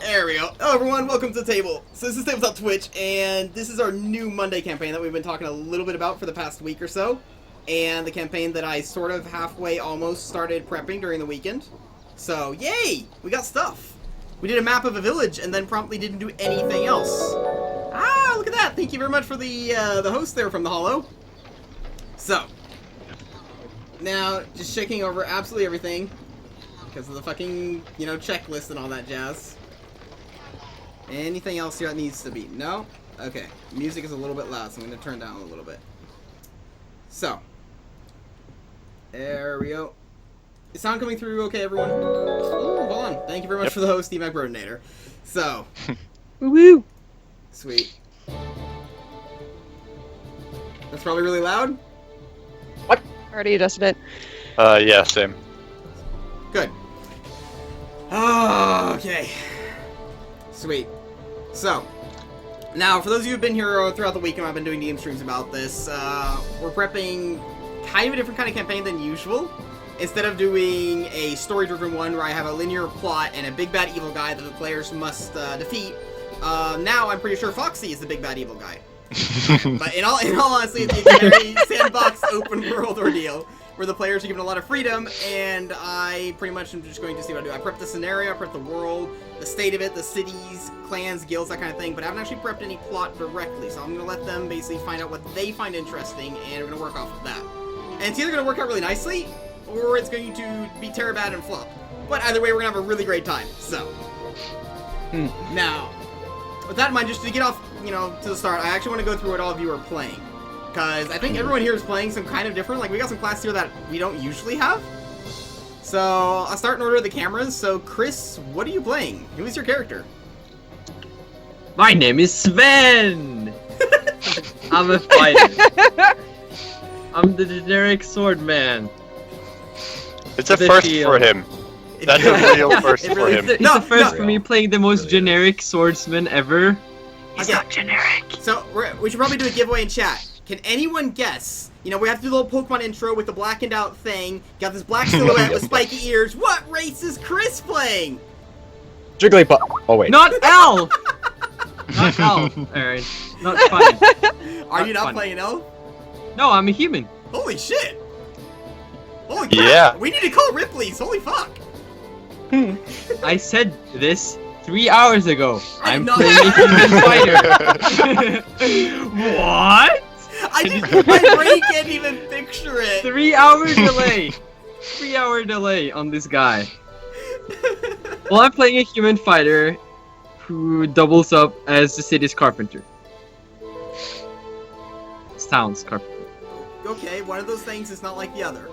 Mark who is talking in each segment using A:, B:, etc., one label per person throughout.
A: There we go. Hello everyone, welcome to the table. So this is Tabletop Twitch, and this is our new Monday campaign that we've been talking a little bit about for the past week or so. And the campaign that I sort of halfway almost started prepping during the weekend. So, yay! We got stuff. We did a map of a village and then promptly didn't do anything else. Ah, look at that! Thank you very much for the host there from the Hollow. So, now, just checking over absolutely everything. Because of the fucking, checklist and all that jazz. Anything else here that needs to be? No? Okay. Music is a little bit loud, so I'm going to turn down a little bit. So. There we go. Is sound coming through okay, everyone? Oh, hold on. Thank you very much for the host, Steve McBrodinator. So.
B: Woo-woo!
A: Sweet. That's probably really loud?
B: What? Already adjusted it.
C: Yeah, same.
A: Good. Oh, okay. Sweet. So, now, for those of you who've been here throughout the week, and I've been doing DM streams about this, we're prepping kind of a different kind of campaign than usual. Instead of doing a story-driven one where I have a linear plot and a big bad evil guy that the players must defeat, now I'm pretty sure Foxy is the big bad evil guy. But in all honesty, it's a very sandbox open world ordeal where the players are given a lot of freedom, and I pretty much am just going to see what I do. I prep the scenario, I prep the world, the state of it, the cities, clans, guilds, that kind of thing, but I haven't actually prepped any plot directly, so I'm going to let them basically find out what they find interesting, and we're going to work off of that. And it's either going to work out really nicely, or it's going to be terrible bad and flop. But either way, we're going to have a really great time, so. Now, with that in mind, just to get off, to the start, I actually want to go through what all of you are playing. Because I think everyone here is playing some kind of different, we got some classes here that we don't usually have. So, I'll start in order of the cameras. So, Chris, what are you playing? Who is your character?
D: My name is Sven! I'm a fighter. I'm the generic swordman.
C: It's a first for him. That's a real first for him.
D: It's a first for me playing the most generic swordsman ever. He's not generic.
A: So, we should probably do a giveaway in chat. Can anyone guess? We have to do the little Pokemon intro with the blackened out thing. Got this black silhouette with spiky ears. What race is Chris playing?
B: Jigglypuff. Oh, wait.
D: Not L! Not L. Alright. Not funny.
A: Are you not playing L?
D: No, I'm a human.
A: Holy shit. Holy crap.
C: Yeah.
A: We need to call Ripley's. Holy fuck.
D: I said this 3 hours ago. I'm
A: not-
D: playing a human fighter. What?
A: My brain can't even picture it.
D: 3 hour delay. 3 hour delay on this guy. Well, I'm playing a human fighter who doubles up as the city's carpenter. It's town's carpenter.
A: Okay, one of those things is not like the other.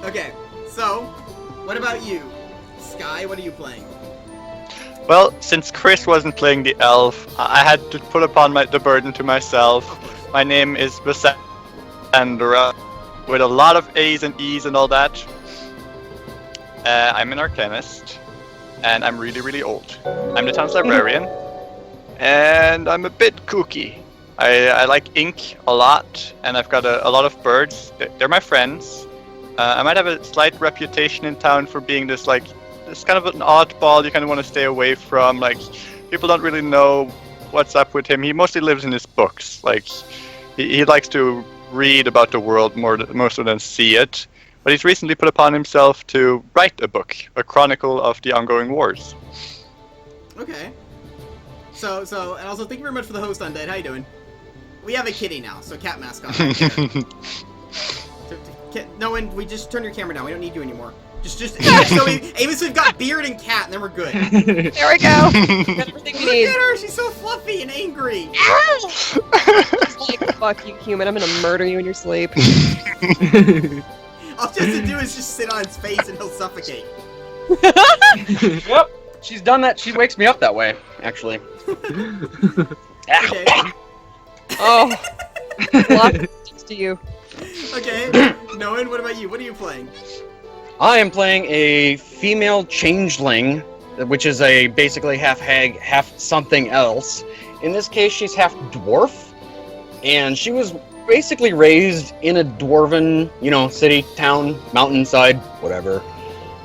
A: Okay, so, what about you? Sky, what are you playing?
C: Well, since Chris wasn't playing the elf, I had to put upon the burden to myself. My name is Pathifnder, with a lot of A's and E's and all that. I'm an arcanist, and I'm really, really old. I'm the town's librarian, and I'm a bit kooky. I like ink a lot, and I've got a lot of birds. They're my friends. I might have a slight reputation in town for being this kind of an oddball you kind of want to stay away from. People don't really know what's up with him. He mostly lives in his books. He likes to read about the world more than see it. But he's recently put upon himself to write a book, a chronicle of the ongoing wars.
A: Okay. So, and also thank you very much for the host, Undead. How you doing? We have a kitty now, so cat mascot. No, and we just turn your camera down. We don't need you anymore. Just so we've got beard and cat, and then we're good.
B: There we go. Got everything we need.
A: Look at her. She's so fluffy and angry.
B: She's like, fuck you, human. I'm gonna murder you in your sleep.
A: All she has to do is just sit on his face and he'll suffocate.
E: Yep, she's done that. She wakes me up that way, actually.
A: Okay.
B: Oh. Lots of things to you.
A: Okay. Noan, what about you? What are you playing?
E: I am playing a female changeling, which is basically half hag, half something else. In this case, she's half dwarf, and she was basically raised in a dwarven, city, town, mountainside, whatever.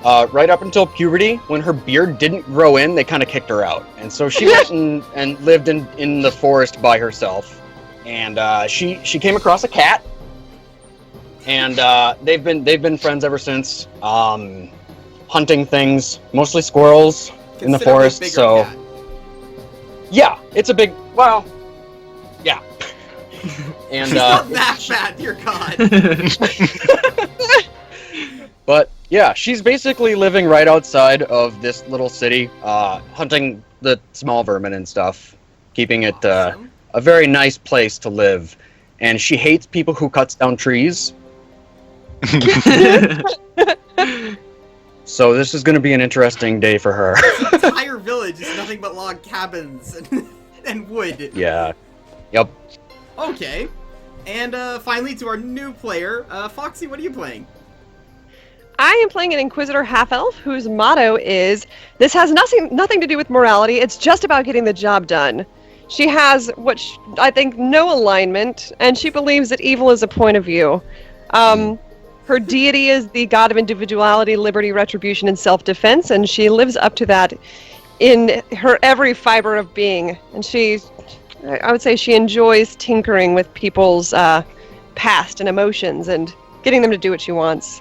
E: right up until puberty, when her beard didn't grow in, they kind of kicked her out. And so she went and lived in the forest by herself. And she came across a cat. And they've been friends ever since. Hunting things, mostly squirrels in the forest. So
A: cat.
E: yeah, it's a big, well, yeah. And
A: She's not that fat, dear God.
E: But yeah, she's basically living right outside of this little city, hunting the small vermin and stuff, keeping it
A: Awesome.
E: a very nice place to live. And she hates people who cuts down trees. So this is going to be an interesting day for her.
A: This entire village is nothing but log cabins and wood.
E: Yeah. Yep.
A: Okay. And finally, to our new player, Foxy, what are you playing?
B: I am playing an Inquisitor half-elf whose motto is, "This has nothing to do with morality, it's just about getting the job done." She has, I think, no alignment, and she believes that evil is a point of view. Her deity is the god of individuality, liberty, retribution, and self-defense, and she lives up to that in her every fiber of being. And I would say she enjoys tinkering with people's past and emotions and getting them to do what she wants.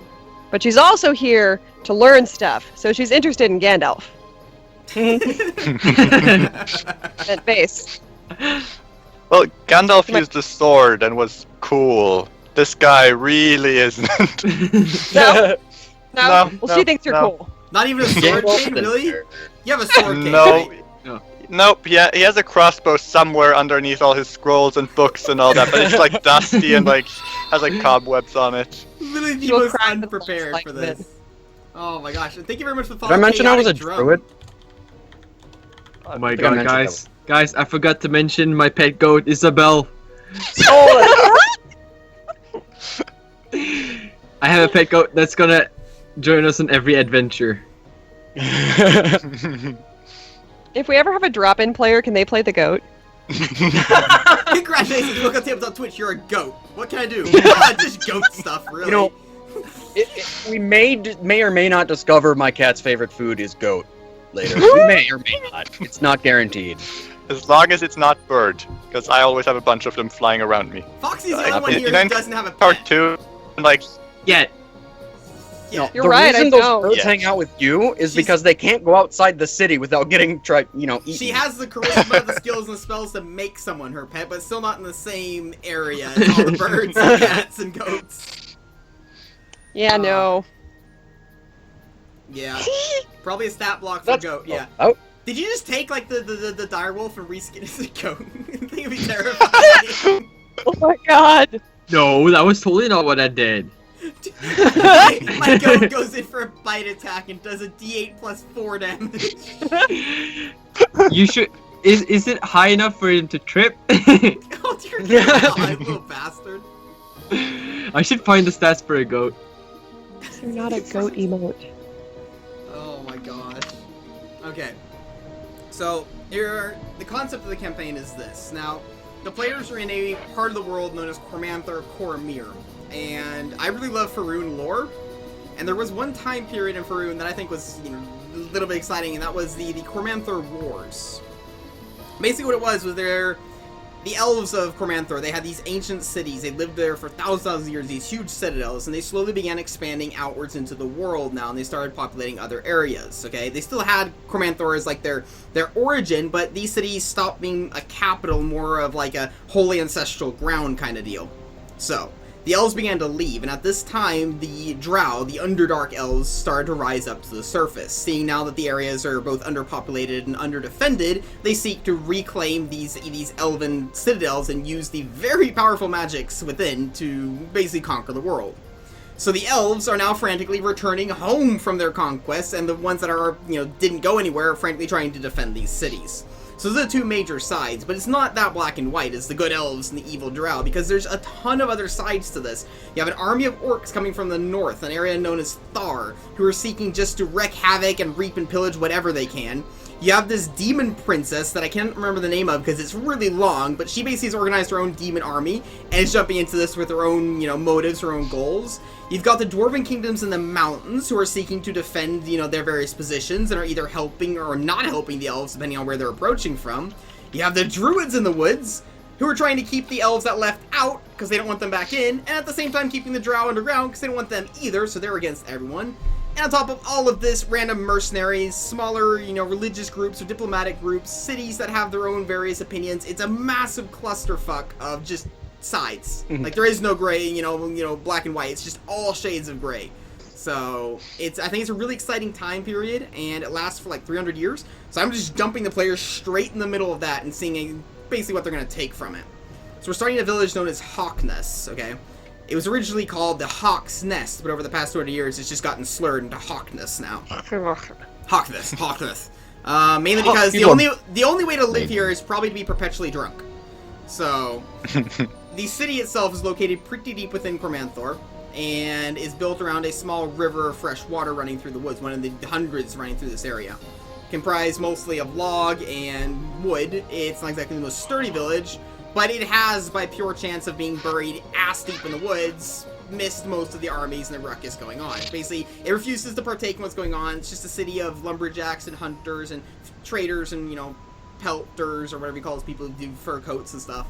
B: But she's also here to learn stuff, so she's interested in Gandalf. At base.
C: Well, Gandalf used the sword and was cool. This guy really isn't.
B: No. Well,
C: No,
B: she thinks you're
C: no.
B: cool.
A: Not even a sword cane, really? You have a sword cane,
C: No.
A: right?
C: Nope, yeah, he has a crossbow somewhere underneath all his scrolls and books and all that, but it's like dusty and like has like cobwebs on it.
A: Literally the
B: She'll
A: most
B: cry with
A: unprepared
B: lots
A: for
B: like
A: this. Oh my gosh, and thank you very much for the
E: Did
A: follow.
E: I mention I was a
A: Chaotic
E: druid?
D: Oh my
E: think I
D: god,
E: mentioned
D: guys, I forgot to mention my pet goat, Isabel. I have a pet goat that's gonna join us on every adventure.
B: If we ever have a drop-in player, can they play the goat?
A: Congratulations, look at Tabletop Twitch, you're a goat. What can I do? Just goat stuff, really.
E: You know, we may or may not discover my cat's favorite food is goat later. We may or may not. It's not guaranteed.
C: As long as it's not bird, because I always have a bunch of them flying around me.
A: Foxy's the
C: Like,
A: only one here
C: you know,
A: who doesn't have a
C: Part
A: pet.
C: 2, like,
D: Yeah.
A: Yeah.
E: No,
B: You're
E: the
B: right,
E: reason
B: I
E: those
B: don't.
E: birds
C: Yeah.
E: hang out with you is
A: She's-
E: because they can't go outside the city without getting eaten.
A: She has the charisma, the skills, and the spells to make someone her pet, but still not in the same area as all the birds and cats and goats.
B: Yeah, no.
A: Yeah. Probably a stat block for
E: That's-
A: goat, yeah.
E: Oh,
A: Did you just take, like, the direwolf and reskin it as a goat? I think it'd be terrifying.
B: Oh my god.
D: No, that was totally not what I did.
A: My goat goes in for a bite attack and does a d8 plus 4 damage.
D: You should. Is it high enough for him to trip?
A: Oh dear God, little bastard.
D: I should find the stats for a goat.
B: You're not a goat emote.
A: Oh my gosh. Okay. So, here, the concept of the campaign is this. Now, the players are in a part of the world known as Cormanthor Cormir. And I really love Faerun lore. And there was one time period in Faerun that I think was, a little bit exciting, and that was the Cormanthor Wars. Basically what it was the elves of Cormanthor, they had these ancient cities. They lived there for thousands of years, these huge citadels, and they slowly began expanding outwards into the world now, and they started populating other areas, okay? They still had Cormanthor as, like, their origin, but these cities stopped being a capital, more of, like, a holy ancestral ground kind of deal. So, the elves began to leave, and at this time, the Drow, the Underdark elves, started to rise up to the surface. Seeing now that the areas are both underpopulated and underdefended, they seek to reclaim these elven citadels and use the very powerful magics within to basically conquer the world. So the elves are now frantically returning home from their conquests, and the ones that are, didn't go anywhere are frantically trying to defend these cities. So those are the two major sides, but it's not that black and white. It's the good elves and the evil drow, because there's a ton of other sides to this. You have an army of orcs coming from the north, an area known as Thar, who are seeking just to wreak havoc and reap and pillage whatever they can. You have this demon princess that I can't remember the name of because it's really long, but she basically has organized her own demon army and is jumping into this with her own, motives, her own goals. You've got the dwarven kingdoms in the mountains who are seeking to defend, their various positions and are either helping or not helping the elves depending on where they're approaching from. You have the druids in the woods who are trying to keep the elves that left out because they don't want them back in, and at the same time keeping the drow underground because they don't want them either, so they're against everyone. And on top of all of this, random mercenaries, smaller, religious groups or diplomatic groups, cities that have their own various opinions. It's a massive clusterfuck of just sides. Like, there is no gray, black and white. It's just all shades of gray. So, I think it's a really exciting time period, and it lasts for like 300 years. So I'm just dumping the players straight in the middle of that and seeing basically what they're going to take from it. So we're starting a village known as Hawkness, okay? It was originally called the Hawk's Nest, but over the past 200 years, it's just gotten slurred into Hawkness now. Hawkness. Mainly because the only way to live here is probably to be perpetually drunk. So, the city itself is located pretty deep within Cormanthor, and is built around a small river of fresh water running through the woods, one of the hundreds running through this area. Comprised mostly of log and wood, it's not exactly the most sturdy village, but it has, by pure chance of being buried ass deep in the woods, missed most of the armies and the ruckus going on. Basically, it refuses to partake in what's going on. It's just a city of lumberjacks and hunters and traders and, pelters, or whatever you call those people who do fur coats and stuff.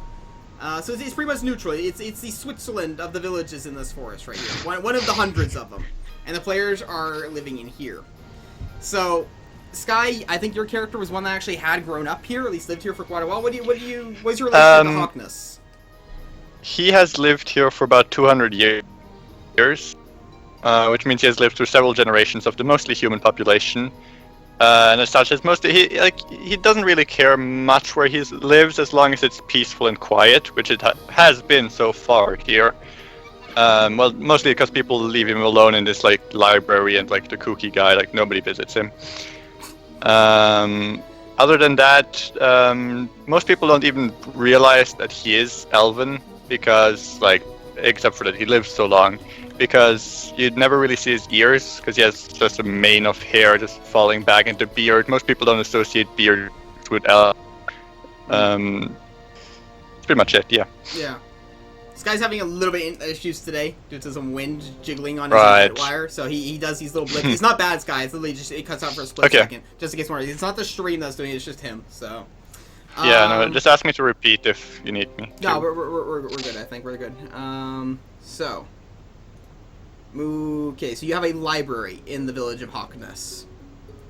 A: So it's pretty much neutral. It's the Switzerland of the villages in this forest right here. One of the hundreds of them. And the players are living in here. So, Sky, I think your character was one that actually had grown up here, at least lived here for quite a while. What's your relationship to Hawkness?
C: He has lived here for about 200 years, which means he has lived through several generations of the mostly human population. And as such, he doesn't really care much where he lives as long as it's peaceful and quiet, which it has been so far here. Well, mostly because people leave him alone in this library, and the kooky guy, nobody visits him. Other than that, most people don't even realize that he is elven, because, except for that he lives so long, because you'd never really see his ears, because he has just a mane of hair just falling back into beard. Most people don't associate beard with elf. That's pretty much it, yeah.
A: Yeah. This guy's having a little bit of issues today due to some wind jiggling on his wire, so he does these little blips. It's not bad, Sky. It's literally just, it cuts out for a split second, just in case more. It's not the stream that's doing it, it's just him, so.
C: Yeah, no, just ask me to repeat if you need me.
A: No, we're good, I think. We're good. So. Okay, so you have a library in the village of Hawkness.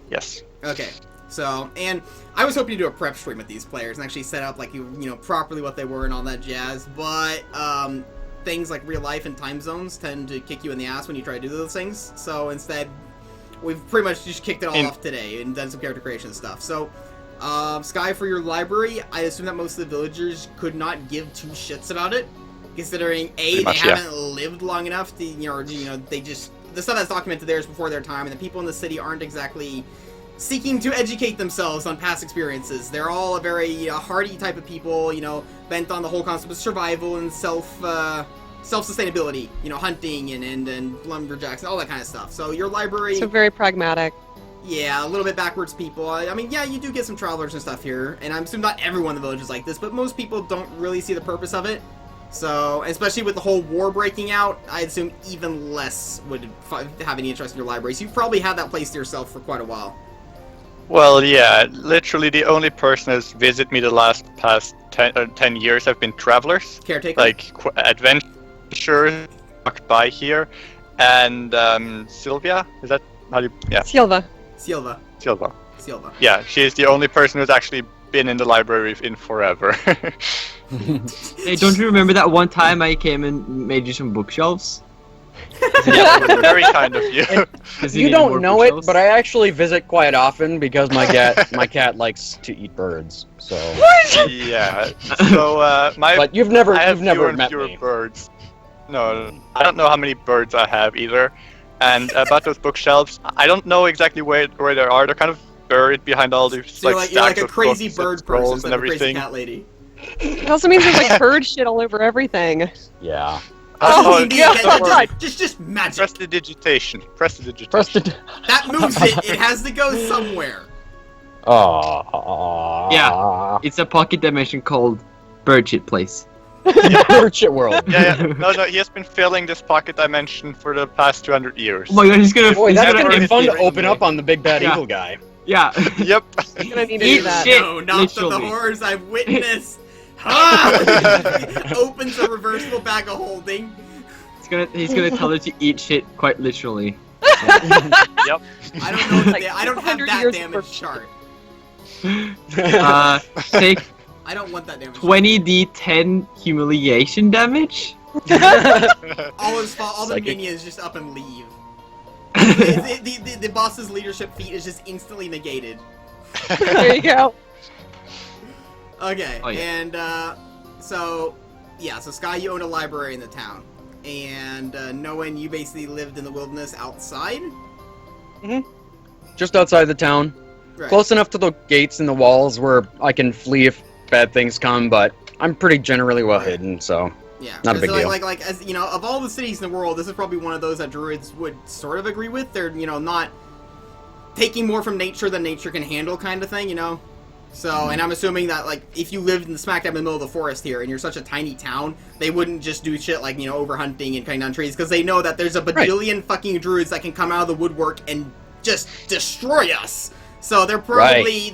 C: Yes.
A: Okay. So, and I was hoping to do a prep stream with these players and actually set up, properly what they were and all that jazz, but, things like real life and time zones tend to kick you in the ass when you try to do those things, so instead, we've pretty much just kicked it all off today and done some character creation stuff. So, Sky, for your library, I assume that most of the villagers could not give two shits about it, considering, A, they haven't lived long enough to, they just, the stuff that's documented there is before their time, and the people in the city aren't exactly seeking to educate themselves on past experiences. They're all a very hardy type of people, bent on the whole concept of survival and self-sustainability, hunting and lumberjacks and all that kind of stuff. So your library...
B: So very pragmatic.
A: Yeah, a little bit backwards people. I mean, yeah, you do get some travelers and stuff here, and I'm assuming not everyone in the village is like this, but most people don't really see the purpose of it. So, especially with the whole war breaking out, I assume even less would have any interest in your library. So you've probably had that place to yourself for quite a while.
C: Well, yeah, literally the only person who's visited me the past 10 years have been travelers.
A: Caretaker?
C: Adventurers walked by here. And Sylvia? Is that how you... Yeah.
B: Silva.
C: Yeah, she's the only person who's actually been in the library in forever.
D: Hey, don't you remember that one time I came and made you some bookshelves?
C: Yeah, very kind of you.
E: You don't know it, but I actually visit quite often because my cat likes to eat birds. So.
B: What?
C: Yeah. So
E: But you've never met
C: fewer
E: me.
C: Birds. No, I don't know how many birds I have either. And about those bookshelves, I don't know exactly where they are. They're kind of buried behind all these
A: So
C: like
A: you're like
C: stacks
A: a
C: of
A: crazy
C: books and
A: bird
C: scrolls
A: person,
C: and
A: instead of a crazy
C: everything.
A: cat lady.
B: It also means there's like bird shit all over everything.
E: Yeah.
B: Oh,
A: D&D,
B: God.
A: just magic.
C: Prestidigitation. Prestidigitation.
E: Press the.
A: That moves it. It has to go somewhere.
E: Oh.
D: Yeah. It's a pocket dimension called Bird Shit Place.
E: Bird shit world.
C: Yeah. No, he has been filling this pocket dimension for the past 200 years.
D: Oh my god, he's gonna.
E: Boy,
D: he's
E: that's
D: gonna
E: gonna be fun to
D: it.
E: open up on the big bad
D: Yeah.
E: evil guy.
D: Yeah.
C: Yep.
B: I'm gonna need to
D: Eat
B: do that.
D: shit.
A: No, not the
D: literally.
A: horrors I've witnessed. Ah! Opens a reversible bag of holding.
D: He's gonna tell her to eat shit quite literally.
C: Yep.
A: I don't know.
B: Like
A: I don't have
B: 200
A: that
B: years
A: damage
B: of-
A: chart.
D: Take
A: I don't want that damage.
D: 20d10 humiliation damage.
A: All the
E: Psychic.
A: minions just up and leave. The boss's leadership feat is just instantly negated.
B: There you go.
A: Okay,
D: Oh, yeah.
A: and so Sky, you own a library in the town, and Noen, you basically lived in the wilderness outside.
E: Just outside the town.
A: Right.
E: Close enough to the gates and the walls where I can flee if bad things come, but I'm pretty generally well hidden, so
A: Yeah,
E: not a big deal.
A: Like as you know, of all the cities in the world, this is probably one of those that druids would sort of agree with. They're not taking more from nature than nature can handle, kind of thing, So, and I'm assuming that like if you lived in the smack dab in the middle of the forest here, and you're such a tiny town, they wouldn't just do shit like overhunting and cutting down trees because they know that there's a bajillion fucking druids that can come out of the woodwork and just destroy us. So they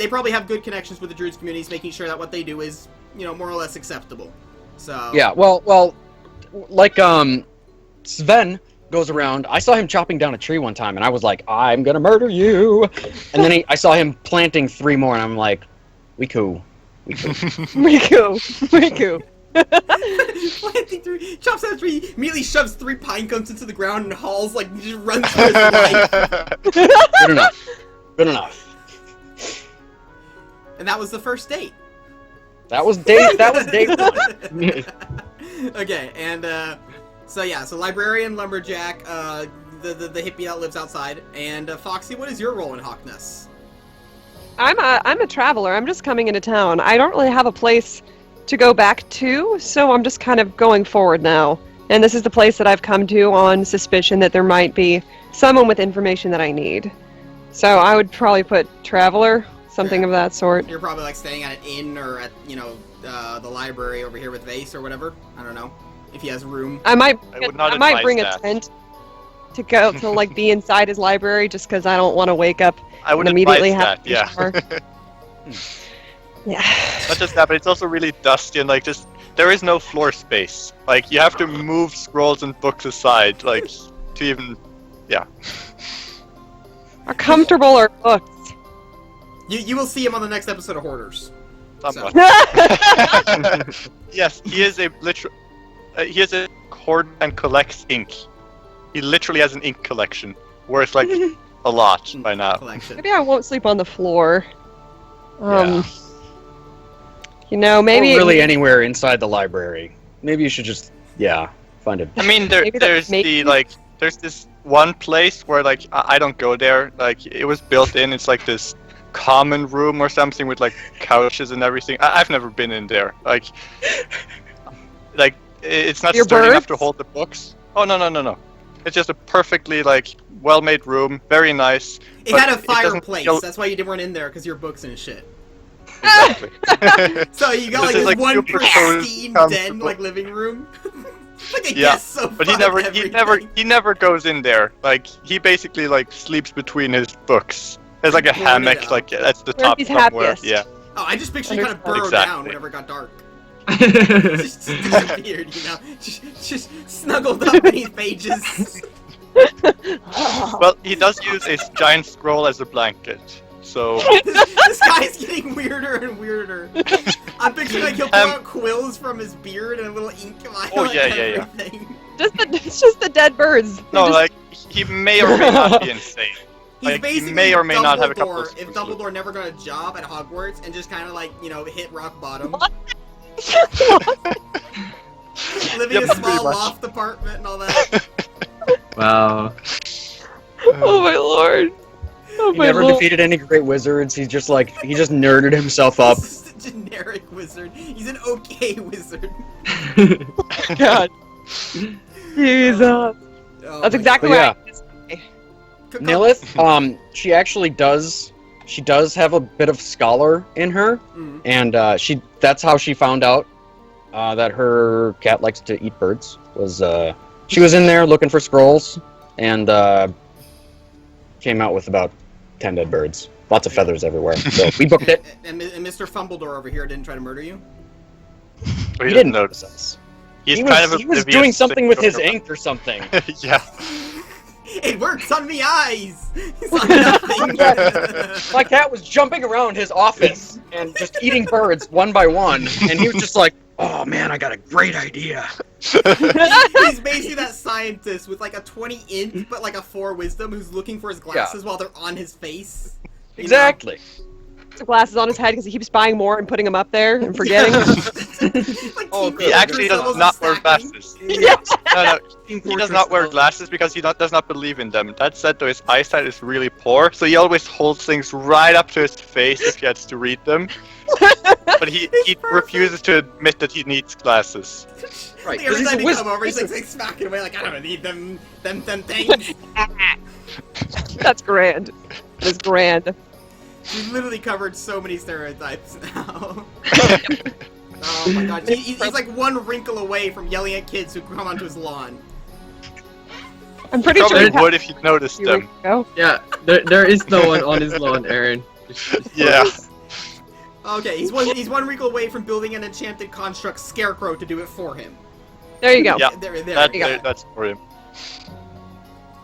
A: probably have good connections with the druids communities, making sure that what they do is more or less acceptable. So
E: yeah, well, like Sven goes around. I saw him chopping down a tree one time, and I was like, "I'm gonna murder you!" And then I saw him planting 3 more, and I'm like, "We cool."
B: Riku.
A: planting 3, chops out a tree, immediately shoves 3 pine cones into the ground and hauls just runs for his life.
E: Good enough. Good enough.
A: And that was the first date.
E: That was day 1.
A: Okay, and so librarian, lumberjack, the hippie that lives outside, and Foxy, what is your role in Hawkness?
B: I'm a traveler. I'm just coming into town. I don't really have a place to go back to, so I'm just kind of going forward now. And this is the place that I've come to on suspicion that there might be someone with information that I need. So I would probably put traveler, something of that sort.
A: You're probably staying at an inn or at the library over here with Vase or whatever. I don't know if he has room.
B: I might
C: would not
B: I might
C: advise
B: bring
C: that.
B: a tent to go to be inside his library just because I don't want to wake up
C: I would
B: and immediately
C: advise
B: have
C: that. Yeah.
B: to shower. Yeah.
C: Not just that, but it's also really dusty and there is no floor space. You have to move scrolls and books aside, to even, yeah.
B: How comfortable are books?
A: You will see him on the next episode of Hoarders.
C: Somewhat. Yes, he is a he is a hoard and collects ink. He literally has an ink collection worth a lot by now.
A: Collection.
B: Maybe I won't sleep on the floor.
C: Yeah.
B: Maybe
E: Or really anywhere inside the library. Maybe you should just find it.
C: I mean,
B: Maybe
C: there's
B: maybe-
C: there's this one place where I don't go there. It was built in. It's this common room or something with couches and everything. I've never been in there. It's not
B: Your
C: sturdy enough
B: birds?
C: to hold the books. Oh no. It's just a perfectly well-made room, very nice.
A: It
C: but
A: had a
C: doesn't
A: fireplace.
C: feel-
A: That's why you weren't in there, because your books and shit.
C: Exactly.
A: So you got
C: This is,
A: this one
C: super
A: pristine den
C: comfortable.
A: living room. A
C: Yeah,
A: guest sofa
C: But he
A: and everything.
C: never goes in there. He basically sleeps between his books. There's a
A: Boarded
C: hammock
A: up.
C: at the
B: Where
C: top
B: he's
C: somewhere.
B: happiest.
C: Yeah.
A: Oh, I just picture you kind of burrow
C: Exactly.
A: down whenever it got dark. Just disappeared, just snuggled up beneath pages.
C: Well, he does use a giant scroll as a blanket. So
A: This guy's getting weirder and weirder. I'm picturing he'll pull out quills from his beard and a little ink vial
C: Oh,
A: and
C: yeah.
A: everything.
B: it's just the dead birds.
C: no,
B: They're just-
C: he may or may not be insane.
A: He's
C: He
A: basically
C: may or may not have a couple of
A: Dumbledore if
C: spoons of
A: Dumbledore never got a job at Hogwarts and just kind of hit rock bottom. Living in a
C: Yep,
A: small
C: pretty much.
A: loft apartment and all that.
D: Wow.
B: Oh my lord. Oh,
E: He
B: my
E: never
B: lord.
E: defeated any great wizards. He just nerded himself up.
A: He's just a generic wizard. He's an okay wizard.
B: God. Jesus.
A: Oh
B: That's
A: my
B: exactly
E: God.
B: right.
A: God.
E: Nilith, she actually does. She does have a bit of scholar in her,
A: Mhm.
E: and that's how she found out that her cat likes to eat birds. She was in there looking for scrolls, and came out with about 10 dead birds. Lots of feathers everywhere. So we booked it.
A: And Mr. Fumbledore over here didn't try to murder you?
E: He didn't notice us.
C: He's
E: He
C: kind of
E: was doing
C: oblivious
E: something
C: to
E: with his
C: your-
E: ink or something.
C: Yeah.
A: It works on the eyes! It's on nothing!
E: My cat was jumping around his office and just eating birds one by one, and he was just like, "Oh man, I got a great idea."
A: He's basically that scientist with like a 20 int, but like a 4 wisdom, who's looking for his glasses while they're on his face. You know?
E: Exactly.
B: Glasses on his head because he keeps buying more and putting them up there and forgetting.
A: Like
E: Oh,
A: Team
E: good.
C: He
A: Fortress
C: actually
A: levels
C: does
A: of
C: not wear
A: stacking.
C: glasses.
B: Yeah.
C: No, he does not wear glasses because he does not believe in them. That said, though, his eyesight is really poor, so he always holds things right up to his face if he has to read them. But he refuses to admit that he needs glasses.
E: Right.
A: Like, every
E: 'cause
A: time
E: he's
A: he come over, he's like smacking away, like, I don't need them things.
B: That's grand. That's grand.
A: We've literally covered so many stereotypes now. Oh my god, he's like one wrinkle away from yelling at kids who come onto his lawn.
B: I'm pretty sure
C: Probably
B: he
C: would if you noticed
B: Here
C: them.
B: we go.
D: Yeah, there is no one on his lawn, Aaron.
C: Yeah.
A: Okay, he's one wrinkle away from building an enchanted construct scarecrow to do it for him.
B: There you go.
C: Yeah.
A: There.
C: That's for him.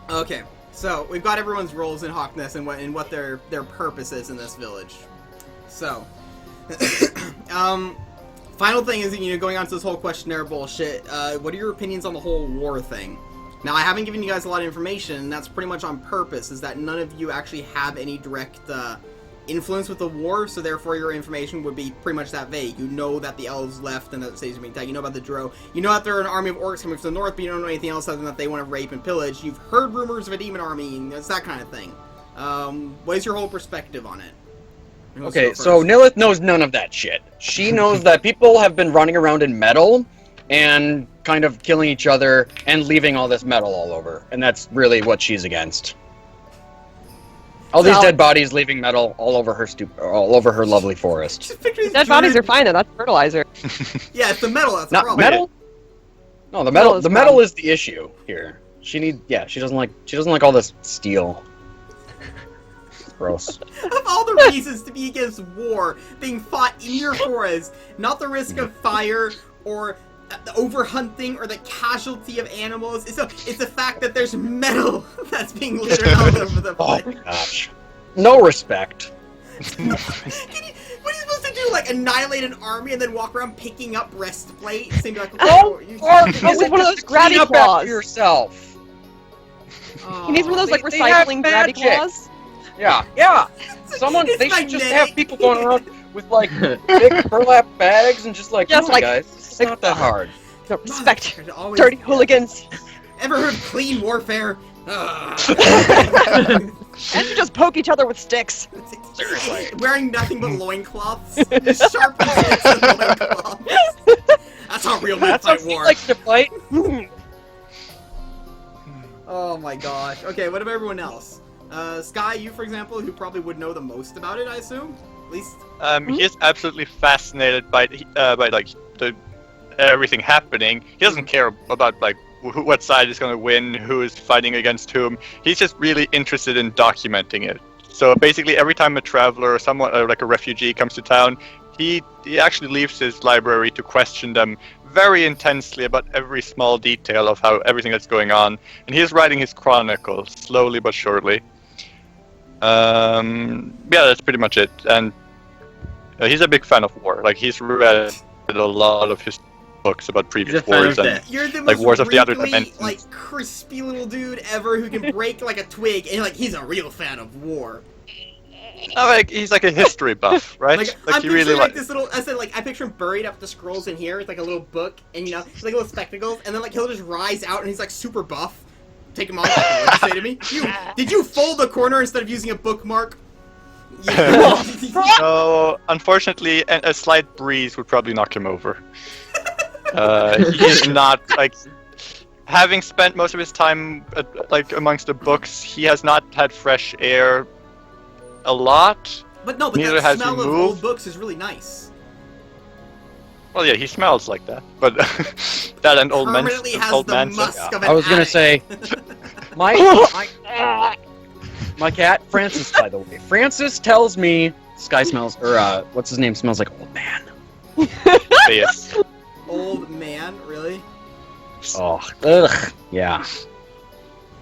A: Okay, so we've got everyone's roles in Hawkness and what their purpose is in this village. So, final thing is, going on to this whole questionnaire bullshit. What are your opinions on the whole war thing? Now, I haven't given you guys a lot of information, and that's pretty much on purpose. Is that none of you actually have any direct influence with the war, so therefore your information would be pretty much that vague. You know that the elves left and that the cities are being attacked. You know about the Drow. You know that there are an army of orcs coming from the north, but you don't know anything else other than that they want to rape and pillage. You've heard rumors of a demon army, and it's that kind of thing. What is your whole perspective on it? Who wants to
E: Okay,
A: go
E: so
A: first?
E: Nilith knows none of that shit. She knows that people have been running around in metal and kind of killing each other and leaving all this metal all over, and that's really what she's against. All these
B: So-
E: dead bodies leaving metal all over her lovely forest.
A: Just picture these
B: Dead bodies are
A: druid-
B: fine though. That's fertilizer.
A: Yeah, it's the metal. That's the
E: Not
A: problem.
E: metal? No, the
B: Metal
E: metal.
B: is
E: The
B: the
E: metal
B: problem.
E: is the issue here. She doesn't like all this steel. Gross.
A: Of all the reasons to be against war being fought in your forest, not the risk of fire or the overhunting or the casualty of animals, it's the fact that there's metal that's being littered all over the
E: Oh
A: place.
E: my gosh. No respect.
A: What are you supposed to do? Like annihilate an army and then walk around picking up breastplates and be like,
E: Oh,
A: you-
E: or
B: with
E: is it
B: one of
E: just
B: those grabby
E: clean up
B: claws.
E: after yourself?
B: He needs one of those like
E: They have
B: recycling grabby
E: magic.
B: claws.
E: Yeah.
A: It's
E: They should just
A: magnetic.
E: have people going around with like big burlap bags and just like,
B: Yes,
E: come on,
B: like-
E: guys, it's not that hard.
B: No, respect.
A: Motherfucker, always-
B: Dirty hooligans.
A: Ever heard of clean warfare? Ugh.
B: And to just poke each other with sticks.
E: Seriously.
A: Wearing nothing but loincloths. Just sharp sticks and loincloths. That's how real men
E: That's how
A: fight
E: she
A: war.
E: likes to fight.
A: Oh my gosh. Okay, what about everyone else? Sky, you for example, who probably would know the most about it, I assume? At least.
C: He is absolutely fascinated by like the everything happening. He doesn't care about like what side is going to win, who is fighting against whom. He's just really interested in documenting it. So basically, every time a traveler or someone like a refugee comes to town, he actually leaves his library to question them very intensely about every small detail of how everything that's going on. And he is writing his chronicle slowly but surely. Yeah, that's pretty much it. And he's a big fan of war. Like he's read a lot of his books about previous
D: He's a fan
C: wars
D: of
C: and
D: death.
A: You're the
C: like
A: most
C: Wars of the Other
A: wrinkly,
C: Dimensions.
A: like crispy little dude ever who can break like a twig, and like he's a real fan of war.
C: oh, like he's like a history buff, right?
A: Like,
C: Like
A: I'm
C: he
A: picturing
C: really
A: like
C: like.
A: this little. I said like I picture him buried up the scrolls in here. It's like a little book, and like little spectacles, and then like he'll just rise out, and he's like super buff. take him off. What'd you say to me? Did you fold the corner instead of using a bookmark? Yeah.
C: So, unfortunately, a slight breeze would probably knock him over. He is not, like... Having spent most of his time, amongst the books, he has not had fresh air a lot.
A: But no, but
C: Neither
A: that
C: has
A: smell
C: he
A: of
C: moved.
A: old books is really nice.
C: Well, yeah, he smells like that, but that and old man.
A: Permanently has
C: Old
A: the
C: man.
A: musk of an
E: I was gonna
A: addict.
E: say, my cat Francis, by the way. Francis tells me Sky smells, or what's his name, smells like old man.
C: Yes.
A: Old man, really?
E: Oh, ugh, yeah.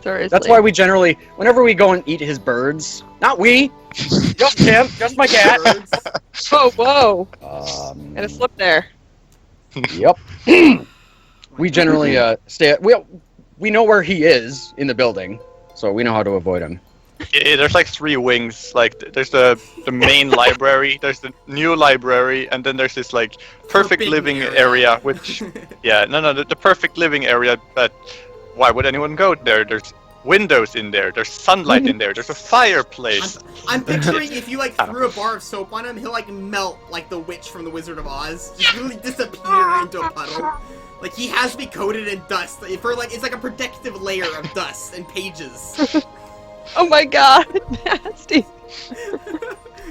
B: Seriously.
E: That's why we generally, whenever we go and eat his birds, not we, just him, just my cat.
A: Birds.
B: Whoa. And a slip there.
E: Yep. We generally stay at, we know where he is in the building, so we know how to avoid him.
C: There's like 3 wings. Like there's the main library, there's the new library, and then there's this like perfect
A: Forbidden
C: living area, which the perfect living area. But why would anyone go there? There's windows in there. There's sunlight in there. There's a fireplace.
A: I'm picturing if you like threw a bar of soap on him, he'll like melt like the witch from the Wizard of Oz. Just really disappear into a puddle. Like he has to be coated in dust. For like it's like a protective layer of dust and pages.
B: Oh my god, nasty.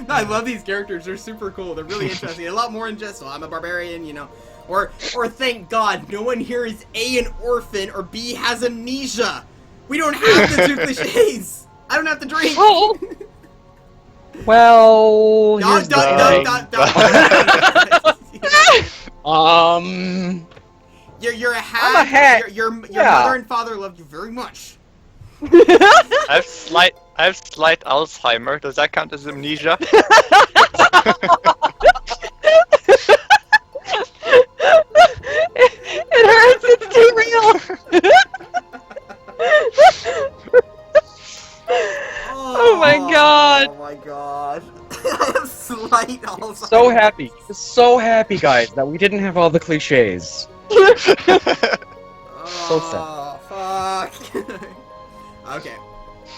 A: No, I love these characters. They're super cool. They're really interesting. A lot more than just, I'm a barbarian, you know. Or thank God, no one here is A, an orphan, or B, has amnesia. We don't have the 2 cliches. I don't have to drink.
B: Oh. Well,
A: Dun,
B: here's
A: dun,
B: the
E: Um,
A: You're a hag.
E: I'm a hag.
A: Your
E: Yeah.
A: mother and father love you very much.
C: I have slight Alzheimer. Does that count as amnesia?
B: It hurts. It's too real. Oh my god.
A: Oh my god. Slight Alzheimer's.
E: so happy, guys, that we didn't have all the cliches. So sad.
A: Fuck. Okay.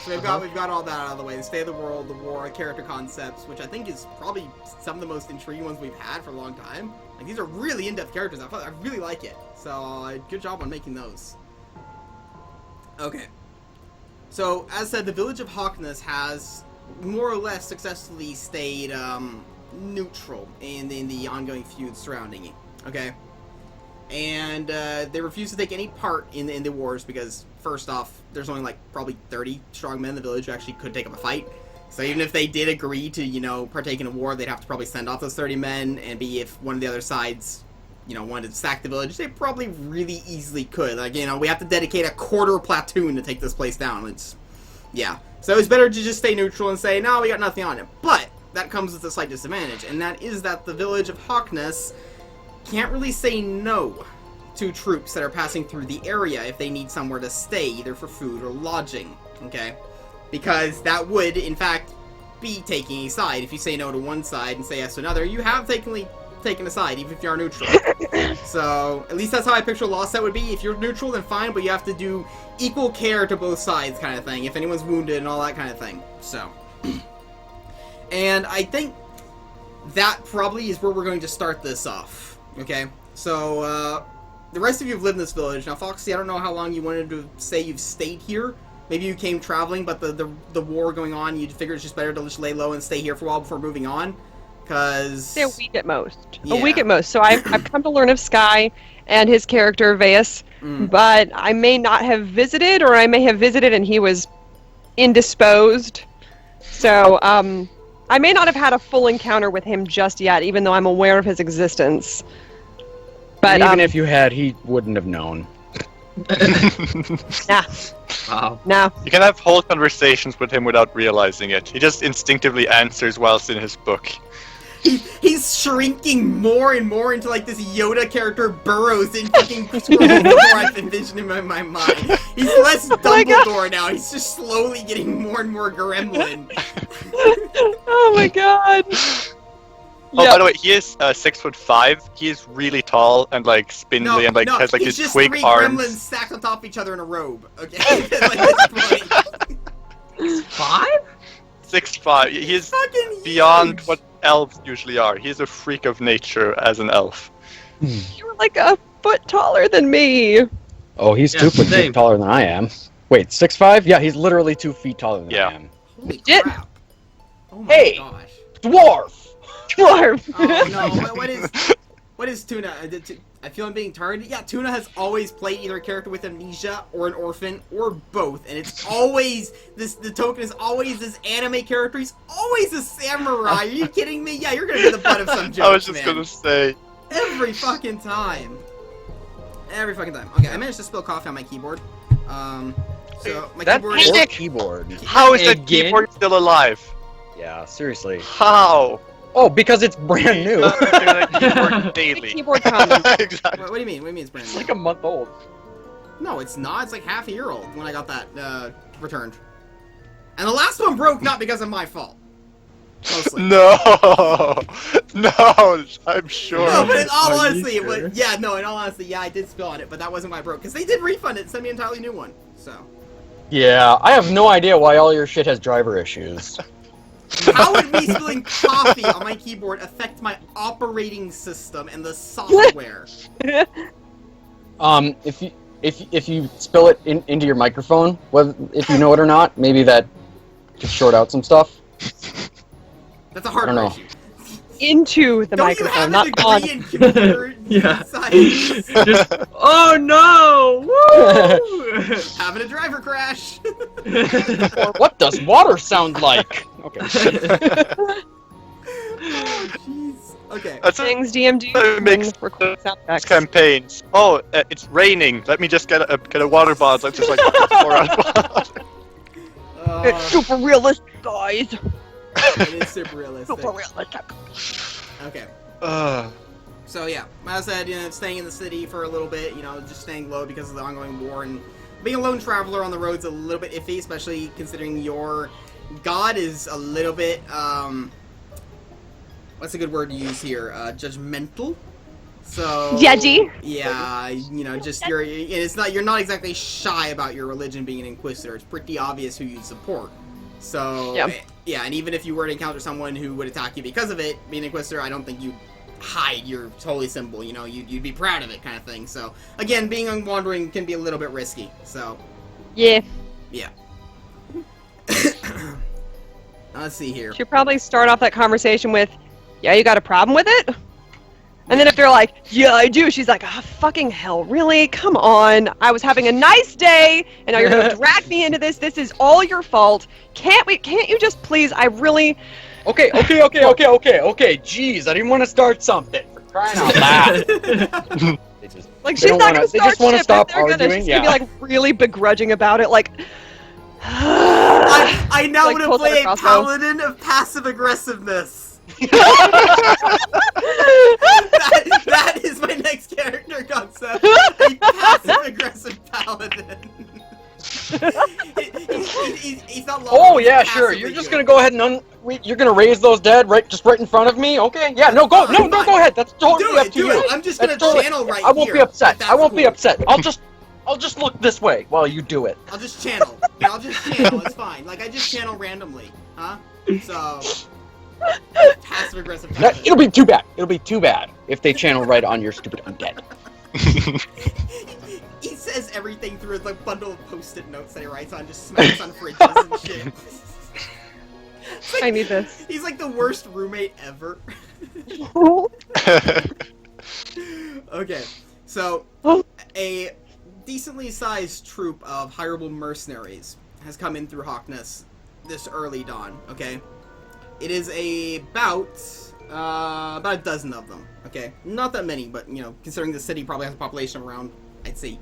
A: So we've got all that out of the way. The state of the world, the war, character concepts, which I think is probably some of the most intriguing ones we've had for a long time. Like these are really in-depth characters. I really like it. So good job on making those. Okay. So as said, the village of Hawkness has more or less successfully stayed neutral in the ongoing feud surrounding it. Okay. And they refuse to take any part in the wars because, first off, there's only like probably 30 strong men in the village who actually could take up a fight. So even if they did agree to, you know, partake in a war, they'd have to probably send off those 30 men. And B, if one of the other sides, you know, wanted to sack the village, they probably really easily could. Like, you know, we have to dedicate a quarter platoon to take this place down. It's, yeah. So it's better to just stay neutral and say, no, we got nothing on it. But that comes with a slight disadvantage, and that is that the village of Hawkness can't really say no to troops that are passing through the area if they need somewhere to stay, either for food or lodging, okay? Because that would, in fact, be taking a side. If you say no to one side and say yes to another, you have technically taken a side, even if you are neutral. So, at least that's how I picture a law set would be. If you're neutral, then fine, but you have to do equal care to both sides kind of thing, if anyone's wounded and all that kind of thing. So, and I think that probably is where we're going to start this off. Okay, so the rest of you have lived in this village. Now, Foxy, I don't know how long you wanted to say you've stayed here. Maybe you came traveling, but the war going on, you figured it's just better to just lay low and stay here for a while before moving on. Because
B: Say a week at most.
A: Yeah.
B: A week at most. So I've come to learn of Sky and his character Veus, but I may not have visited, or I may have visited and he was indisposed. So I may not have had a full encounter with him just yet, even though I'm aware of his existence. But
E: even if you had, he wouldn't have known.
B: Nah.
D: Wow.
B: Nah.
C: You can have whole conversations with him without realizing it. He just instinctively answers whilst in his book.
A: he's shrinking more and more into like this Yoda character burrows in fucking scrolls before I've envisioned him in my mind. He's less Dumbledore now. He's just slowly getting more and more gremlin.
B: Oh my god.
C: Oh,
B: Yep.
C: by the way, he is 6'5". He is really tall and like spindly and like has like
A: he's
C: his
A: just
C: twig
A: 3
C: arms.
A: gremlins stacked on top of each other in a robe. Okay, like, that's funny.
D: 5?
C: 6'5". He is
A: Fucking
C: beyond
A: huge.
C: what elves usually are. He is a freak of nature as an elf.
B: You're like a foot taller than me.
E: Oh, he's
D: Yeah,
E: 2 feet
D: same.
E: taller than I am. Wait, 6'5"? Yeah, he's literally 2 feet taller than
C: Yeah.
E: I am.
A: Holy
B: Shit.
A: crap! Oh my
E: Hey!
A: gosh!
E: Dwarf!
B: Dwarf.
A: Oh no! What is Tuna? I feel I'm being targeted. Yeah, Tuna has always played either a character with amnesia or an orphan or both, and it's always this. The token is always this anime character. He's always a samurai. Are you kidding me? Yeah, you're gonna be the butt of some jokes,
C: I was just
A: man.
C: gonna say.
A: Every fucking time. Every fucking time. Okay, I managed to spill coffee on my keyboard. So my
C: That
A: keyboard.
C: is-
E: Or keyboard.
C: How is that
D: Again?
C: keyboard still alive?
E: Yeah, seriously.
C: How?
E: Oh, because it's brand new.
C: That keyboard
B: The
C: daily.
B: keyboard comment.
C: Exactly.
A: What do you mean? What do you mean it's brand
E: It's
A: new?
E: like a month old.
A: No, it's not. It's like half a year old when I got that returned. And the last one broke not because of my fault. Mostly.
C: No, no, I'm sure.
A: No, but in all
D: Are you
A: honesty, it
D: sure?
A: was, yeah, no, in all honesty, yeah, I did spill on it, but that wasn't why I broke. Because they did refund it and send me an entirely new one. So.
E: Yeah, I have no idea why all your shit has driver issues.
A: How would me spilling coffee on my keyboard affect my operating system and the software?
E: If you spill it into your microphone, whether if you know it or not, maybe that could short out some stuff.
A: That's a
E: I
A: hardware
E: don't know.
A: issue.
B: Into the
A: Don't you
B: microphone,
A: have a
B: not on.
A: degree in computer
D: Yeah.
A: science?
D: Just, oh no! Woo!
A: Having a driver crash.
E: Or what does water sound like? Okay.
A: Oh, jeez. Okay.
C: That's
B: Things DM do
C: It makes
B: when recording sound effects.
C: campaigns. Oh, it's raining. Let me just get a water bottle. Let's just like pour out water.
B: It's super realistic, guys.
A: It is super realistic.
B: Super realistic.
A: Okay.
C: Uh,
A: So yeah, as I said, you know, staying in the city for a little bit, you know, just staying low because of the ongoing war, and being a lone traveler on the road's a little bit iffy, especially considering your god is a little bit, what's a good word to use here? Judgmental? So...
B: Judgy?
A: Yeah, you know, just you're not exactly shy about your religion being an Inquisitor. It's pretty obvious who you support. So,
B: Yeah.
A: yeah, and even if you were to encounter someone who would attack you because of it, being an Inquisitor, I don't think you'd hide your holy symbol, you know, you'd be proud of it kind of thing. So, again, being on wandering can be a little bit risky, so,
B: Yeah.
A: yeah. Let's see here.
B: She'll probably start off that conversation with, yeah, you got a problem with it? And then if they're like, yeah, I do, she's like, ah, fucking hell, really? Come on. I was having a nice day, and now you're going to drag me into this. This is all your fault. Can't you just please, I really...
E: Okay. Jeez, I didn't want to start something. For crying out loud. They just,
B: Like,
E: They
B: she's
E: don't
B: not
E: wanna-
B: going to
E: they
B: start
E: just wanna
B: shit,
E: stop
B: but they're gonna,
E: arguing,
B: she's going to
E: yeah.
B: be, like, really begrudging about it, like...
A: I now
B: Like,
A: want to
B: pulls out
A: play
B: a
A: a
B: crossbow.
A: paladin of passive aggressiveness. that is my next character concept. A passive aggressive paladin. He's not long.
E: oh
A: he's
E: yeah, sure.
A: passively
E: You're just
A: good.
E: gonna go ahead and you're gonna raise those dead right in front of me. Okay. Yeah. No. Go. No. Go ahead. That's totally up to
A: Do
E: you.
A: it. I'm just gonna
E: That's totally-
A: channel right
E: I won't
A: here.
E: be upset.
A: if that's
E: I won't be
A: cool.
E: upset. I'll just look this way while you do it.
A: I'll just channel. Yeah, I'll just channel. It's fine. Like I just channel randomly, huh? So passive aggressive.
E: No, it'll be too bad. It'll be too bad if they channel right on your stupid undead.
A: He says everything through his like bundle of post-it notes that he writes on, just smacks on fridges and shit. It's like-
B: I need this.
A: He's like the worst roommate ever. Okay, so a decently sized troop of hireable mercenaries has come in through Hawkness this early dawn. Okay, it is about a dozen of them. Okay, not that many, but you know, considering the city probably has a population of around, I'd say,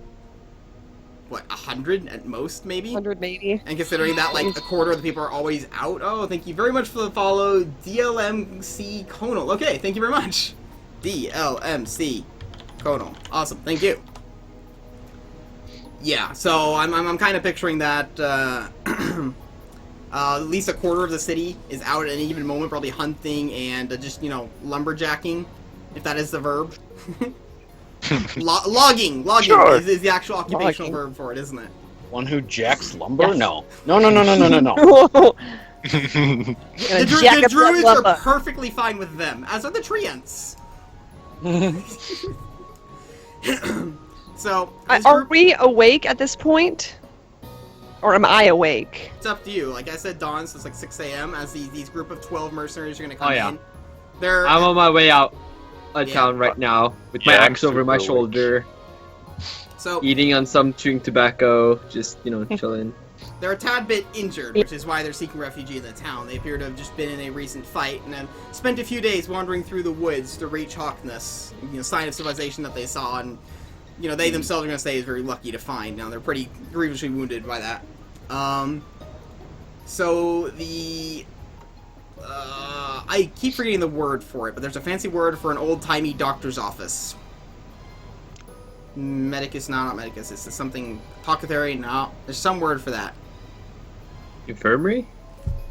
A: what, 100 at most, maybe.
B: 100 maybe.
A: And considering that, like, a quarter of the people are always out. Oh, thank you very much for the follow, DLMC Conal. Okay, thank you very much. DLMC Conal. Awesome, thank you. Yeah, so I'm kind of picturing that, At least a quarter of the city is out at any given moment, probably hunting and just, lumberjacking, if that is the verb. Logging
C: Sure.
A: is the actual occupational
B: Logging.
A: verb for it, isn't it?
E: One who jacks lumber?
B: Yes.
E: No. No.
A: The,
B: jack
A: the
B: up that
A: druids are
B: lumber.
A: perfectly fine with them, as are the treants. So, this
B: Are
A: group,
B: we awake at this point? Or am I awake?
A: it's up to you. Like I said, dawn, so it's like 6 a.m. as these group of 12 mercenaries are going to come
D: Oh, yeah.
A: in. They're
D: I'm on my way out of
A: Yeah.
D: town right now with my
C: Yeah, I'm
D: axe over my
C: super awake.
D: shoulder,
A: so
D: eating on some chewing tobacco, just chilling.
A: they're a tad bit injured, which is why they're seeking refuge in the town. They appear to have just been in a recent fight and have spent a few days wandering through the woods to reach Hawkness, sign of civilization that they saw, and they themselves are going to say is very lucky to find. Now they're pretty grievously wounded by that. So the I keep forgetting the word for it, but there's a fancy word for an old-timey doctor's office. Medicus, no, not medicus. It's something apothecary. No, there's some word for that.
D: Infirmary?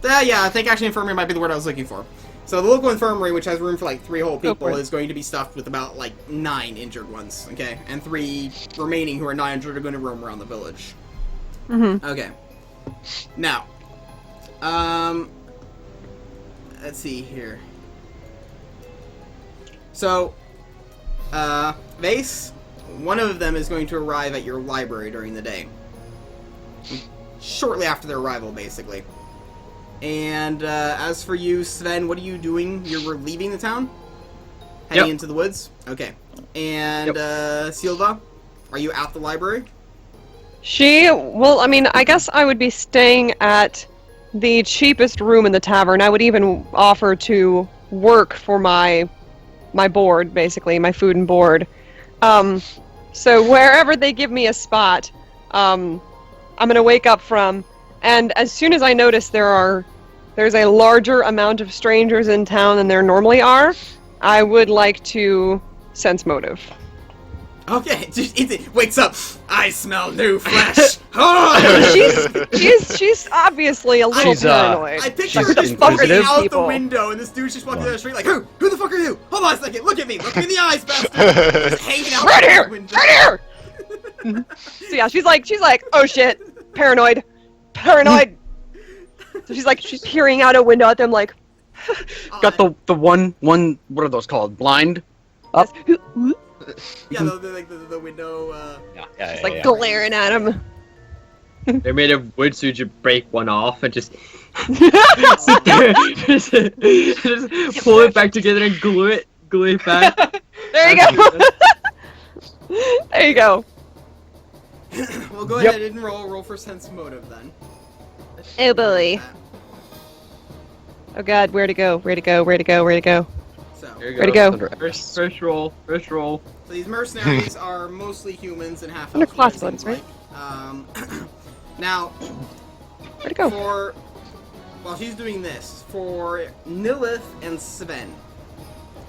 A: Yeah, I think actually infirmary might be the word I was looking for. So the local infirmary, which has room for like 3 whole
B: Go
A: people,
B: for it.
A: is going to be stuffed with about like 9 injured ones. Okay, and 3 remaining who are not injured are going to roam around the village.
B: Mm-hmm.
A: Okay. Now, let's see here. So, Vase, one of them is going to arrive at your library during the day. Shortly after their arrival, basically. And, as for you, Sven, what are you doing? You're leaving the town? Heading
D: Yep.
A: into the woods? Okay. And, Silva, are you at the library?
B: I guess I would be staying at the cheapest room in the tavern. I would even offer to work for my board, basically, my food and board. So wherever they give me a spot, I'm gonna wake up from, and as soon as I notice there's a larger amount of strangers in town than there normally are, I would like to sense motive.
A: Okay, it wakes up. I smell new flesh. Oh!
B: She's obviously a little
E: She's,
B: paranoid.
A: I picture her
E: She's
A: just fucking
E: inquisitive.
A: out the
B: People.
A: window, and this dude's just walking down the street like, who? Who the fuck are you? Hold on a second. Look at me. Look me in the eyes, bastard. Just hanging out
B: Right
A: the
B: here!
A: window.
B: Right here! So yeah, she's like, oh shit, paranoid. So she's peering out a window at them like,
E: Got the one, what are those called? Blind? Up?
A: Yeah, the window.
B: she's like glaring at him.
D: They're made of wood, so you just break one off and just sit there, just pull it back together and glue it back.
B: There you go. There you go.
A: Well, go
E: Yep.
A: ahead and roll for sense motive then.
B: Oh boy. Oh god, where to go?
A: So,
D: There you
B: Where to go?
D: First roll.
A: so these mercenaries are mostly humans and half
B: Under
A: elves,
B: class
A: it
B: bonus,
A: seems like. Now,
B: Where to go?
A: while she's doing this, for Nilith and Sven.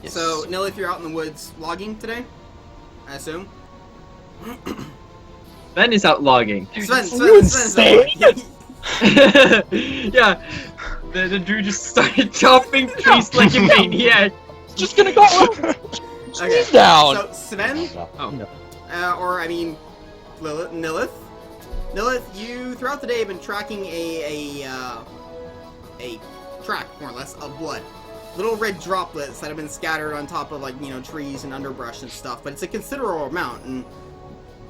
A: So, Nilith, you're out in the woods logging today, I assume?
D: Ben is out logging.
A: Sven's out logging.
D: Yeah, the dude just started chopping trees like a maniac.
E: Just gonna go.
A: Okay,
E: down.
A: so Sven,
D: Oh.
A: Nilith. Nilith, you throughout the day have been tracking a track, more or less, of blood. Little red droplets that have been scattered on top of, trees and underbrush and stuff, but it's a considerable amount, and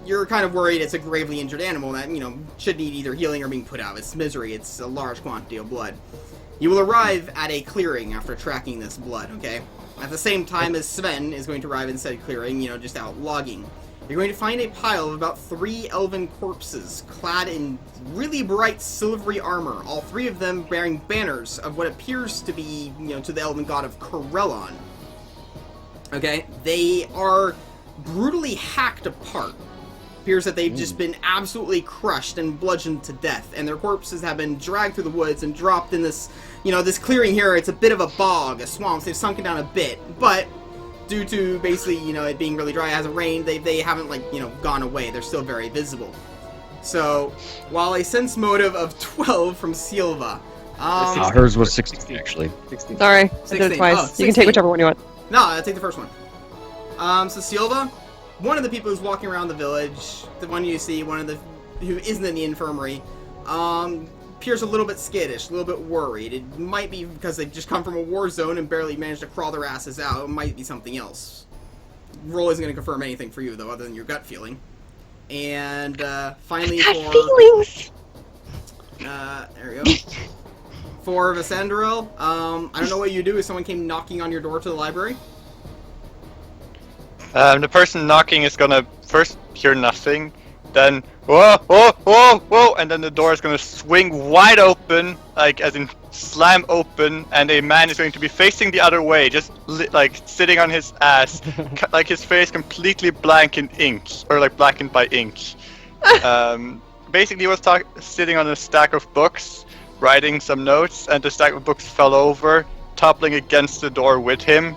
A: you're kind of worried it's a gravely injured animal that, should need either healing or being put out of its misery. It's a large quantity of blood. You will arrive at a clearing after tracking this blood, okay? At the same time as Sven is going to arrive in said clearing, just out logging. You're going to find a pile of about 3 elven corpses, clad in really bright silvery armor, all 3 of them bearing banners of what appears to be, to the elven god of Corellon. Okay? They are brutally hacked apart. Appears that they've just been absolutely crushed and bludgeoned to death, and their corpses have been dragged through the woods and dropped in this, this clearing here. It's a bit of a bog, a swamp, so they've sunken down a bit, but due to basically, it being really dry, it hasn't rained, they haven't, gone away. They're still very visible. So, while a sense motive of 12 from Silva
E: Hers was 16 actually.
D: 16.
B: Sorry, I did
A: 16.
B: it twice.
A: Oh,
B: you can
A: 16.
B: take whichever one you want.
A: No, I'll take the first one. So Silva, one of the people who's walking around the village, the one you see, who isn't in the infirmary, appears a little bit skittish, a little bit worried. It might be because they've just come from a war zone and barely managed to crawl their asses out. It might be something else. Roll isn't going to confirm anything for you, though, other than your gut feeling. And finally,
B: Feelings.
A: there we go. For Visandrel, I don't know what you do if someone came knocking on your door to the library.
C: The person knocking is gonna first hear nothing, then whoa, whoa, whoa, whoa, and then the door is gonna swing wide open, like as in slam open, and a man is going to be facing the other way, just like sitting on his ass, like his face completely blank in ink, or like blackened by ink. Basically, he was sitting on a stack of books, writing some notes, and the stack of books fell over, toppling against the door with him.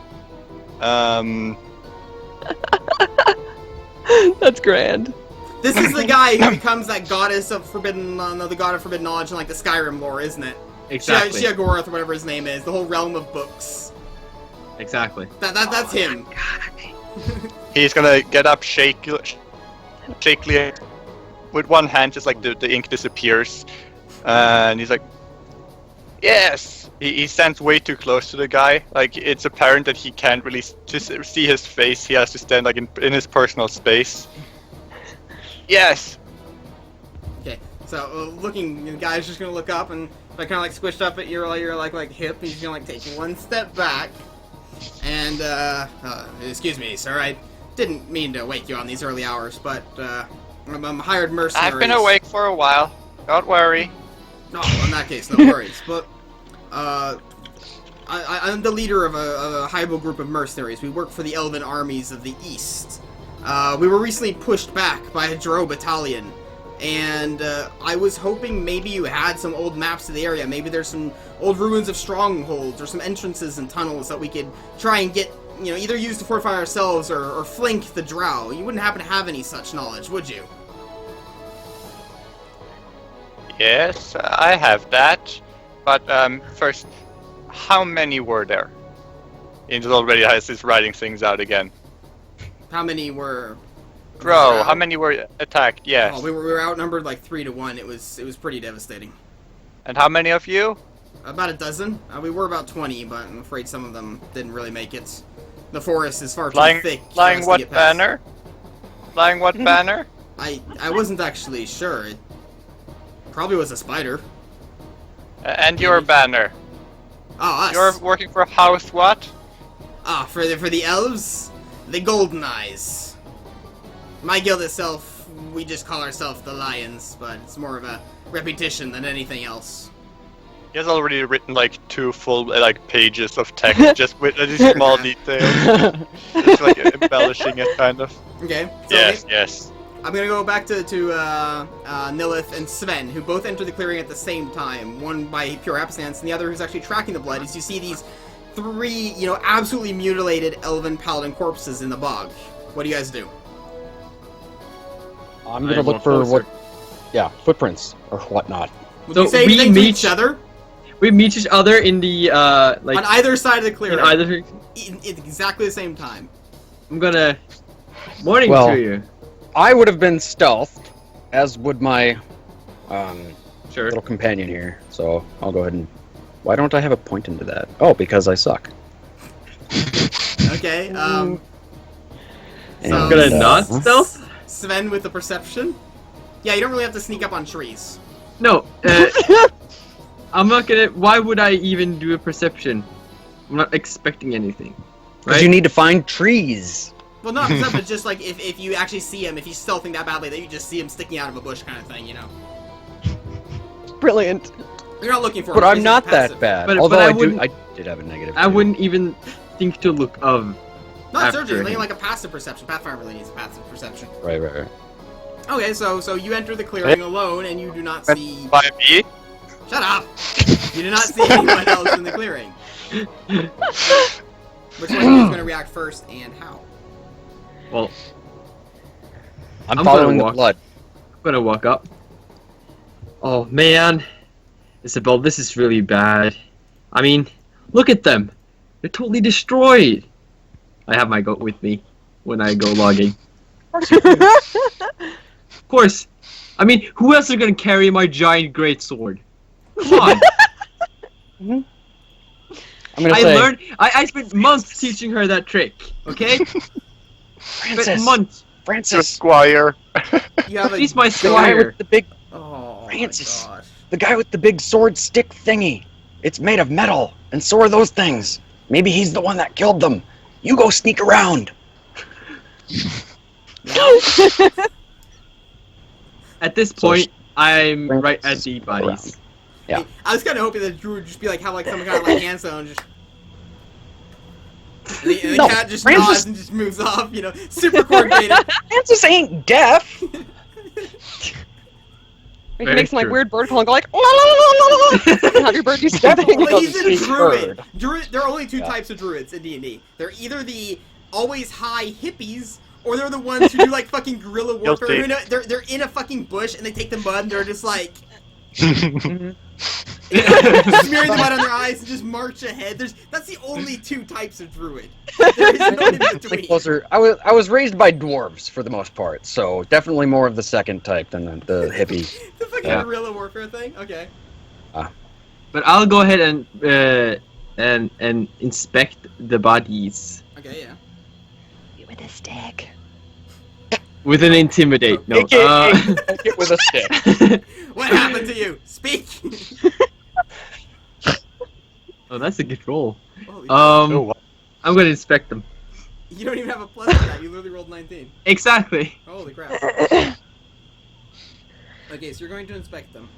B: That's grand.
A: This is the guy who becomes that goddess of forbidden, the god of forbidden knowledge in like the Skyrim lore, isn't it?
D: Exactly.
A: Shiagorath, or whatever his name is, the whole realm of books.
D: Exactly.
A: That's him.
C: He's gonna get up shakily, with one hand, just like the ink disappears, and he's like, "Yes." He stands way too close to the guy. Like, it's apparent that he can't really just see his face. He has to stand like in his personal space. Yes.
A: Okay, so looking, the guy's just gonna look up and like kind of like squished up at your like hip. He's gonna like take one step back, and excuse me, sir. I didn't mean to wake you on these early hours, but I'm hired mercenaries.
C: I've been awake for a while. Don't worry.
A: No, in that case, no worries. But I'm the leader of a Hybel group of mercenaries. We work for the Elven armies of the East. We were recently pushed back by a Drow battalion, and I was hoping maybe you had some old maps of the area. Maybe there's some old ruins of strongholds or some entrances and tunnels that we could try and get, either use to fortify ourselves or flank the Drow. You wouldn't happen to have any such knowledge, would you?
C: Yes, I have that. But first, how many were there? Angel already has his writing things out again.
A: How many were?
C: Bro, how many were attacked? Yes.
A: Oh, we were outnumbered like 3-1. It was pretty devastating.
C: And how many of you?
A: About a dozen. We were about 20, but I'm afraid some of them didn't really make it. The forest is far too thick.
C: Flying what banner? Flying what banner?
A: I wasn't actually sure. It probably was a spider.
C: And your banner?
A: Oh, us.
C: You're working for House what?
A: For the elves, the Golden Eyes. My guild itself, we just call ourselves the Lions, but it's more of a repetition than anything else.
C: He has already written like 2 full pages of text just with these small details, just like embellishing it kind of.
A: Okay. So
C: Yes.
A: I'm gonna go back to Nilith and Sven, who both enter the clearing at the same time. One by pure happenstance, and the other who's actually tracking the blood. As you see these 3, absolutely mutilated elven paladin corpses in the bog. What do you guys do?
E: I'm gonna look for footprints or whatnot.
A: Would you say anything to each other?
D: We meet each other in the on
A: either side of the clearing.
D: In either.
A: At exactly the same time.
D: I'm gonna morning to you.
E: I would have been stealthed, as would my
D: Sure.
E: little companion here. So I'll go ahead and. Why don't I have a point into that? Oh, because I suck.
A: Okay.
E: And,
D: I'm gonna not stealth.
A: Sven with the perception. Yeah, you don't really have to sneak up on trees.
D: No. I'm not gonna. Why would I even do a perception? I'm not expecting anything.
E: Because
D: Right?
E: you need to find trees.
A: Well, not perception, but just like if you actually see him, if he's stealthing that badly that you just see him sticking out of a bush kind of thing,
B: Brilliant.
A: You're not looking for him.
E: But I'm
A: he's
E: not
A: just
E: that
A: passive.
E: bad.
D: But
E: Although
D: I
E: I did have a negative.
D: I
E: too.
D: wouldn't even think to look of.
A: Not
D: after
A: surgery,
D: him.
A: like a passive perception. Pathfinder really needs a passive perception.
E: Right.
A: Okay, so you enter the clearing alone and you do not see...
C: By me?
A: Shut up! You do not see anyone else in the clearing. Which one of you is going to react first and how?
D: Well,
E: I'm
D: I'm
E: following
D: gonna
E: the blood.
D: I'm gonna walk up. Oh man, Isabel, this is really bad. I mean, look at them. They're totally destroyed. I have my goat with me when I go logging. Of course. I mean, who else is gonna carry my giant great sword? Come on.
E: I'm gonna say,
D: I spent months teaching her that trick. Okay?
E: Francis,
D: Spent months.
C: Your
E: Francis,
C: squire.
A: You have a
D: He's my
E: the guy
D: squire.
E: with the big,
A: Oh
E: Francis.
A: my gosh.
E: the guy with the big sword stick thingy. It's made of metal, and so are those things. Maybe he's the one that killed them. You go sneak around.
D: At this
E: So
D: point, I'm right at
E: Francis
D: the
E: is
D: bodies.
E: Yeah.
A: I was kind of hoping that Drew would just be like, have like some kind of like hand zone, just. And the
E: No,
A: cat just
E: Francis-
A: nods and just moves off, you know, super coordinated.
E: Francis ain't deaf.
B: We
D: Very
B: can make some like
D: true.
B: weird bird call and go like la la la la la la and have your bird do something.
A: Well, he's
E: Doesn't
A: a
E: speak
A: druid.
E: bird.
A: There are only two
E: Yeah.
A: types of druids in D&D. They're either the always high hippies, or they're the ones who do like fucking guerrilla warfare.
C: Guilty.
A: You know, they're in a fucking bush and they take the mud and they're just like you know, smearing the mud on their eyes and just march ahead. That's the only two types of druid. There is no in
E: Like
A: between.
E: closer. I was raised by dwarves for the most part, so definitely more of the second type than the hippie.
A: The fucking
E: Yeah.
A: guerrilla warfare thing. Okay.
D: But I'll go ahead and inspect the bodies
A: Okay. Yeah.
B: With a stick.
D: with an intimidate. No.
E: AKA take it with a stick.
A: What happened to you? Speak.
D: Oh, that's a good roll.
A: Holy
C: Oh, wow.
D: I'm gonna inspect them.
A: you don't even have a plus for that. You literally rolled 19.
D: Exactly.
A: Holy crap. Okay, so you're going to inspect them.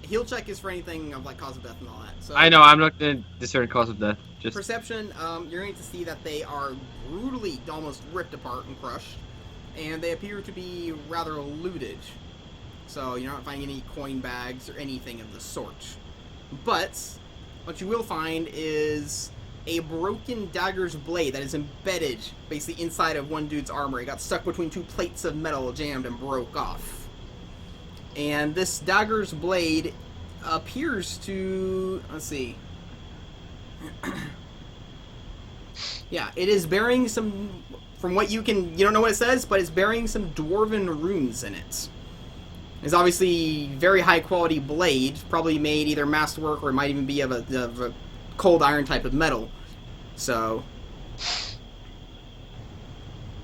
A: Heal check is for anything of like cause of death and all that. So
D: I know. I'm not gonna discern cause of death. Just
A: perception, you're going to see that they are brutally almost ripped apart and crushed, and they appear to be rather looted. So you're not finding any coin bags or anything of the sort. But what you will find is a broken dagger's blade that is embedded basically inside of one dude's armor. It got stuck between two plates of metal, jammed, and broke off. And this dagger's blade appears to... let's see. Yeah, it is bearing some... from what you can... you don't know what it says, but it's bearing some dwarven runes in it. It's obviously very high quality blade, probably made either masterwork or it might even be of a cold iron type of metal. So,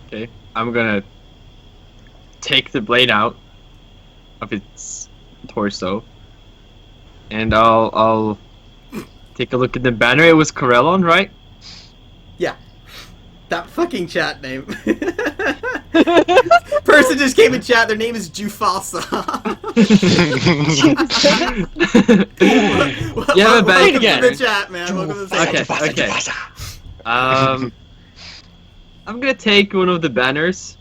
D: okay. I'm gonna take the blade out of its torso, and I'll take a look at the banner. It was Corellon, right?
A: yeah. That fucking chat name. Person just came in chat, their name is Jufasa.
D: You have a bad-
A: Welcome
E: again.
A: to the chat, man. Welcome to the chat.
D: Okay. I'm gonna take one of the banners.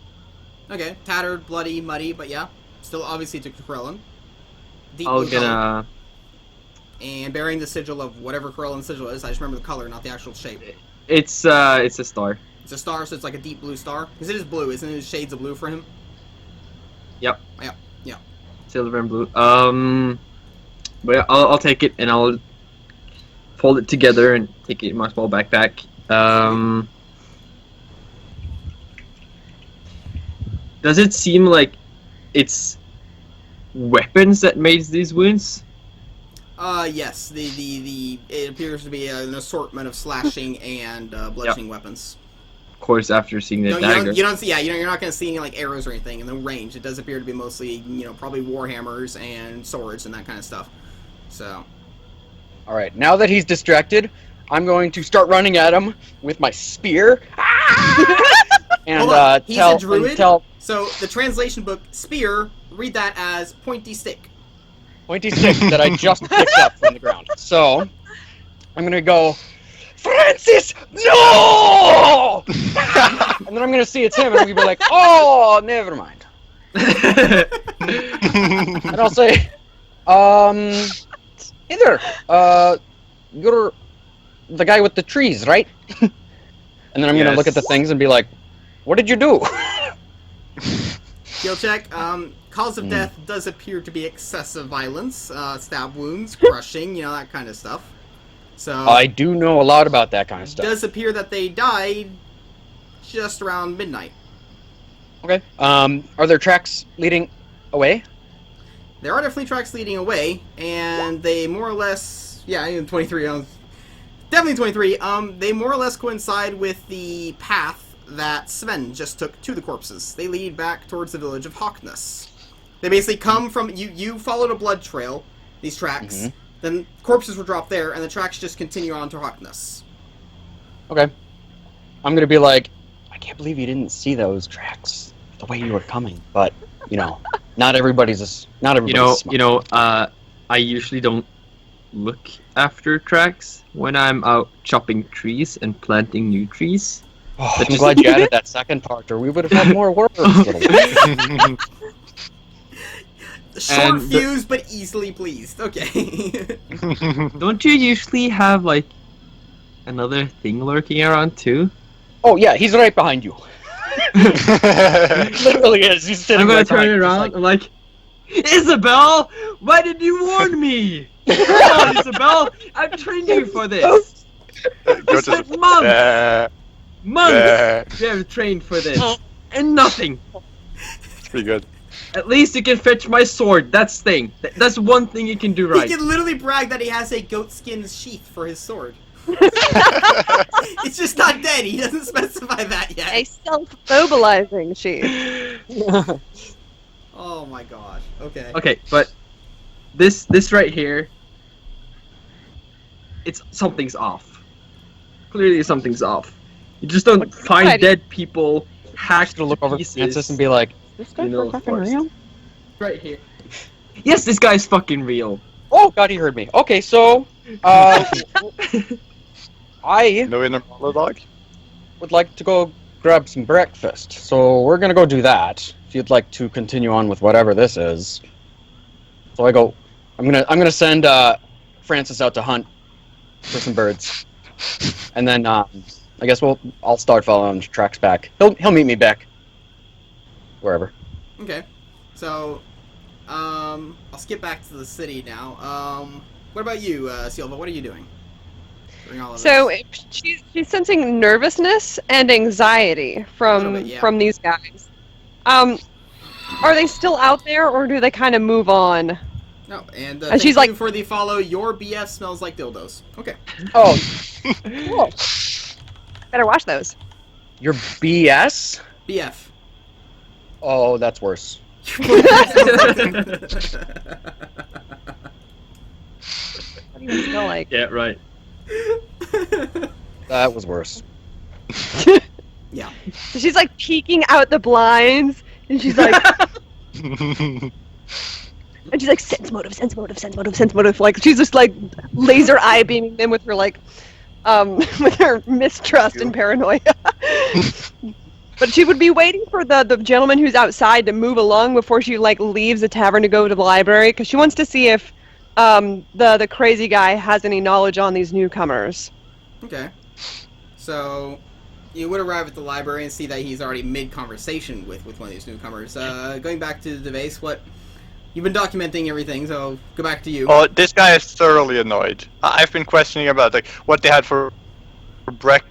A: Okay, tattered, bloody, muddy, but yeah. Still obviously to Corellon. Deep
D: I'll
A: blue color.
D: gonna.
A: And bearing the sigil of whatever Corellon sigil is. I just remember the color, not the actual shape.
D: It's a star.
A: It's a star, so it's like a deep blue star. Because it is blue, isn't it? Shades of blue for him.
D: Yep.
A: Yeah, yeah.
D: Silver and blue. But yeah, I'll take it and I'll fold it together and take it in my small backpack. Does it seem like it's weapons that made these wounds?
A: Yes. It appears to be an assortment of slashing and bludgeoning weapons.
D: Of course, after seeing the
A: No,
D: dagger.
A: you don't see. Yeah, you're not going to see any like arrows or anything in the range. It does appear to be mostly, probably warhammers and swords and that kind of stuff. So.
E: All right, now that he's distracted, I'm going to start running at him with my spear. And
A: Hold on, he's
E: tell,
A: a druid?
E: and tell
A: So the translation book spear, read that as pointy stick.
E: pointy stick that I just picked up from the ground. So I'm gonna go, Francis, no! And then I'm gonna see it's him, and I'm gonna be like, oh, never mind. And I'll say, hey there, you're the guy with the trees, right? And then I'm gonna look at the
D: Yes.
E: things and be like, what did you do?
A: Skill check. Cause of death does appear to be excessive violence, stab wounds, crushing, that kind of stuff. So
E: I do know a lot about that kind of
A: it
E: stuff.
A: does appear that they died just around midnight.
E: Okay. Are there tracks leading away?
A: There are definitely tracks leading away, and they more or less, 23, definitely 23, they more or less coincide with the path that Sven just took to the corpses. They lead back towards the village of Hawkness. They basically come from, you followed a blood trail, these tracks, then corpses were dropped there, and the tracks just continue on to Hawkness.
E: Okay. I'm gonna be like, I can't believe you didn't see those tracks the way you were coming, but, not everybody's smart.
D: I usually don't look after tracks when I'm out chopping trees and planting new trees.
E: Oh, I'm glad you added that second part, or we would have had more work.
A: Short fuse, but easily pleased. Okay.
D: Don't you usually have, like, another thing lurking around, too?
E: Oh, yeah, he's right behind you. Literally is. He's sitting
D: I'm gonna
E: right
D: turn
E: behind you,
D: around. I'm like, Isabel, why did you warn me? Come on, Isabel, I've trained you for this.
C: Go
D: Spent
C: to
D: months
C: Bleh.
D: you have trained for this, and nothing.
C: It's pretty good.
D: At least you can fetch my sword. That's thing. That's one thing you can do right.
A: He can literally brag that he has a goatskin sheath for his sword. It's just not dead. He doesn't specify that yet.
B: A self-mobilizing sheath.
A: Oh my gosh. Okay.
D: Okay, but this right here, something's off. Clearly something's off. You just don't find dead people hacked
E: to look over
D: pieces.
E: Francis and be like, this guy
D: in the middle
E: for
D: of
E: fucking
D: forest.
E: real?
D: Right here. Yes, this guy's fucking real.
E: Oh god, he heard me. Okay, so I
C: No inner monologue?
E: would like to go grab some breakfast. So we're gonna go do that. If you'd like to continue on with whatever this is. So I'm gonna send Francis out to hunt for some birds. And then I guess I'll start following tracks back. He'll meet me back. Wherever.
A: Okay. So, I'll skip back to the city now. What about you, Silva? What are you doing during all of
B: So
A: this?
B: she's sensing nervousness and anxiety from
A: bit, yeah.
B: from these guys. Are they still out there, or do they kind of move on?
A: No, and
B: she's
A: thank
B: like-
A: you for the follow. Your BF smells like dildos. Okay.
E: Oh, cool.
B: Better watch those.
E: Your BS?
A: BF.
E: Oh, that's worse.
B: What do you smell like?
D: Yeah, right.
E: That was worse.
A: Yeah.
B: So she's like peeking out the blinds, and she's like, sense motive, sense motive, sense motive, sense motive. Like she's just like laser eye beaming them with her with her mistrust and paranoia. But she would be waiting for the gentleman who's outside to move along before she leaves the tavern to go to the library, because she wants to see if the crazy guy has any knowledge on these newcomers.
A: Okay. So, you would arrive at the library and see that he's already mid-conversation with one of these newcomers. Going back to the base, you've been documenting everything, so go back to you.
C: Oh, this guy is thoroughly annoyed. I've been questioning about what they had for breakfast,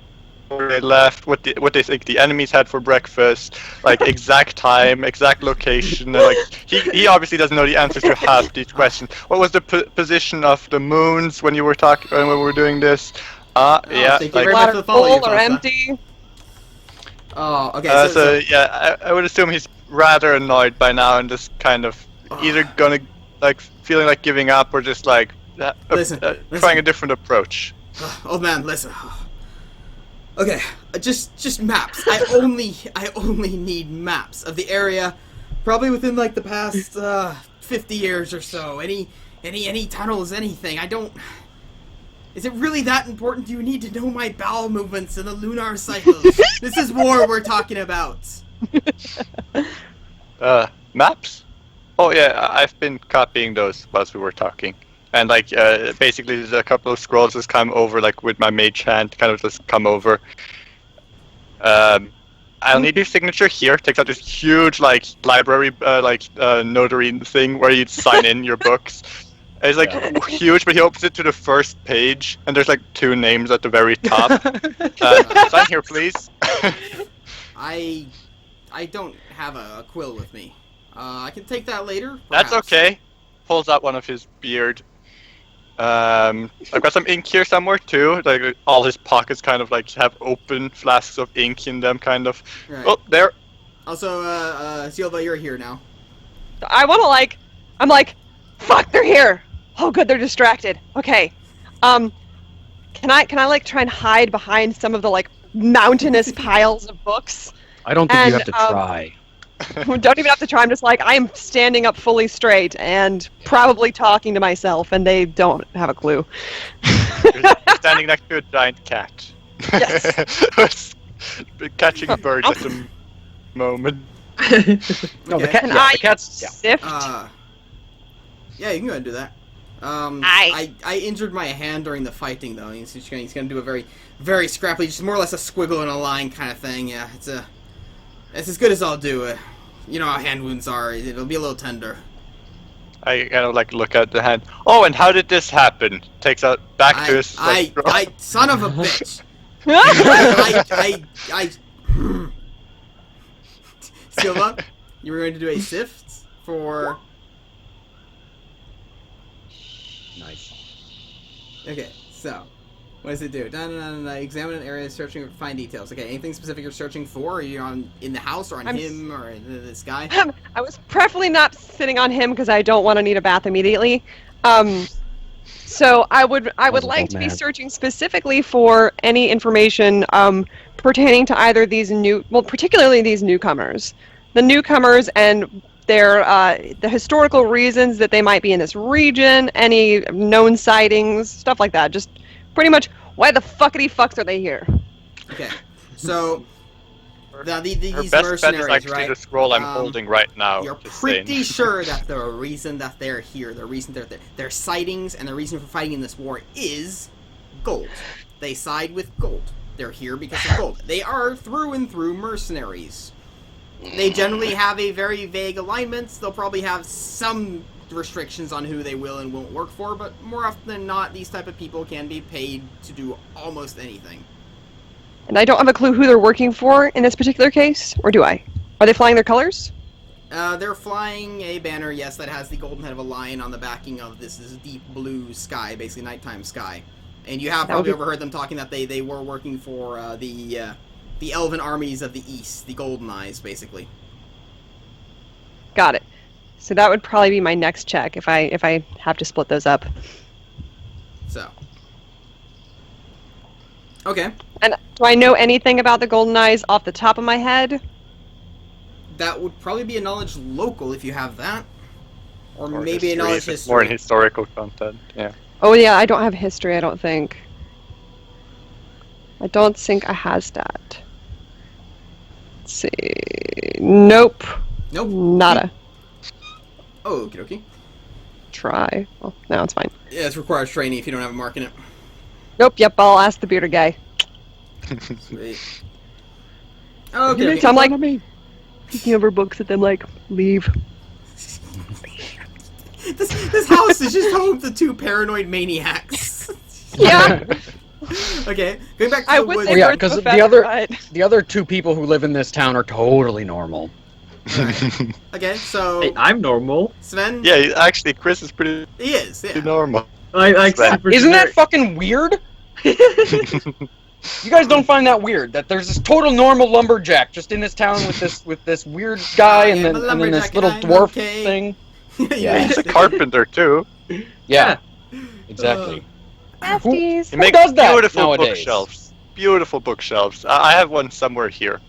C: where they left, what they think the enemies had for breakfast, exact time, exact location. And, he obviously doesn't know the answers to half these questions. What was the position of the moons when you were when we were doing this? Yeah,
A: thank you very much for the follow,
B: Full or
A: Yupasa.
B: empty?
A: Oh, okay.
C: So yeah, I would assume he's rather annoyed by now and just kind of either gonna feeling like giving up or just
A: Listen.
C: trying a different approach.
A: Old man, listen. Okay, just maps. I only need maps of the area, probably within the past 50 years or so. Any tunnels, anything. I don't. Is it really that important? Do you need to know my bowel movements and the lunar cycles? This is war we're talking about.
C: Maps? Oh yeah, I've been copying those whilst we were talking. And basically there's a couple of scrolls just come over with my mage hand, kind of just come over. I'll need your signature here. Takes out this huge like library notary thing where you sign in your books. It's like huge, but he opens it to the first page, and there's like 2 names at the very top. Sign here, please.
A: I don't have a quill with me. I can take that later.
C: That's
A: perhaps.
C: okay. Pulls out one of his beard. I've got some ink here somewhere too. Like all his pockets kind of like have open flasks of ink in them, kind of.
A: Right.
C: Oh, there.
A: Also, Silva, you're here now.
B: I want to I'm like, fuck, they're here. Oh, good, they're distracted. Okay. Can I like try and hide behind some of the like mountainous piles of books?
E: I don't think you
B: And,
E: have to try.
B: Don't even have to try. I'm just like, I'm standing up fully straight and probably talking to myself, and they don't have a clue.
C: You're standing next to a giant cat.
B: Yes.
C: Catching birds at the moment.
E: No, the
A: Okay.
E: cat.
B: Can
E: Yeah,
B: I
E: the cat's. Yeah.
B: sift?
A: Yeah, you can go ahead and do that.
B: I
A: injured my hand during the fighting, though. He's gonna do a very, very scrappy, just more or less a squiggle in a line kind of thing. Yeah, it's as good as I'll do. You know how hand wounds are. It'll be a little tender.
C: I kind of like look at the hand. Oh, and how did this happen? Takes out back to his.
A: I son of a bitch. I Silva, you were going to do a sift for.
E: Nice.
A: Okay, so what does it do? Examine an area, searching for fine details. Okay, anything specific you're searching for? Are you in the house or on him or this guy?
B: I was preferably not sitting on him because I don't want to need a bath immediately. So I would like to be searching specifically for any information pertaining to either these particularly these newcomers, and their the historical reasons that they might be in this region, any known sightings, stuff like that. Just pretty much, why the fuckity fucks are they here?
A: Okay, so these
C: Her best bet is
A: mercenaries,
C: actually
A: right?
C: the scroll I'm holding right now.
A: You're
C: just
A: pretty
C: saying.
A: sure that the reason that they're here, their sightings, and the reason for fighting in this war is gold. They side with gold. They're here because of gold. They are through and through mercenaries. They generally have a very vague alignment. They'll probably have some restrictions on who they will and won't work for, but more often than not, these type of people can be paid to do almost anything.
B: And I don't have a clue who they're working for in this particular case, or do I? Are they flying their colors?
A: They're flying a banner, yes, that has the golden head of a lion on the backing of this deep blue sky, basically nighttime sky. And you have probably overheard them talking that they were working for the elven armies of the east, the Golden Eyes, basically.
B: Got it. So that would probably be my next check if I have to split those up.
A: So. Okay.
B: And do I know anything about the Golden Eyes off the top of my head?
A: That would probably be a knowledge local if you have that. Or maybe
C: history,
A: a knowledge
C: if it's
A: history.
C: more in historical content, yeah.
B: Oh yeah, I don't have history, I don't think. I don't think I has that. Let's see. Nope.
A: Nope.
B: Nada.
A: Oh, okie dokie.
B: Try. Well, no, it's fine.
A: Yeah, it requires training if you don't have a mark in it.
B: Nope, yep, I'll ask the bearded guy.
A: Sweet. Okay.
B: So I'm like, peeking over books at them like, leave.
A: This house is just home to 2 paranoid maniacs.
B: Yeah.
A: Okay, going back to
B: I
A: the
B: would
A: woods.
B: say
E: yeah,
B: birds of a
E: 'cause
B: feather, but-
E: the other 2 people who live in this town are totally normal.
A: Okay, so
D: Hey, I'm normal.
A: Sven.
C: Yeah, actually, Chris is pretty
A: He is. Yeah.
C: normal.
D: I like super
E: Isn't that
D: generic.
E: fucking weird? You guys don't find that weird that there's this total normal lumberjack just in this town with this weird guy and
A: Yeah,
E: then
A: the
E: and then this
A: lumberjack
E: little
A: guy,
E: dwarf
A: okay.
E: thing?
A: Yeah.
C: He's a carpenter too.
E: Yeah, exactly.
B: Crafties.
C: He makes
E: does that
C: beautiful
E: nowadays?
C: bookshelves. Beautiful bookshelves. I have one somewhere here.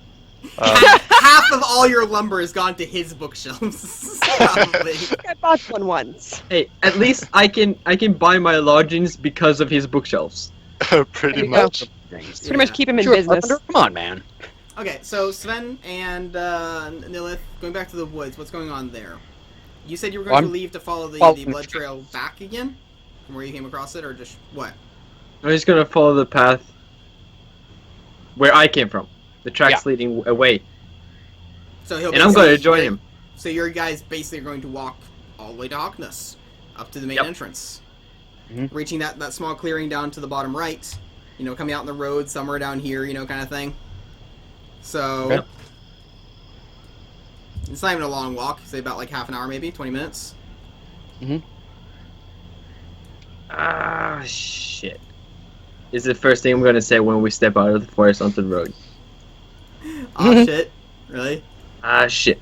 A: Half of all your lumber has gone to his bookshelves. Probably.
B: I bought one once.
D: Hey, at least I can buy my lodgings because of his bookshelves.
C: Pretty
B: There you go.
C: much.
B: Pretty much keep him in
E: Sure,
B: business.
E: Carpenter, come on, man.
A: Okay, so Sven and Nilith, going back to the woods, what's going on there? You said you were going to leave to follow the blood trail back again? From where you came across it, or just what?
D: I'm just gonna follow the path where I came from. The track's leading away.
A: So he'll
D: And I'm going to
A: basically-
D: join him.
A: So your guys basically are going to walk all the way to Hawkness, up to the main
D: Yep.
A: entrance,
E: Mhm.
A: reaching that small clearing down to the bottom right. You know, coming out in the road somewhere down here, you know, kind of thing. So
E: Okay.
A: it's not even a long walk. Say about like half an hour, maybe 20 minutes.
D: Ah, shit. Is the first thing I'm going to say when we step out of the forest onto the road.
A: Oh shit! Really?
D: Ah, shit.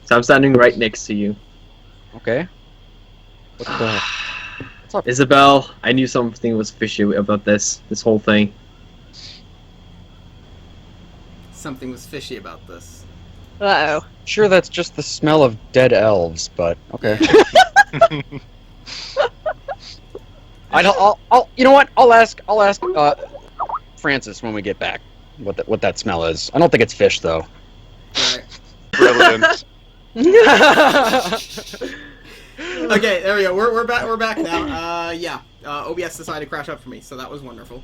D: So I'm standing right next to you.
E: Okay. What the? What's up?
D: Isabel, I knew something was fishy about this whole thing.
A: Something was fishy about this.
B: Uh-oh.
E: Sure, that's just the smell of dead elves, but okay. I'll you know what? I'll ask Francis when we get back what that smell is. I don't think it's fish though.
A: Right.
C: Brilliant.
A: Okay, there we go. We're back now. Yeah. OBS decided to crash up for me, so that was wonderful.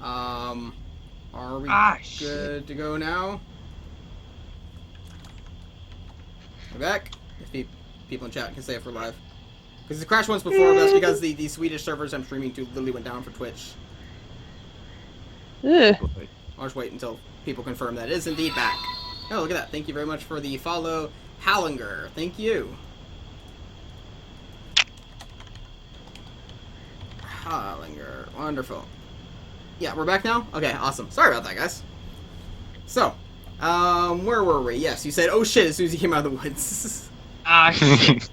A: Are we good to go now? We're back. If people in chat can say if we're live. Because it crashed once before, but that's because the Swedish servers I'm streaming to literally went down for Twitch.
B: Ugh.
A: I'll just wait until people confirm that it is indeed back. Oh, look at that. Thank you very much for the follow, Hallinger. Thank you. Hallinger. Wonderful. Yeah, we're back now? Okay, awesome. Sorry about that, guys. So, where were we? Yes, you said, oh shit, as soon as you came out of the woods.
D: Ah, shit.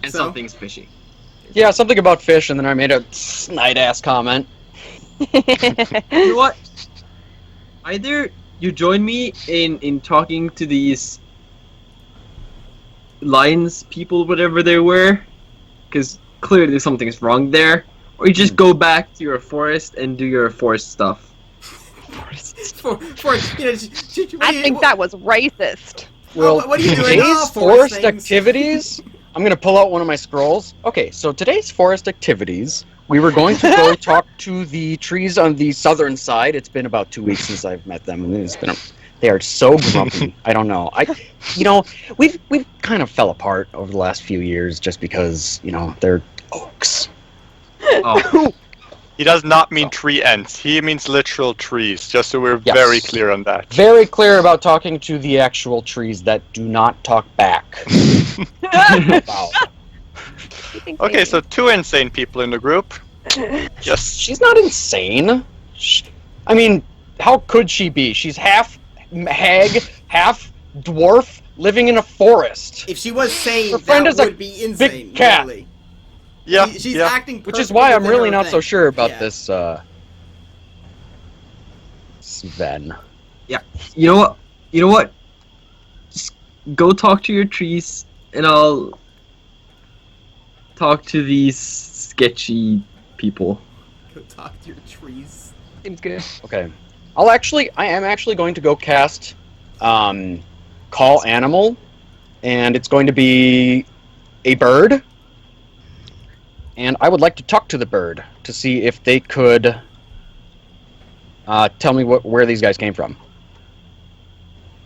D: And
A: So?
D: something's fishy.
E: Yeah, something about fish, and then I made a snide-ass comment.
D: You know what? Either you join me in talking to these lions people, whatever they were, because clearly something's wrong there, or you just go back to your forest and do your forest stuff.
A: for you know,
B: I think that was racist.
E: Well,
A: what are you doing?
E: today's forest activities. I'm gonna pull out one of my scrolls. Okay, so today's forest activities. We were going to go talk to the trees on the southern side. It's been about 2 weeks since I've met them, and they are so grumpy. I don't know. We've kind of fell apart over the last few years just because they're oaks.
D: Oh,
C: He does not mean tree ends. He means literal trees, just so we're
E: Yes.
C: very clear on that.
E: Very clear about talking to the actual trees that do not talk back. Wow.
C: Okay, so 2 insane people in the group. Yes.
E: She's not insane. I mean, how could she be? She's half hag, half dwarf, living in a forest.
A: If she was sane,
E: Her friend
A: that
E: is a
A: would be insane.
E: big cat.
A: Really.
C: Yeah.
A: She's
C: yeah.
A: acting
E: Which is
A: perfectly
E: why I'm
A: within
E: really
A: her
E: not so
A: thing.
E: sure about
A: Yeah.
E: this, Sven.
D: you know what? Just go talk to your trees, and I'll talk to these sketchy people.
A: Go talk to your trees.
B: Seems good.
E: Okay. I am actually going to go cast, Call Animal, and it's going to be a bird. And I would like to talk to the bird to see if they could tell me where these guys came from.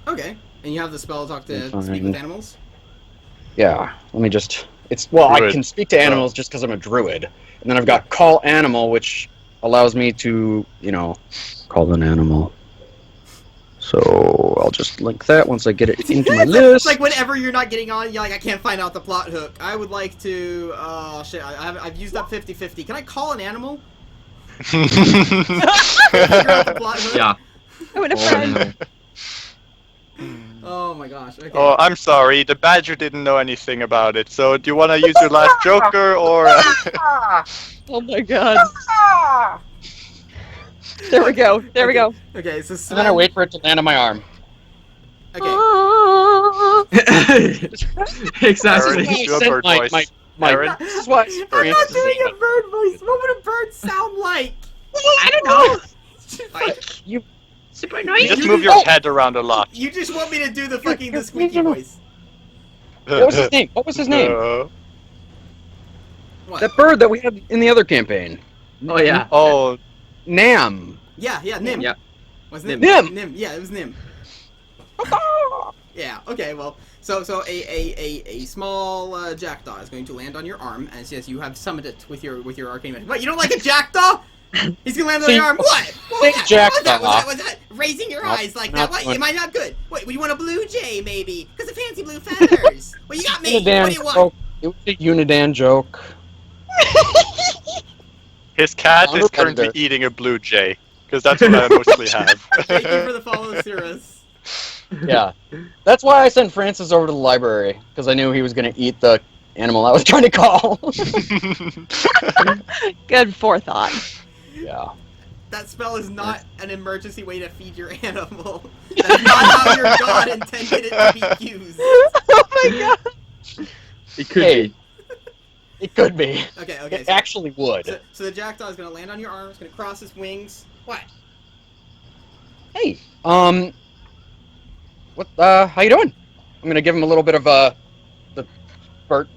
A: Okay. And you have the spell to talk to
E: Fine.
A: speak with animals?
E: Yeah, let me just... I
C: Druid.
E: can speak to animals just because I'm a druid. And then I've got Call Animal, which allows me to, call an animal. So I'll just link that once I get it into my
A: It's
E: list.
A: like whenever you're not getting on, you're like, I can't find out the plot hook. I would like to... Oh, shit. I've used up 50-50. Can I call an animal? Figure out the plot hook?
D: Yeah.
B: Oh, and a friend.
A: Oh my gosh. Okay.
C: Oh, I'm sorry. The badger didn't know anything about it. So, do you want to use your last joker or?
B: Oh my god. There we go. There we go.
A: Okay, so
E: And
A: Sven...
E: then I wait for it to land on my arm.
A: Okay.
D: Exactly.
C: Aaron, do a
E: Sent
C: bird voice. Aaron?
E: This is what
A: I'm not doing a bird voice. What would a bird sound like?
B: I don't know.
E: Super
C: You just move your head around a lot.
A: You just want me to do the fucking the squeaky voice.
E: What was his name? What was his name?
A: What?
E: That bird that we had in the other campaign.
D: Oh yeah.
C: Oh,
E: Nam.
A: Yeah, Nim.
D: Yeah.
A: Was Nim?
D: Nim!
A: Nim. Yeah, it was Nim. Yeah. Okay. Well, so a small jackdaw is going to land on your arm, and yes, you have summoned it with your arcane magic. What? You don't like a jackdaw? He's gonna land on your arm. What? What was that? Was that raising your eyes like that? What? Am I not good? What? You want a blue jay maybe? Because of fancy blue feathers. Well, you got me. What do you want?
E: It was a Unidan joke.
C: His cat is currently eating a blue jay, because that's what I mostly have.
A: Thank you for the follow, Cirrus.
E: Yeah. That's why I sent Francis over to the library, because I knew he was going to eat the animal I was trying to call.
B: Good forethought.
E: Yeah.
A: That spell is not an emergency way to feed your animal. That's not how your god intended it to be used.
B: Oh my god.
D: It could be.
E: It could be.
A: Okay.
E: It actually would.
A: So the jackdaw is going to land on your arm. It's going to cross his wings. What?
E: Hey, what? How you doing? I'm gonna give him a little bit of the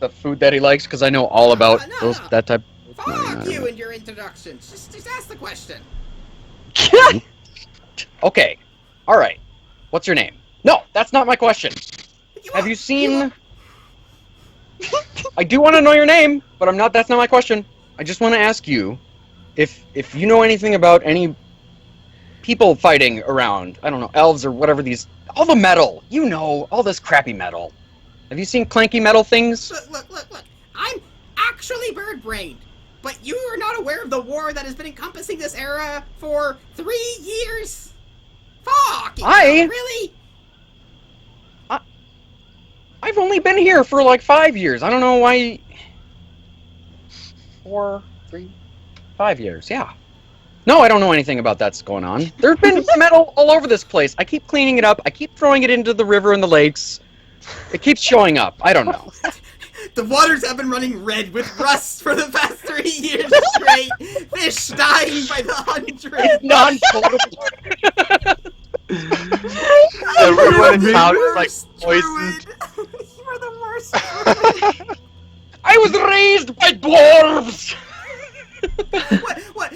E: food that he likes, because I know all about that type.
A: Fuck you and your introductions. Just ask the question.
E: Okay. All right. What's your name? No, that's not my question. Have you seen? I do want to know your name, but I'm not. That's not my question. I just want to ask you if you know anything about any people fighting around. I don't know, elves or whatever these. All the metal. You know, all this crappy metal. Have you seen clanky metal things?
A: Look. I'm actually bird-brained, but you are not aware of the war that has been encompassing this era for 3 years. Fuck. Really?
E: I've only been here for like 5 years. I don't know why. 4, 3, 5 years, yeah. No, I don't know anything about that's going on. There's been metal all over this place. I keep cleaning it up. I keep throwing it into the river and the lakes. It keeps showing up. I don't know.
A: The waters have been running red with rust for the past 3 years straight. Fish dying by the hundred.
E: Non-potable.
C: Everyone in town is like poisoned.
A: You are the worst.
E: I was raised by dwarves.
A: What?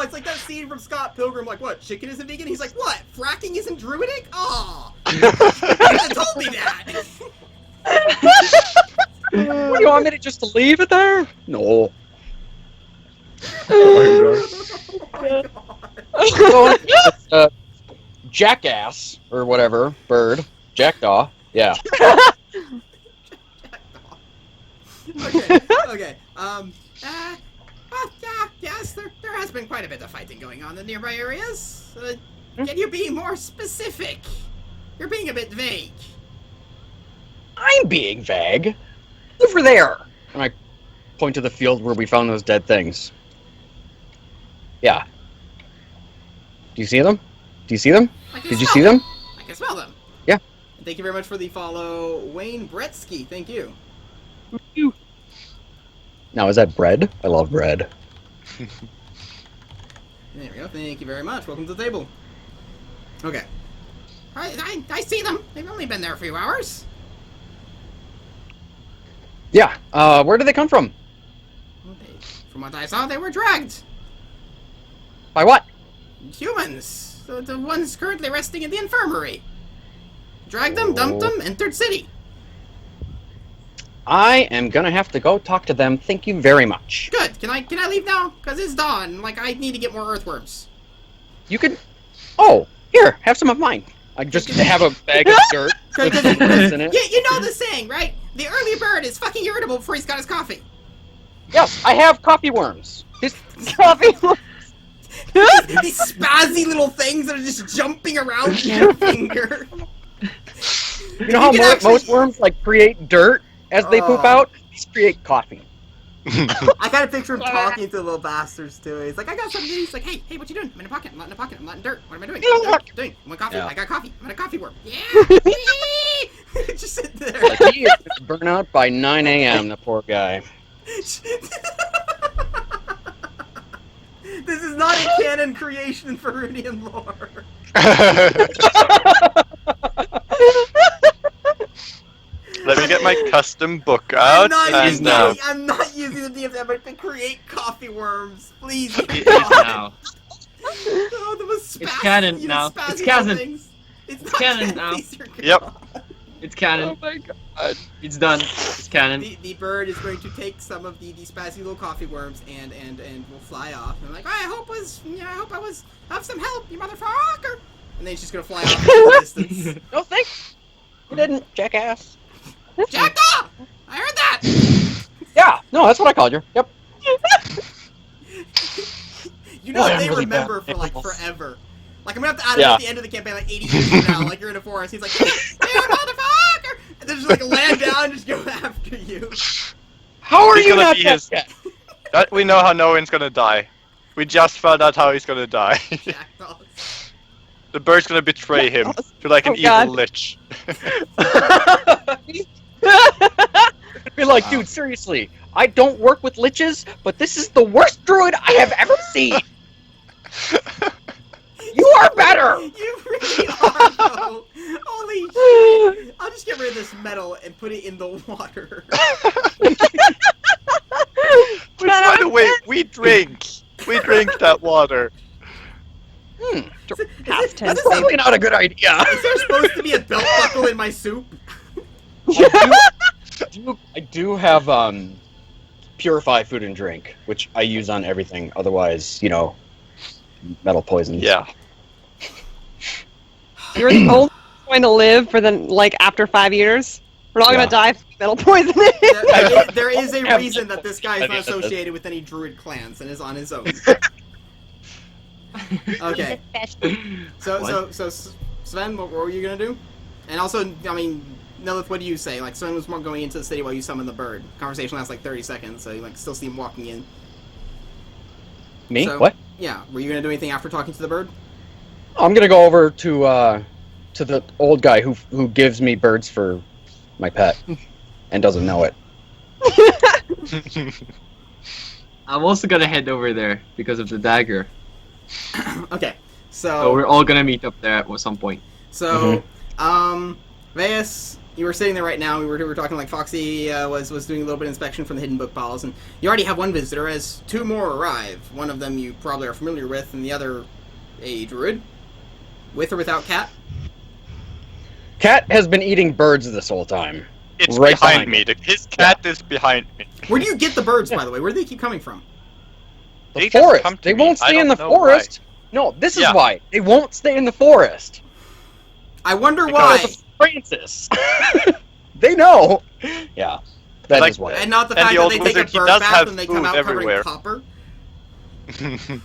A: It's like that scene from Scott Pilgrim. Like, what? Chicken isn't vegan? He's like, what? Fracking isn't druidic? Oh, you could have told me that.
E: What, do you want me to just leave it there? No.
A: Oh my god.
E: So, jackass or whatever bird, jackdaw. Yeah.
A: Okay. Yes, there has been quite a bit of fighting going on in the nearby areas. Can you be more specific? You're being a bit vague.
E: I'm being vague. Over there. And I point to the field where we found those dead things. Yeah. Do you see them? Did you see them?
A: I can smell them.
E: Yeah.
A: And thank you very much for the follow, Wayne Bretsky. Thank you.
E: Now, is that bread? I love bread.
A: There we go. Thank you very much. Welcome to the table. Okay. I see them. They've only been there a few hours.
E: Yeah. Where did they come from?
A: From what I saw, they were dragged.
E: By what?
A: Humans. The ones currently resting in the infirmary. Dragged them, dumped them, entered city.
E: I am gonna have to go talk to them. Thank you very much.
A: Good. Can I leave now? Because it's dawn. Like, I need to get more earthworms.
E: You could... Oh, here, have some of mine. I just have a bag of dirt with some worms in it.
A: You know the saying, right? The early bird is fucking irritable before he's got his coffee.
E: Yes, I have coffee worms.
B: Coffee.
A: These spazzy little things that are just jumping around in your finger.
E: You know how most worms like create dirt as they poop out? These create coffee.
A: I got a picture of him talking to the little bastards too. He's like, I got something to do. He's like, hey, what you doing? I'm in a pocket. I'm not in a pocket. I'm not in dirt. What am I doing? I'm doing. I want coffee.
E: Yeah.
A: I got coffee. I'm in a coffee worm. Yeah. Just sit there.
E: Like, he is burnt out by 9 a.m., the poor guy.
A: This is not a canon creation in Farudian lore.
C: Let me get my custom book out.
A: I'm not using the DFM to create coffee worms. Please.
D: It is now.
A: Spaz-
D: canon
A: you
D: now.
A: spaz
D: It's
A: evil
D: canon.
A: things. It's not
D: canon now.
A: please, you're
C: Yep.
A: God.
D: It's canon.
B: Oh my god.
D: It's done. It's canon.
A: The bird is going to take some of the spazzy little coffee worms and will fly off. And I'm like, I hope I was have some help, you motherfucker. And then she's gonna fly off into the distance.
E: No thanks. You didn't, jackass.
A: Jackdaw! I heard that!
E: Yeah, no, that's what I called you. Yep.
A: You know
E: Boy,
A: that
E: I'm
A: they
E: really
A: remember
E: bad.
A: for like forever. Like I'm gonna have to add it at the end of the campaign, like 80 years from now. Like you're in a forest, he's like, "Hey, motherfucker!" And then just like land down and just go after you.
E: How are
C: He's
E: you
C: gonna
E: not
C: be
E: dead
C: his-
E: yet?
C: That we know how no one's gonna die. We just found out how he's gonna die.
A: Jackdaw.
C: The bird's gonna betray him to like an
B: Oh, God.
C: evil lich.
E: Be like, dude, seriously, I don't work with liches, but this is the worst druid I have ever seen. You are better.
A: You really are, though. Holy shit! I'll just get rid of this metal and put it in the water.
C: By the way, we drink. We drink that water.
B: Past tense.
E: That's probably not a good idea.
A: Is there supposed to be a belt buckle in my soup?
E: I do have purify food and drink, which I use on everything. Otherwise, metal poison.
C: Yeah.
B: You're the only one going to live for after 5 years. We're all
E: Yeah.
B: gonna die from metal poisoning.
A: There is a reason that this guy is not associated with any druid clans and is on his own. Okay. So Sven, what were you gonna do? And also, I mean, Nilith, what do you say? Like, Sven was more going into the city while you summon the bird. Conversation lasts like 30 seconds, so you still see him walking in.
E: Me?
A: So-
E: What?
A: Yeah. Were you gonna do anything after talking to the bird?
E: I'm gonna go over to the old guy who gives me birds for my pet and doesn't know it.
D: I'm also gonna head over there because of the dagger.
A: Okay.
D: So we're all gonna meet up there at some point.
A: So, Veus, you were sitting there right now. We were talking like Foxy was doing a little bit of inspection from the hidden book piles, and you already have one visitor as two more arrive. One of them you probably are familiar with, and the other a druid. With or without cat?
E: Cat has been eating birds this whole time.
C: It's
E: Right
C: behind
E: behind
C: me. His cat is behind me.
A: Where do you get the birds, by the way? Where do they keep coming from?
E: The
C: They just
E: forest.
C: come to
E: They
C: me.
E: won't
C: I
E: stay in
C: don't
E: the
C: know why.
E: forest. No, this is
C: Yeah.
E: why. They won't stay in the forest.
A: I wonder
C: Because
A: why.
E: Francis. They know. Yeah. That is
C: Like-
E: why.
A: And not the
C: And
A: fact
C: the
A: that
C: old
A: they take
C: wizard,
A: a
C: he
A: bird
C: does
A: bath
C: have
A: and they come
C: food
A: out
C: everywhere.
A: covered in copper.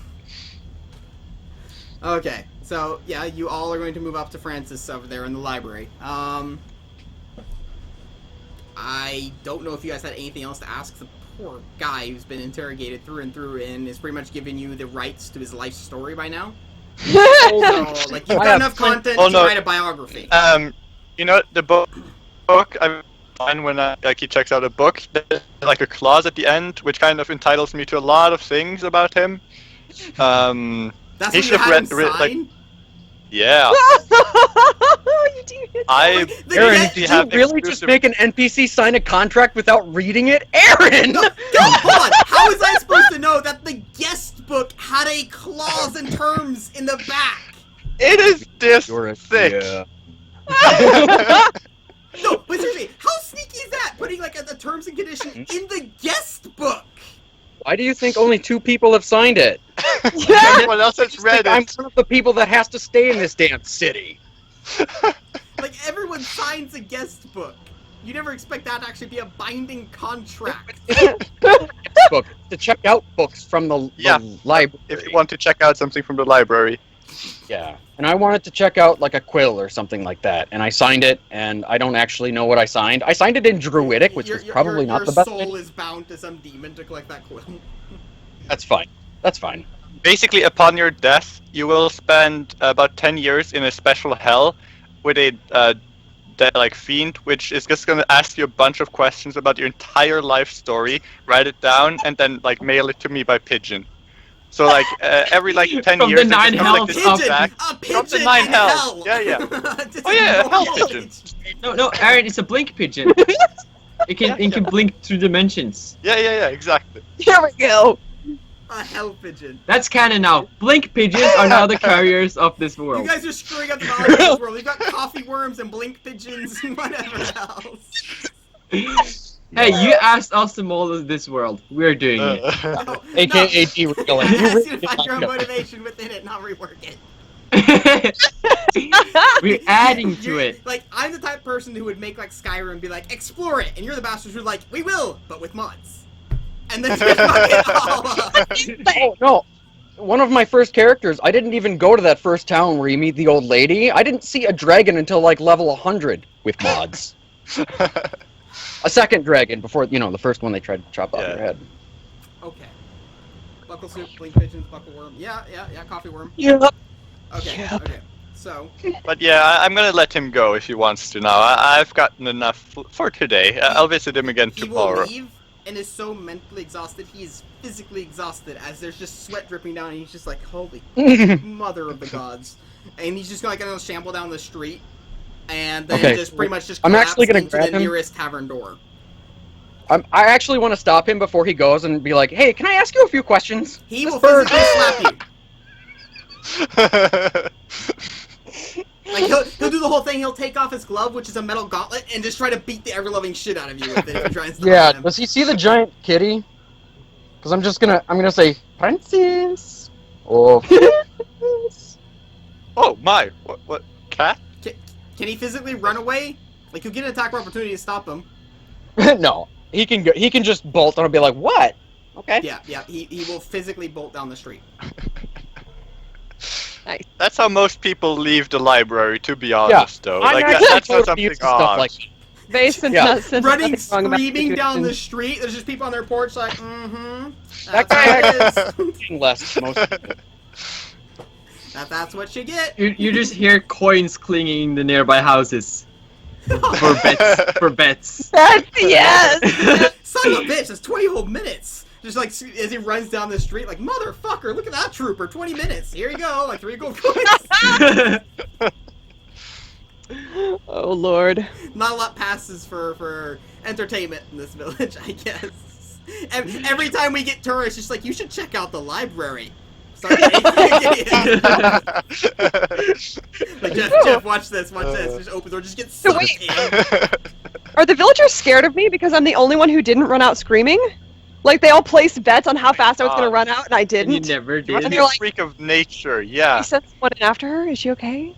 A: Okay, so yeah, you all are going to move up to Francis over there in the library. I don't know if you guys had anything else to ask the poor guy who's been interrogated through and through and is pretty much giving you the rights to his life story by now. So, like, you've got enough content to write a biography.
C: You know the book I find when he checks out a book. There's like a clause at the end which kind of entitles me to a lot of things about him.
A: That's
C: he
A: what you
C: should have
A: had him
C: read, like-
A: sign?
C: Yeah.
B: You do.
C: I
A: The
E: Aaron,
A: guest-
E: did
C: have
E: you really just
C: exclusive-
E: make an NPC sign a contract without reading it? Aaron!
A: No, hold on. How was I supposed to know that the guest book had a clause and terms in the back?
C: It is this
E: You're a
C: thick.
E: yeah.
A: No, but seriously, how sneaky is that? Putting like the terms and conditions in the guest book.
E: Why do you think only 2 people have signed it?
C: Everyone else has read
E: I'm
C: it.
E: one of the people that has to stay in this damn city.
A: Like everyone signs a guest book. You never expect that to actually be a binding contract.
E: Book to check out books from the library.
C: If you want to check out something from the library.
E: Yeah, and I wanted to check out like a quill or something like that, and I signed it, and I don't actually know what I signed. I signed it in Druidic, which is probably not the best.
A: Your soul is bound to some demon to collect that quill.
E: That's fine. That's fine.
C: Basically, upon your death, you will spend about 10 years in a special hell with a fiend, which is just going to ask you a bunch of questions about your entire life story, write it down, and then mail it to me by pigeon. So every 10
D: From
C: years,
D: the 9
C: it comes,
D: hells
C: this
D: up.
A: Pigeon!
C: back.
A: A
C: From
A: pigeon
C: the 9
A: in
C: hells.
A: hell!
C: Yeah, yeah.
A: Just
C: Oh, yeah, a hell
A: knowledge.
C: pigeon.
D: No, Aaron, it's a blink pigeon. It can blink through dimensions.
C: Yeah, exactly.
B: Here we go.
A: A hell pigeon.
D: That's canon now. Blink pigeons are now the carriers of this
A: You
D: world.
A: guys are screwing up the knowledge of this world. We've got coffee worms and blink pigeons and whatever else.
D: Hey, you asked us to mold this world. We're doing it.
A: No,
E: AKA
A: no.
E: derailing.
A: I
E: You
A: asked you to
E: really
A: find your own
E: fucked up.
A: motivation within it, not rework it.
D: We're adding to
A: You're-
D: it.
A: Like, I'm the type of person who would make, like, Skyrim and be like, explore it! And you're the bastards who are like, we will, but with mods. And then just fuck it all up.
E: Oh, no. One of my first characters, I didn't even go to that first town where you meet the old lady. I didn't see a dragon until, like, level 100 with mods. A second dragon before, the first one they tried to chop off
C: Yeah.
E: their head.
A: Okay. Buckle soup, blink pigeons, buckle worm. Yeah, coffee worm.
E: Yeah.
A: Okay,
B: Yep.
A: okay. So,
C: But yeah, I'm gonna let him go if he wants to now. I've gotten enough for today. I'll visit him again
A: he will
C: tomorrow.
A: leave and is so mentally exhausted, he is physically exhausted as there's just sweat dripping down and he's just like, holy mother of the gods. And he's just gonna shamble down the street and then
E: Okay.
A: just pretty much just
E: I'm
A: collapse
E: actually gonna
A: into
E: grab
A: the
E: him.
A: nearest tavern door.
E: I actually want to stop him before he goes and be like, hey, can I ask you a few questions?
A: He will
E: bird.
A: physically slap you. Like, he'll do the whole thing, he'll take off his glove, which is a metal gauntlet, and just try to beat the ever-loving shit out of you with it if you try and stop
E: Yeah,
A: him.
E: does he see the giant kitty? Because I'm gonna say, Princess! Oh, Princess!
C: Oh my! What? Cat?
A: Can he physically run away? Like, you'll get an attack opportunity to stop him.
E: No, he can go. He can just bolt and I'll be like, what? Okay.
A: Yeah, he will physically bolt down the street.
C: That's how most people leave the library, to be honest, though.
E: I'm
C: Like,
E: actually
C: that's not
E: totally
C: something
E: used to stuff
C: odd.
E: like
B: Based on
E: Yeah.
B: nothing
A: Running,
B: wrong about the
A: screaming down the
B: situation.
A: street, there's just people on their porch like,
E: That
A: that's
E: guy
A: how it is.
E: less. Most people.
A: That's what you get.
D: You just hear coins clinging in the nearby houses for bets. For bets.
B: Yes!
A: Son of a bitch, that's 20 whole minutes. Just like as he runs down the street, like, motherfucker, look at that trooper, 20 minutes. Here you go, like 3 gold coins.
B: Oh, Lord.
A: Not a lot passes for entertainment in this village, I guess. Every time we get tourists, just like, you should check out the library. Sorry, like, Jeff, watch this. Just open the door, just get
B: So
A: sucked
B: wait.
A: in.
B: Are the villagers scared of me because I'm the only one who didn't run out screaming? Like, they all placed bets on how fast I was going to run out, and I
D: And you
B: didn't?
D: never
C: You must
D: did.
C: be
B: you're
C: a
B: like-
C: freak of nature, yeah.
B: He sent someone in after her? Is she okay?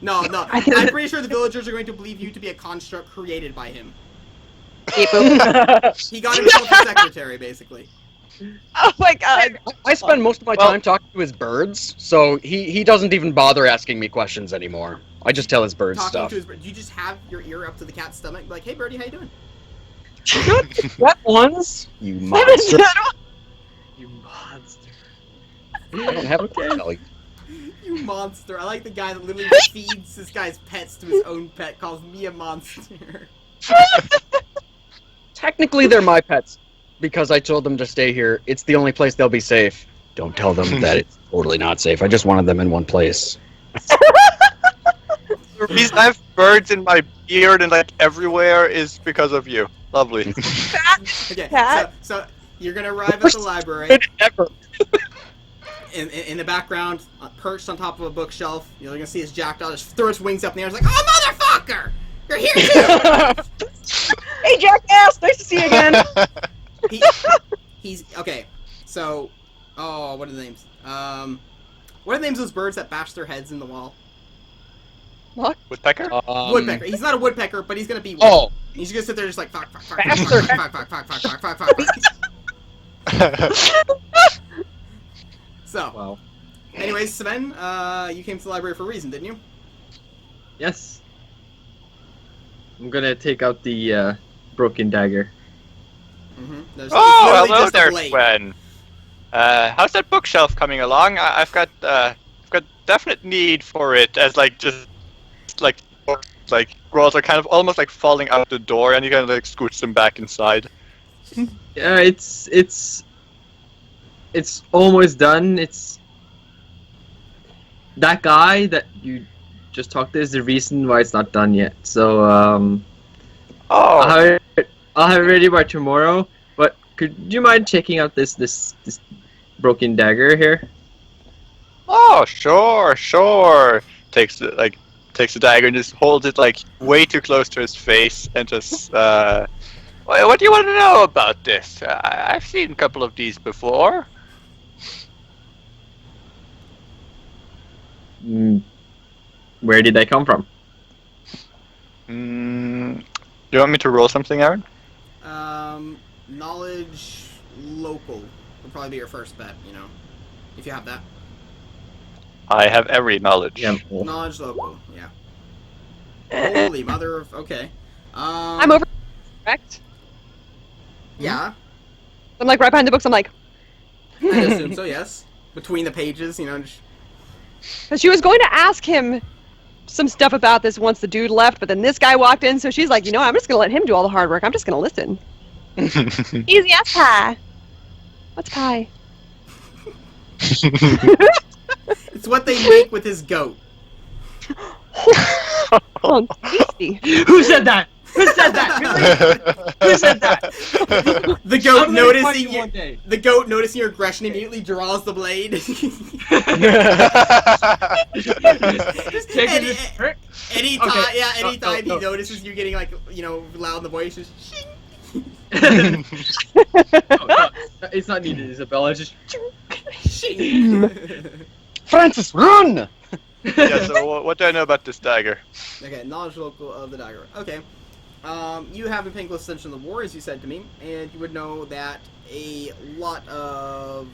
A: No,
B: I think-
A: I'm pretty sure the villagers are going to believe you to be a construct created by him. He got himself a secretary, basically.
B: Oh my god.
E: I spend most of my
C: Well-
E: time talking to his birds, so he doesn't even bother asking me questions anymore. I just tell his birds
A: Talking
E: stuff.
A: to his bird. You just have your ear up to the cat's stomach, like, hey, birdie, how you doing?
E: What ones? You monster!
D: You monster.
E: I don't have
D: Okay.
E: a belly.
A: You monster. I like the guy that literally feeds this guy's pets to his own pet, calls me a monster.
E: Technically, they're my pets because I told them to stay here. It's the only place they'll be safe. Don't tell them that it's totally not safe. I just wanted them in one place.
C: The reason I have birds in my beard and like everywhere is because of you. Lovely.
A: Okay,
B: Cat?
A: so you're gonna arrive at the library.
E: Ever.
A: In the background, perched on top of a bookshelf, you're gonna see his jackdaw just throw its wings up in the air. It's like, oh, motherfucker! You're here too!
E: Hey, jackass! Nice to see you again.
A: He's okay. So, oh, what are the names? What are the names of those birds that bash their heads in the wall?
C: Woodpecker?
A: Woodpecker. He's not a woodpecker, but he's gonna be one.
E: Oh,
A: He's gonna sit there just like fuck, fuck, fuck,
E: Bash
A: fuck,
E: their
A: fuck, fuck, fuck, fuck, fuck, fuck, fuck, fuck. So,
D: Wow.
A: anyways, Sven, you came to the library for a reason, didn't you?
D: Yes. I'm gonna take out the broken dagger.
A: Mm-hmm.
C: Oh, hello there, Sven. How's that bookshelf coming along? I've got definite need for it as like scrolls are kind of almost like falling out the door, and you kind of like scooch them back inside.
D: It's almost done. It's that guy that you just talked to is the reason why it's not done yet. So
C: Oh,
D: I'll have it ready by tomorrow. But could you mind checking out this broken dagger here?
C: Oh, sure. Takes the dagger and just holds it like way too close to his face and just what do you want to know about this? I've seen a couple of these before.
D: Where did they come from?
C: Do you want me to roll something, Aaron?
A: Knowledge local would probably be your first bet, if you have that.
C: I have every knowledge.
D: Yeah.
A: Knowledge local, yeah. Holy mother of... Okay.
B: I'm over. Correct.
A: Yeah,
B: I'm like right behind the books. I'm like,
A: I assume so, yes. Between the pages, just...
B: because she was going to ask him some stuff about this once the dude left, but then this guy walked in, so she's like, I'm just gonna let him do all the hard work. I'm just gonna listen. Easy as pie. What's pie?
A: It's what they make with his goat.
B: Oh, tasty.
D: Who said that? Who said that? Who said that?
A: The goat
D: I'm gonna fight you
A: noticing
D: one day.
A: the goat noticing your aggression immediately draws the blade.
D: Just take it.
A: Anytime,
D: Okay.
A: yeah, anytime
D: No.
A: he notices you getting loud in the voice, just shing.
D: No, it's not needed, Isabella. Just.
A: Shing.
E: Francis, run!
C: Yeah, so what do I know about this dagger?
A: Okay, knowledge local of the dagger. Okay. You have been paying close attention to the war, as you said to me, and you would know that a lot of,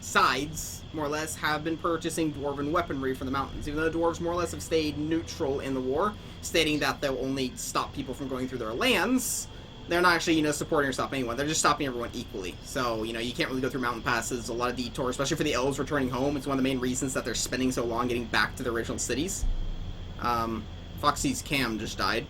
A: sides, more or less, have been purchasing dwarven weaponry from the mountains, even though the dwarves more or less have stayed neutral in the war, stating that they'll only stop people from going through their lands. They're not actually, supporting or stopping anyone. They're just stopping everyone equally. So, you can't really go through mountain passes. A lot of detours, especially for the elves returning home. It's one of the main reasons that they're spending so long getting back to their original cities. Foxy's cam just died.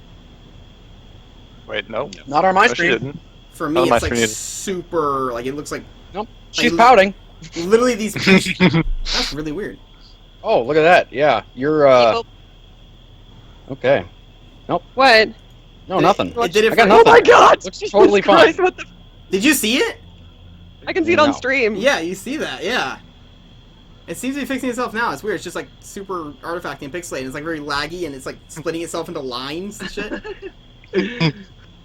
C: Wait, no.
E: Not on my
C: No, she
E: screen.
C: didn't.
A: For me,
C: Oh, my
A: it's like
C: screen.
A: super, it looks like...
E: Nope. She's
A: Like,
E: pouting.
A: Literally these... That's really weird.
E: Oh, look at that. Yeah, you're, okay.
B: What?
E: No, nothing.
A: It did it
E: I got
A: for-
E: nothing.
B: Oh my God!
E: Looks totally
B: Jesus
E: fine.
B: Christ, what the
A: Did you see it?
B: I can see it on
E: No.
B: stream.
A: Yeah, you see that, yeah. It seems to be fixing itself now. It's weird. It's just like super artifacty and pixelated. It's like very laggy and it's like splitting itself into lines and shit.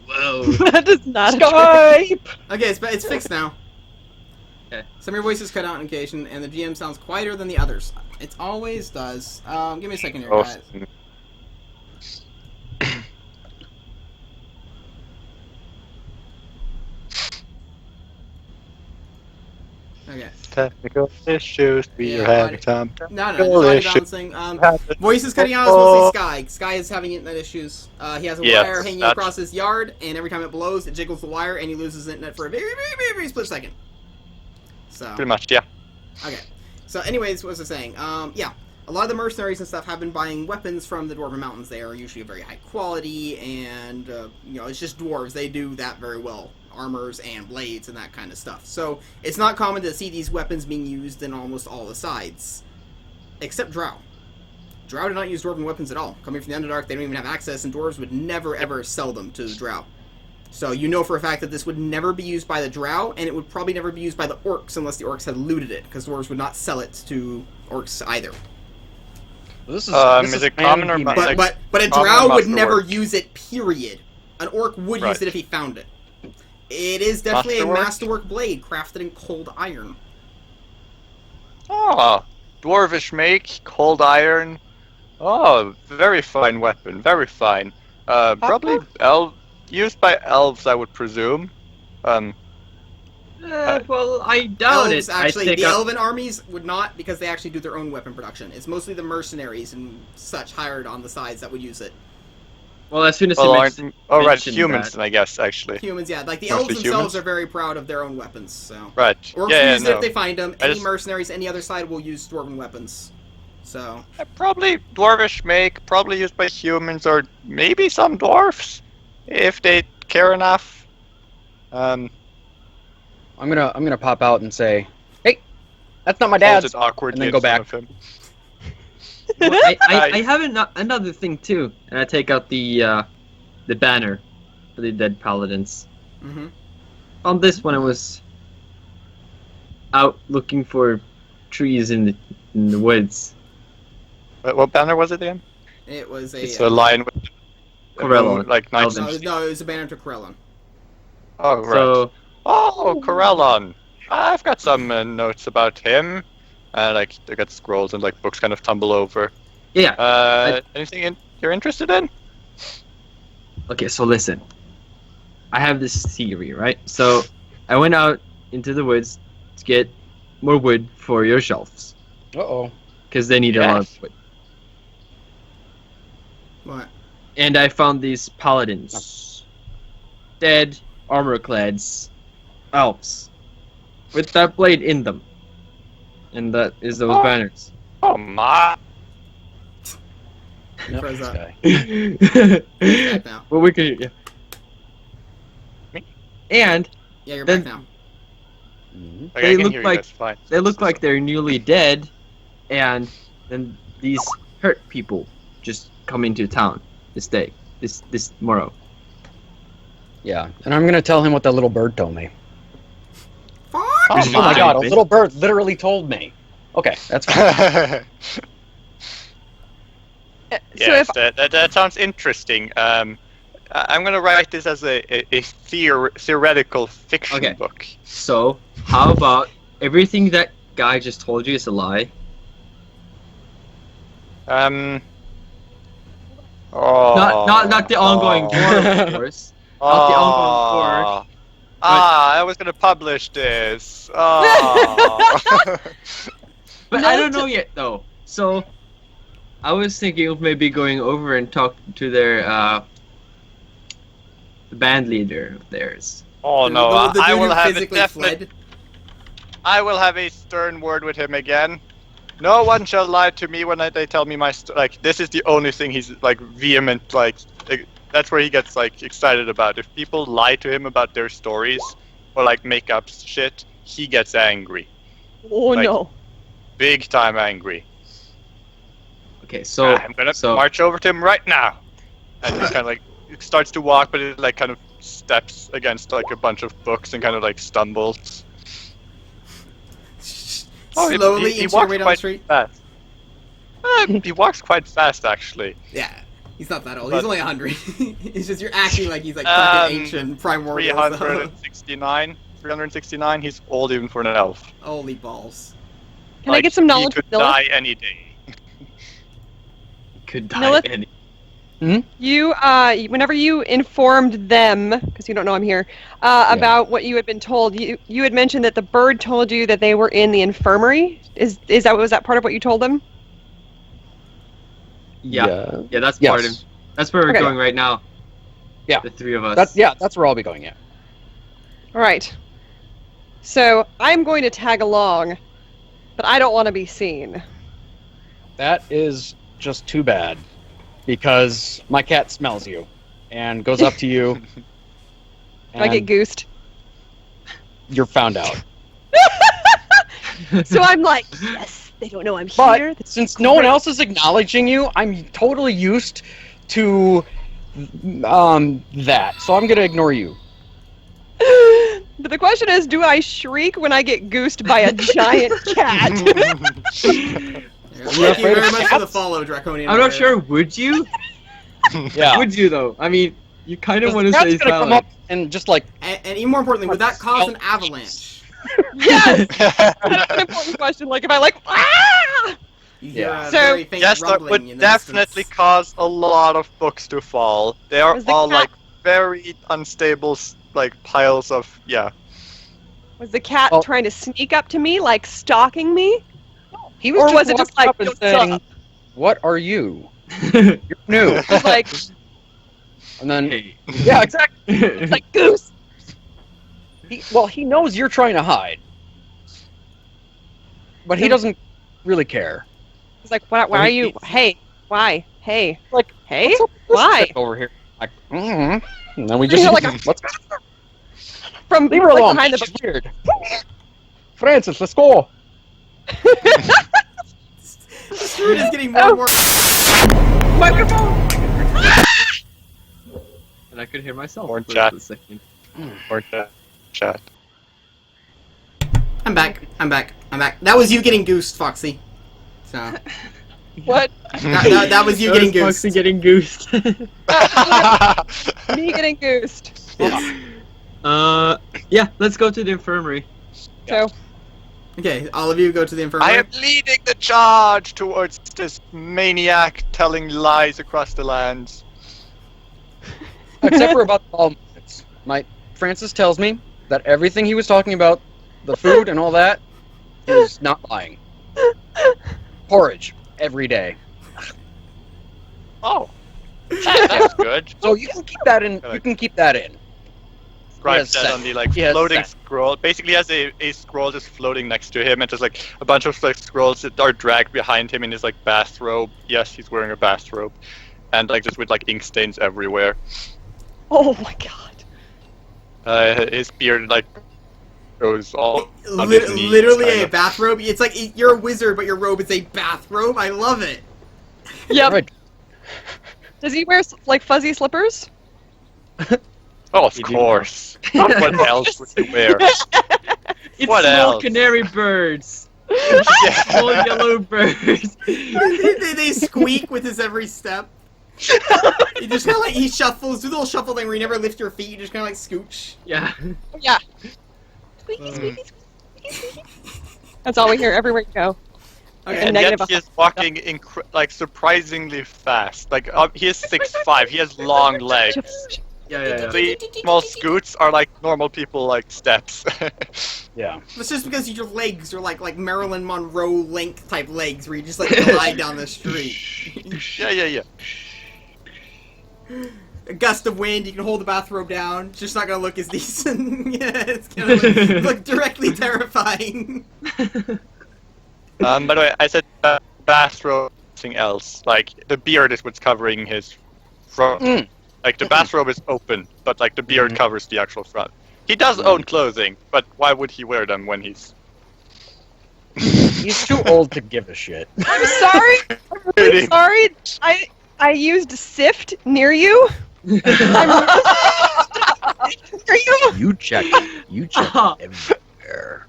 D: Whoa.
B: That is not
E: Skype!
A: Okay, it's fixed now.
D: Okay.
A: Some of your voices cut out on occasion, and the GM sounds quieter than the others. It always does. Give me a second here,
C: Oh,
A: guys. Okay.
C: Technical issues. We
A: Yeah,
C: are having some
A: No,
C: technical
A: it's
C: issues.
A: balancing. Voices cutting out is mostly Sky. Sky is having internet issues. He has a
C: Yes,
A: wire hanging
C: that's-
A: across his yard, and every time it blows, it jiggles the wire, and he loses internet for a very, very, very, very split second. So,
C: Pretty much, yeah.
A: okay. So, anyways, what was I saying? Yeah. A lot of the mercenaries and stuff have been buying weapons from the Dwarven Mountains. They are usually very high quality, and, it's just dwarves. They do that very well. Armors and blades and that kind of stuff. So, it's not common to see these weapons being used in almost all the sides. Except Drow. Drow do not use Dwarven weapons at all. Coming from the Underdark, they don't even have access, and dwarves would never, ever sell them to the Drow. So, you know for a fact that this would never be used by the Drow, and it would probably never be used by the Orcs unless the Orcs had looted it, because dwarves would not sell it to Orcs either.
E: This
C: Is it common or
E: man-
C: like-
A: But a
C: common
A: Drow would
C: masterwork?
A: never use it, period. An Orc would use
C: Right.
A: it if he found it. It is definitely a
C: Masterwork?
A: masterwork blade crafted in cold iron.
C: Oh, dwarvish make, cold iron. Oh, very fine weapon, very fine. Probably used by elves, I would presume.
D: Well, I doubt
A: Elves,
D: it.
A: actually,
D: I think
A: the elven armies would not, because they actually do their own weapon production. It's mostly the mercenaries and such hired on the sides that would use it.
D: Well, as soon as
C: Well,
D: you
C: aren't,
D: mentioned
C: right, humans,
D: that-
C: I guess, actually.
A: Humans, yeah. Like, the
C: Mostly
A: elves themselves
C: humans?
A: are very proud of their own weapons, so...
C: Right.
A: Orcs
C: yeah,
A: use it
C: no.
A: if they find them.
C: I
A: Any
C: just-
A: mercenaries, any other side will use dwarven weapons. So...
C: Probably dwarvish make, probably used by humans or maybe some dwarfs, if they care enough.
E: I'm gonna pop out and say, "Hey, that's not my
C: Holds
E: dad's."
C: it awkwardly
E: and then
C: in
E: go
C: front
E: back.
C: of him.
D: Well, I have another thing too, and I take out the banner for the dead paladins.
A: Mm-hmm.
D: On this one, it was out looking for trees in the woods.
C: What banner was it again?
A: It was a...
C: It's a line with...
D: Corellon.
C: Like knights.
A: no, it was a banner to Corellon.
C: Oh, right.
D: So
C: Oh, Corellon. I've got some notes about him. Like, they got scrolls and like books kind of tumble over.
D: yeah.
C: Anything you're interested in?
D: Okay, so listen. I have this theory, right? So I went out into the woods to get more wood for your shelves
E: Uh-oh.
D: because they need a lot of wood.
A: What?
D: And I found these paladins, dead armor-clads elves with that blade in them, and that is those banners.
C: Oh my!
E: Yep,
A: Froze
E: this
A: up.
E: guy.
A: Back now.
D: Well, we could, yeah.
C: Me?
D: And
A: Yeah, you're
D: Then-
A: back now.
E: Mhm.
C: Okay,
D: They
C: I can
D: look
C: hear
D: like-
C: you guys fine.
D: they look like they're newly dead, and then these hurt people just come into town this day, this tomorrow.
E: Yeah, and I'm gonna tell him what that little bird told me.
A: Fuck!
C: Oh
E: Oh my god, a
D: Stupid.
E: little bird literally told me. Okay, that's fine.
B: So
C: Yes,
B: if
C: that sounds interesting. I'm gonna write this as a theoretical fiction
D: Okay.
C: book.
D: So, how about everything that guy just told you is a lie?
C: Oh.
D: Not the ongoing war, of course. Not the ongoing war.
C: I was gonna publish this. Oh.
D: But
B: No,
D: I don't
B: to-
D: know yet, though. So, I was thinking of maybe going over and talk to their the band leader of theirs.
C: Oh
A: The-
C: no!
A: the
C: I
A: dude
C: will
A: who
C: have a
A: physically
C: definite.
A: fled.
C: I will have a stern word with him again. No one shall lie to me when they tell me my like. This is the only thing he's like vehement like. That's where he gets like excited about. If people lie to him about their stories or like make up shit, he gets angry,
B: oh
C: like-
B: no,
C: big time angry.
D: Okay, so
C: I'm gonna
D: so
C: march over to him right now, and he kind of like starts to walk, but it like kind of steps against like a bunch of books and kind of like stumbles. he-
A: Slowly
C: he
A: inch your
C: walks
A: way down the
C: quite
A: street.
C: fast. He walks quite fast, actually.
A: Yeah, he's not that old.
C: But-
A: He's only 100. It's just you're acting like he's like fucking
C: Um,
A: ancient primordial. So.
C: 369. 369. He's old even for an elf.
A: Holy balls.
B: can I get some knowledge
C: He could
B: from Nilla?
C: die any day.
D: could
B: Nilla-
D: die any.
B: You, whenever you informed them, because you don't know I'm here, about what you had been told, you had mentioned that the bird told you that they were in the infirmary. Was that part of what you told them?
D: Yeah, that's
E: Yes.
D: part of. That's where we're
B: Okay.
D: going right now.
E: Yeah.
D: The three of us.
E: That's where I'll be going. Yeah.
B: All right. So I'm going to tag along, but I don't want to be seen.
E: That is just too bad, because my cat smells you, and goes up to you.
B: Do I get
E: and
B: goosed?
E: You're found out.
B: So I'm like, yes, they don't know I'm
E: But
B: here.
E: since no one else is acknowledging you, I'm totally used to that. So I'm gonna ignore you.
B: But the question is, do I shriek when I get goosed by a giant cat?
A: Thank you
E: afraid
A: very
E: of
A: much for the
E: cats?
A: follow, Draconian.
D: I'm not
A: Warrior.
D: sure. Would you?
E: Yeah.
D: Would you though? I mean, you kind of
E: Because
D: want
E: the
D: to
E: cat's
D: say
E: gonna come
D: silent.
E: up and just like
A: And even more importantly, would that cause an avalanche?
B: Yes! That's an important question. Like, if I like, ah!
A: You hear
E: Yeah.
A: a
B: So-
A: very faint
C: Yes, that
A: rumbling
C: would
A: in the
C: definitely
A: distance.
C: cause a lot of books to fall. They are
B: Was the
C: all
B: cat-
C: like very unstable, like piles of
B: Was the cat
E: Well-
B: trying to sneak up to me, like stalking me?
E: he
B: Or was it just
E: walking
B: like,
E: up and
B: "What's
E: saying,
B: up?"
E: "What are you? You're new."
B: It's like,
E: And then
D: Hey.
E: yeah, exactly.
B: it's like goose.
E: He knows you're trying to hide, but he doesn't really care.
B: It's like, why are you? Hey, why? Hey,
E: Like,
B: hey,
E: what's up with this
B: why?
E: chick over here? Like, and then we just
B: You're like a-
E: let's
B: From
E: leave her
B: like,
E: alone.
B: behind the
E: She's weird. Francis, let's go.
A: This dude is getting more and more.
B: microphone.
D: And I could hear myself
C: Or
D: for
C: chat.
D: a second.
C: or chat.
A: I'm back. I'm back. I'm back. That was you getting goosed, Foxy. So
B: What?
A: that was you getting goosed.
D: Foxy getting goosed.
B: Me getting goosed.
A: Yes.
D: Yeah, let's go to the infirmary.
B: So,
A: Okay, all of you go to the infirmary.
C: I am leading the charge towards this maniac telling lies across the lands.
E: Except for about the bowel movements. Francis tells me that everything he was talking about, the food and all that, is not lying. Porridge every day.
C: Oh, that's good.
E: So you can keep that in. You can keep that in.
C: Write
E: has
C: that
E: set.
C: on the like
E: He has
C: floating
E: set.
C: scroll. Basically, he has a scroll just floating next to him, and just like a bunch of like scrolls that are dragged behind him in his like bathrobe. Yes, he's wearing a bathrobe, and like just with like ink stains everywhere.
B: oh my god.
C: His beard like goes all on his knees,
A: Literally
C: kind
A: a
C: of.
A: bathrobe. It's like you're a wizard, but your robe is a bathrobe. I love it.
B: Yep.
E: Right.
B: Does he wear like fuzzy slippers?
C: Oh, of
D: You do.
C: course. What else would you wear?
D: It's
C: What
D: small
C: else?
D: canary birds.
C: Yeah.
D: Small yellow birds.
A: they squeak with his every step. You just kind of like he shuffles, do the little shuffle thing where you never lift your feet. You just kind of like scooch.
D: Yeah.
B: Yeah. Squeaky, squeaky, squeaky, squeaky. That's all we hear everywhere you go.
A: Okay.
C: And
B: Negative
C: yet he is walking like surprisingly fast. Like he is 6'5". He has long legs.
D: Yeah.
C: The small scoots are like normal people like steps.
E: Yeah.
A: It's just because your legs are like Marilyn Monroe length type legs where you just like glide down the street.
C: yeah.
A: A gust of wind, you can hold the bathrobe down. It's just not gonna look as decent. Yeah, it's gonna look directly terrifying.
C: By the way, I said bathrobe, something else. Like the beard is what's covering his front.
E: Mm.
C: Like the bathrobe is open, but like the beard covers the actual front. He does own clothing, but why would he wear them when he's?
E: He's too old to give a shit.
B: I'm sorry. I'm really sorry. I used sift near you. I'm near you.
E: You check. You check
D: Uh-huh.
E: everywhere.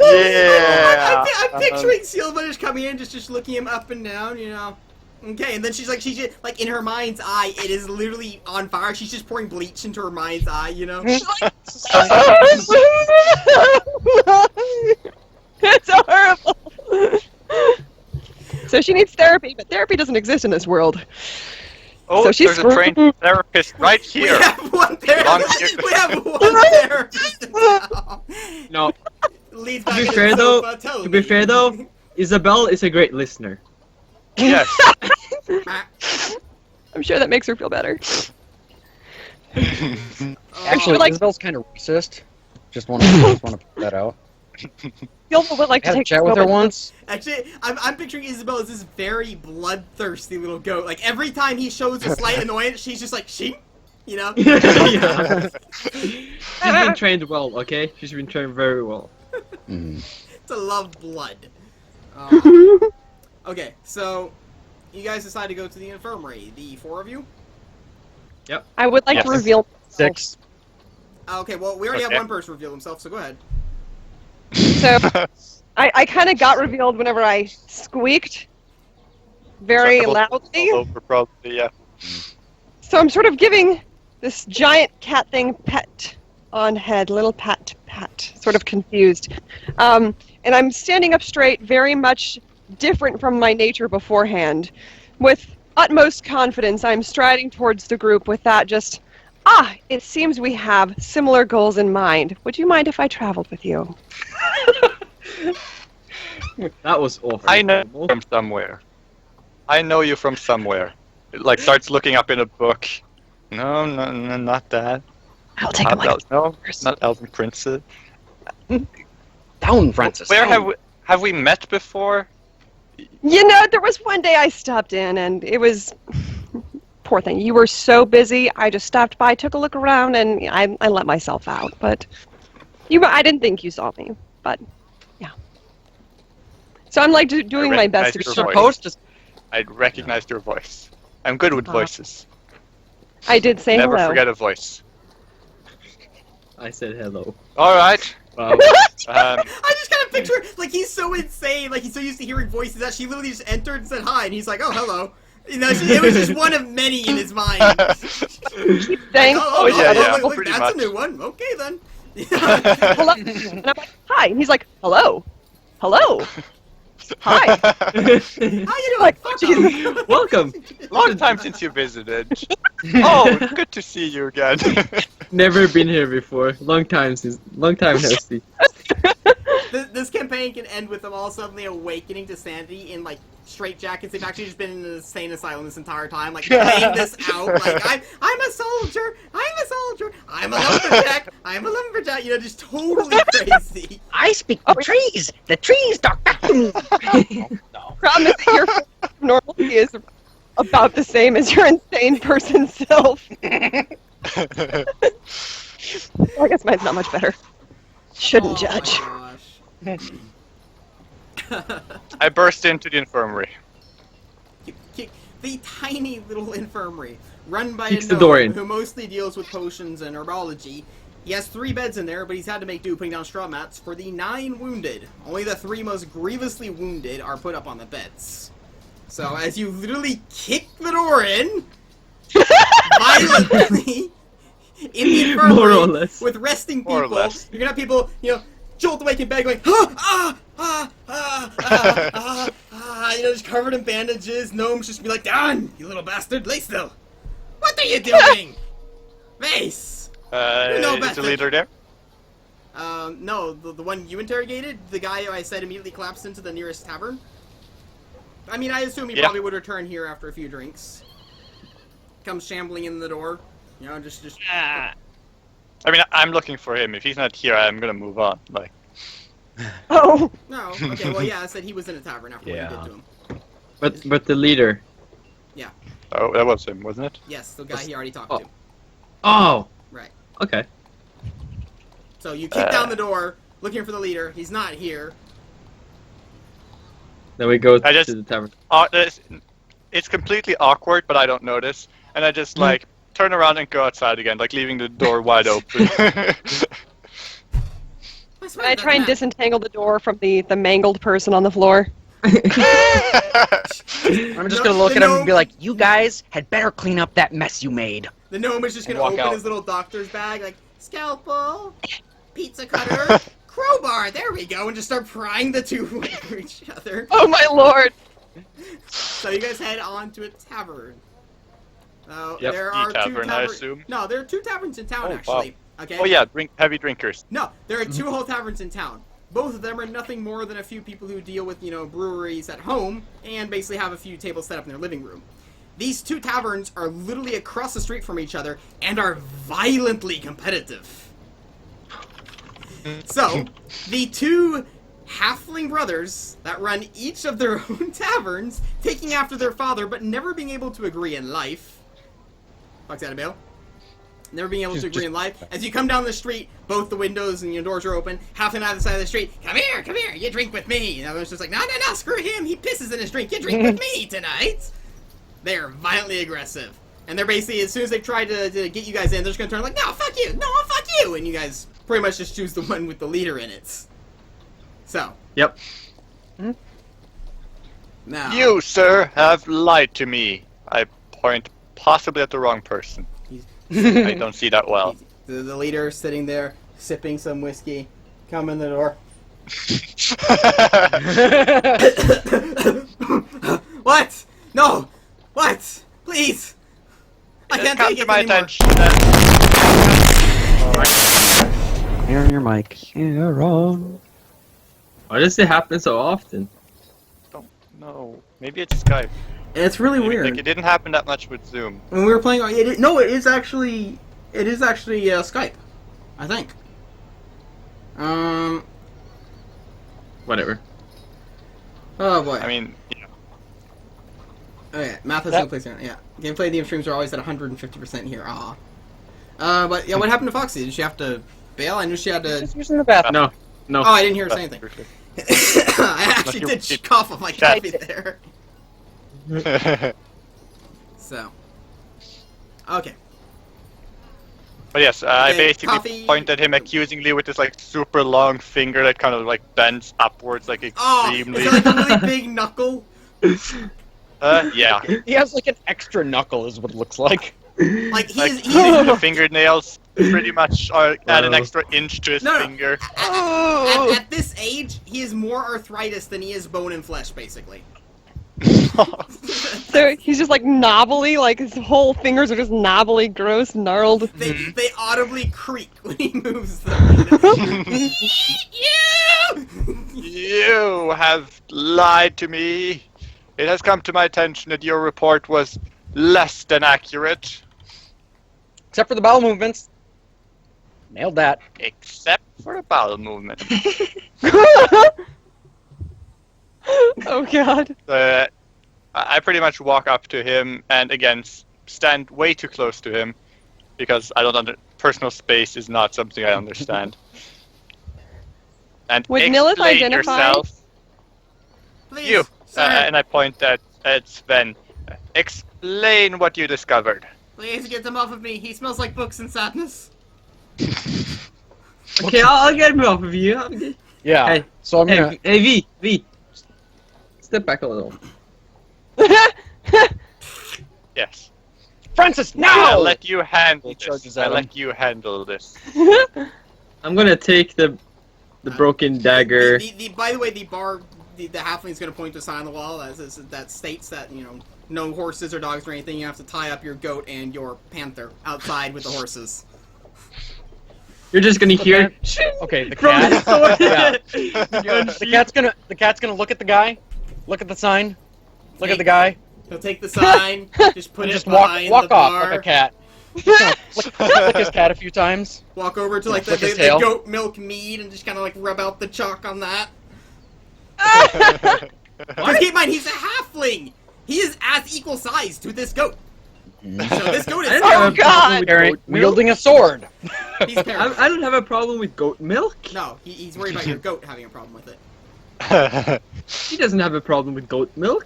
C: Yeah.
A: I'm picturing Silva just coming in, just looking him up and down, you know. Okay, and then she's just like in her mind's eye, it is literally on fire. She's just pouring bleach into her mind's eye, you know.
B: It's horrible. So she needs therapy, but therapy doesn't exist in this world.
C: Oh,
B: So she's
C: there's a trained therapist right
A: We
C: here.
A: have one
C: Long
A: therapist.
C: here.
A: We have one therapist in town.
D: No,
A: Leads
D: to
A: back
D: be
A: into
D: fair
A: the
D: though,
A: sofa, tell
D: to be
A: me.
D: fair though, Isabel is a great listener.
C: Yes.
B: I'm sure that makes her feel better.
E: Actually,
B: like-
E: Isabel's kind of racist. Just want to put that out.
B: Silva would like
E: I
B: to
E: had a
B: take
E: chat
B: a
E: with her
B: moment.
E: once.
A: Actually, I'm picturing Isabel as this very bloodthirsty little goat. Like every time he shows a slight annoyance, she's just like sheep, you know.
D: Yeah. She's been trained well, okay? She's been trained very well.
E: Mm.
A: To love blood. Okay, so you guys decide to go to the infirmary. The four of you.
B: I would like to
C: Yes.
B: reveal myself.
E: 6.
A: Okay, well we already
C: Okay.
A: have one person reveal himself, so go ahead.
B: So I kind of got revealed whenever I squeaked very loudly.
C: All over, probably, yeah.
B: So I'm sort of giving this giant cat thing pet on head, little pat, sort of confused. And I'm standing up straight, very much different from my nature beforehand. With utmost confidence, I'm striding towards the group with that just, it seems we have similar goals in mind. Would you mind if I traveled with you?
D: That was awful.
C: I know you from somewhere. I know you from somewhere. It, like starts looking up in a book. No, not that.
B: I'll take a look.
C: No, not Elven Princess.
E: Down, Francis.
C: Where
E: down.
C: have we met before?
B: You know, there was one day I stopped in, and it was... Poor thing. You were so busy, I just stopped by, took a look around, and I let myself out. But I didn't think you saw me, but yeah. So I'm like doing my best to be
C: Your
B: sure.
C: voice.
E: Supposed to.
C: I recognized your voice. I'm good with voices.
B: I did say
C: Never
B: hello.
C: forget a voice.
D: I said hello.
C: All right,
D: Wow.
A: I just kind of picture, like, he's so insane, like, he's so used to hearing voices that she literally just entered and said hi, and he's like, oh, hello. You know, it was just one of many in his mind.
B: Saying,
A: Look,
C: pretty
A: that's
C: much.
A: a new one. Okay, then.
B: hello. And I'm like, hi. And he's like, hello. Hello. Hi.
A: How you doing?
B: Like,
A: Fuck
B: Jesus.
A: off.
D: Welcome.
C: Long time since you visited. Oh, good to see you again.
D: Never been here before. Long time no see.
A: This campaign can end with them all suddenly awakening to sanity in, like, straitjackets. They've actually just been in an insane asylum this entire time, like, playing this out, like, I'm a soldier, I'm a lumberjack, you know, just totally crazy.
E: I speak the trees, doctor.
B: Promise that your normalcy is about the same as your insane person self. I guess mine's not much better. Shouldn't judge.
A: Oh my gosh.
C: I burst into the infirmary.
A: The tiny little infirmary, run by
D: Kicks
A: a
D: the door in.
A: gnome who mostly deals with potions and herbology. He has 3 beds in there, but he's had to make do putting down straw mats for the 9 wounded. Only the 3 most grievously wounded are put up on the beds. So as you literally kick the door in, violently, in the infirmary,
D: More or less.
A: with resting
C: More or
A: people,
C: less.
A: you're gonna have people, you know, jolt awake in bed going, you know, just covered in bandages. Gnomes just be like, "Done, you little bastard, lay still. What are you doing?" Mace. No
C: Is the
A: bastard.
C: leader there?
A: No, the one you interrogated, the guy who I said immediately collapsed into the nearest tavern. I mean, I assume he
C: Yeah.
A: probably would return here after a few drinks. Comes shambling in the door, you know, just.
C: I mean, I'm looking for him. If he's not here, I'm gonna move on. Like,
B: Oh.
A: No, okay, well, yeah, I said he was in a tavern after what you did to him.
D: But the leader.
C: oh, that was him, wasn't it?
A: Yes, the guy he already talked
D: Oh.
A: to.
D: Oh.
A: Right.
D: Okay.
A: So you kick down the door, looking for the leader. He's not here.
D: Then we go
C: I just-
D: to the tavern.
C: It's completely awkward, but I don't notice, and I just like turn around and go outside again, like leaving the door wide open.
B: I try and disentangle the door from the mangled person on the floor.
E: I'm just gonna look at him and be like, "You guys had better clean up that mess you made."
A: The gnome is just gonna
E: Walk
A: open
E: out.
A: his little doctor's bag, like, scalpel, pizza cutter, crowbar, there we go, and just start prying the two for each other.
B: Oh my lord!
A: So you guys head on to a tavern.
C: Yep,
A: there
C: the
A: are
C: tavern,
A: two
C: I
A: taverns.
C: assume.
A: No, there are 2 taverns in town,
C: Oh,
A: actually. Okay.
C: Oh yeah, heavy drinkers.
A: No, there are 2 whole taverns in town. Both of them are nothing more than a few people who deal with, you know, breweries at home and basically have a few tables set up in their living room. These 2 taverns are literally across the street from each other and are violently competitive. So, the 2 halfling brothers that run each of their own taverns, taking after their father but never being able to agree in life. Fuck's that a bail? Never being able to agree in life. As you come down the street, both the windows and your doors are open. Half on either side of the street. Come here, you drink with me. And the other's just like, no, screw him. He pisses in his drink. You drink with me tonight. They're violently aggressive. And they're basically, as soon as they try to get you guys in, they're just going to turn like, no, fuck you. No, fuck you. And you guys pretty much just choose the one with the leader in it. So.
D: Yep.
A: Now.
C: You, sir, have lied to me. I point possibly at the wrong person. I don't see that well.
A: The leader sitting there, sipping some whiskey. Come in the door. What? No! What? Please! I can't
C: Come
A: take
C: to
A: it
C: my
A: anymore.
C: attention.
E: Here on your mic. Here on.
D: Why does it happen so often?
C: Don't know. Maybe it's Skype.
A: It's really
C: Maybe,
A: weird.
C: Like, it didn't happen that much with Zoom.
A: When we were playing, it is actually Skype, I think.
D: Whatever.
A: Oh boy.
C: I mean, yeah.
A: Oh yeah, math has no place in it. Yeah, gameplay DM streams are always at 150% here. Ah. But yeah, what happened to Foxy? Did she have to bail? I knew she had to.
E: Just using the bathroom.
D: No.
A: Oh, I didn't hear her say anything. I actually
C: Like
A: did cough on my coffee there. So. Okay.
C: But yes, I
A: Okay,
C: basically
A: Coffee-
C: pointed at him accusingly with this like super long finger that kind of like bends upwards like
A: Oh,
C: extremely.
A: is it like a really big knuckle?
C: Yeah.
E: He has like an extra knuckle, is what it looks like.
A: Like
C: Like
A: he's
C: the fingernails pretty much are add an
D: Wow.
C: extra inch to his
A: No, no.
C: finger.
A: At this age, he is more arthritis than he is bone and flesh, basically.
B: So he's just like knobbly, like his whole fingers are just knobbly, gross, gnarled.
A: They audibly creak when he moves them.
C: You have lied to me. It has come to my attention that your report was less than accurate.
E: Except for the bowel movements. Nailed that.
C: Except for the bowel movement.
B: Oh god.
C: I pretty much walk up to him and again stand way too close to him because I don't personal space is not something I understand. And
B: Would Nilith
C: explain
B: identify?
C: yourself.
A: Please,
C: You
A: sir,
C: and I point at Sven. Explain what you discovered.
A: please get him off of me. He smells like books and sadness.
D: Okay, I'll get him off of you.
E: Yeah.
D: Hey,
E: So I'm gonna.
D: Hey, V. Step back a little.
C: Yes.
E: Francis,
C: I'll
E: now!
C: let you handle
E: He
C: this.
E: charges
C: I'll
E: at him.
C: let you handle this.
D: I'm gonna take the broken dagger.
A: By the way, the halfling's gonna point to a sign on the wall that states that, you know, no horses or dogs or anything. You have to tie up your goat and your panther outside with the horses.
D: You're just gonna hear
E: Okay, the
D: from the
E: cat.
D: sword.
E: Yeah. The cat's gonna look at the guy, look at the sign, look at the guy,
A: He'll take the sign, just put
E: and
A: it
E: just walk
A: behind
E: off
A: the bar,
E: like a cat. Just gonna flick his cat a few times.
A: walk over to like
E: Flick his
A: the
E: tail.
A: goat milk mead and just kind of like rub out the chalk on that. Because keep in mind, he's a halfling. He is as equal size to this goat. So this goat
D: I
A: is
D: don't have a problem with
E: Carrying,
D: goat milk.
E: wielding a sword.
A: he's terrible.
D: I don't have a problem with goat milk.
A: No, he's worried about your goat having a problem with it.
D: He doesn't have a problem with goat milk.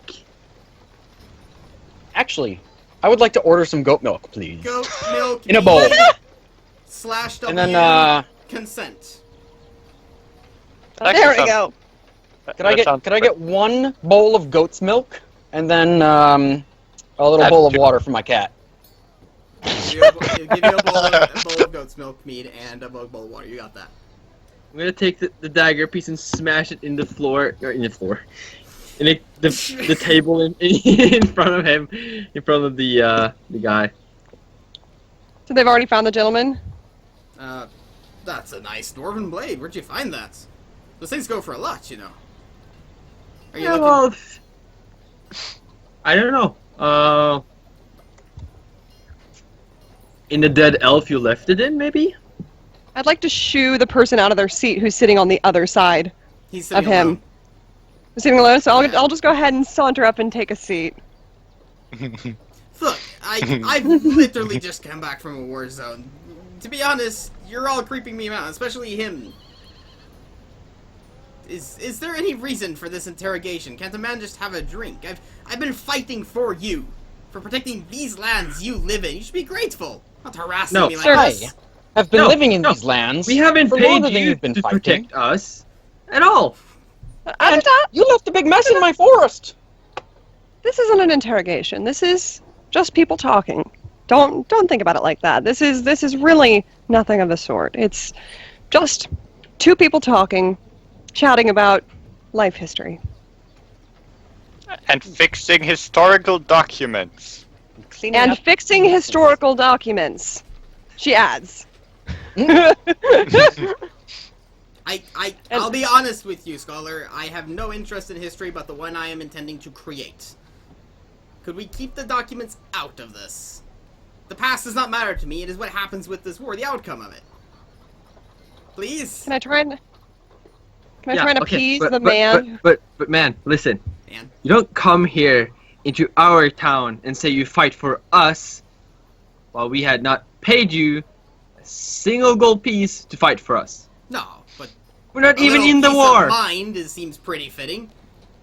E: Actually, I would like to order some goat milk, please.
A: Goat milk
E: In a bowl.
A: mead / W
E: And then,
A: consent.
B: There we go.
E: could I get one bowl of goat's milk and then a little bowl of water for my cat?
A: Give you a bowl of goat's milk mead and a bowl of water. You got that.
D: I'm gonna take the dagger piece and smash it in the floor, in the table in front of him, in front of the guy.
B: So they've already found the gentleman?
A: That's a nice dwarven blade. Where'd you find that? Those things go for a lot, you know. Are you
D: Yeah,
A: looking?
D: well, I don't know. In the dead elf you left it in, maybe?
B: I'd like to shoo the person out of their seat who's sitting on the other side
A: He's
B: of
A: sitting
B: him.
A: alone.
B: Sitting alone, so I'll just go ahead and saunter up and take a seat.
A: Look, I've literally just come back from a war zone. To be honest, you're all creeping me out, especially him. Is there any reason for this interrogation? Can't a man just have a drink? I've been fighting for you, for protecting these lands you live in. You should be grateful, not harassing
D: No,
A: me like
B: sir.
A: this.
E: I've been
D: No,
E: living in
D: no.
E: these lands.
D: We haven't
E: for
D: paid
E: longer than
D: you
E: you've been
D: to
E: fighting.
D: protect us at all.
B: I'm
E: And
B: not,
E: you left a big mess in my forest.
B: this isn't an interrogation. This is just people talking. Don't think about it like that. This is really nothing of the sort. It's just two people talking, chatting about life history.
C: And fixing historical documents.
E: Cleaning
B: And
E: up.
B: fixing historical documents. She adds.
A: I'll be honest with you, Scholar. I have no interest in history but the one I am intending to create. Could we keep the documents out of this? The past does not matter to me. It is what happens with this war, the outcome of it. Please?
B: Can I try and
D: Yeah, okay,
B: appease
D: but-
B: the
D: but-
B: man?
D: But man, listen.
A: Man.
D: You don't come here into our town and say you fight for us while we had not paid you a single gold piece to fight for us.
A: No, but
D: We're not
A: a
D: even
A: little
D: in the
A: peace
D: war.
A: of mind seems pretty fitting.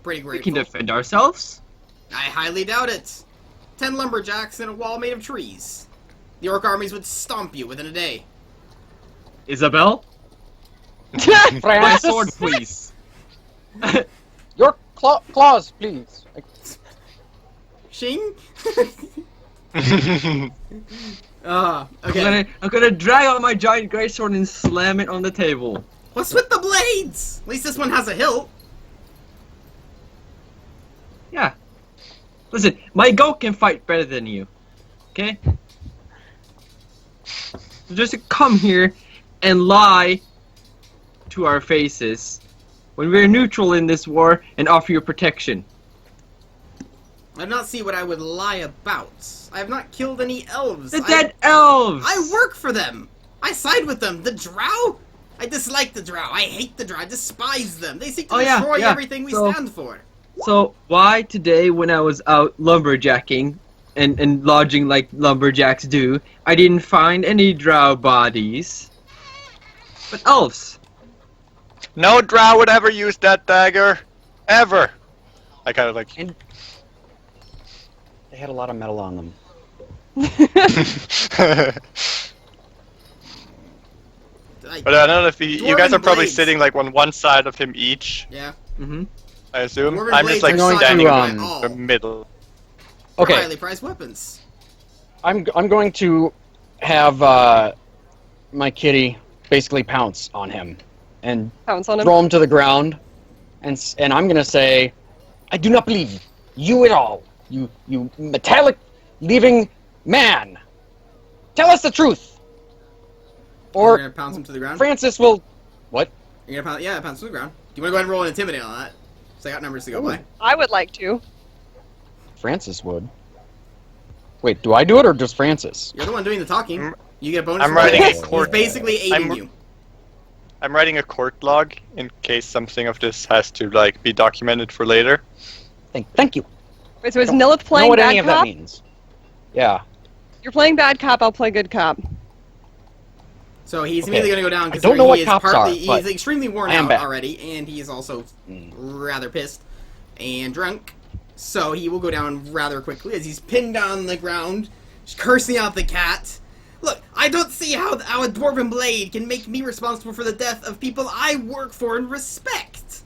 A: Pretty
D: We
A: grateful.
D: can defend ourselves.
A: I highly doubt it. 10 lumberjacks and a wall made of trees. The orc armies would stomp you within a day.
D: Isabel, my
E: Francis,
D: sword, please.
E: your claws, please.
A: Shing?
C: I
A: Okay.
D: I'm gonna drag out my giant greatsword and slam it on the table.
A: What's with the blades? At least this one has a hilt.
D: Yeah. Listen, my goat can fight better than you. Okay? So just come here and lie to our faces when we're neutral in this war and offer you protection.
A: I do not see what I would lie about. I have not killed any elves.
D: The dead elves!
A: I work for them. I side with them. The drow? I dislike the drow. I hate the drow. I despise them. They seek to destroy everything we stand for.
D: So why today, when I was out lumberjacking and lodging like lumberjacks do, I didn't find any drow bodies, but elves?
C: No drow would ever use that dagger. Ever. I kind of like...
E: And they had a lot of metal on them.
C: But I don't know if you guys
A: Dwarven
C: are probably
A: blades.
C: sitting like on one side of him each,
A: Yeah.
D: Mm-hmm.
C: I assume.
A: Dwarven
C: I'm just
A: blades
C: like
A: are
C: standing
E: going
C: in
E: to,
C: the middle.
E: Okay,
A: Highly prized weapons.
E: I'm going to have my kitty basically pounce on him and
B: Pounce on him.
E: throw him to the ground, and I'm gonna say, I do not believe you at all. You metallic living man. Tell us the truth,
A: You're
E: or
A: gonna pounce him to the ground.
E: Francis will. What?
A: You're gonna pounce him to the ground. Do you want to go ahead and roll an intimidate on that? So I got numbers to go
E: Ooh.
A: by.
B: I would like to.
E: Francis would. Wait, do I do it or just Francis?
A: You're the one doing the talking.
C: I'm-
A: You get a bonus.
C: I'm
A: for
C: writing
A: that.
C: a
A: He's
C: court-
A: basically aiding
C: I'm-
A: you.
C: I'm writing a court log in case something of this has to like be documented for later.
E: Thank you.
B: Wait, so is
E: I don't
B: Nilith
E: know
B: playing
E: what any
B: bad
E: of that
B: cop?
E: means. Yeah.
B: You're playing bad cop, I'll play good cop.
A: So he's
E: Okay.
A: immediately going to go down
E: I
A: because
E: don't know what
A: he is
E: cops are,
A: he's
E: but
A: extremely worn
E: I am
A: out
E: back.
A: already, and he is also
E: Mm.
A: rather pissed and drunk. So he will go down rather quickly as he's pinned on the ground, cursing out the cat. Look, I don't see how a dwarven blade can make me responsible for the death of people I work for and respect.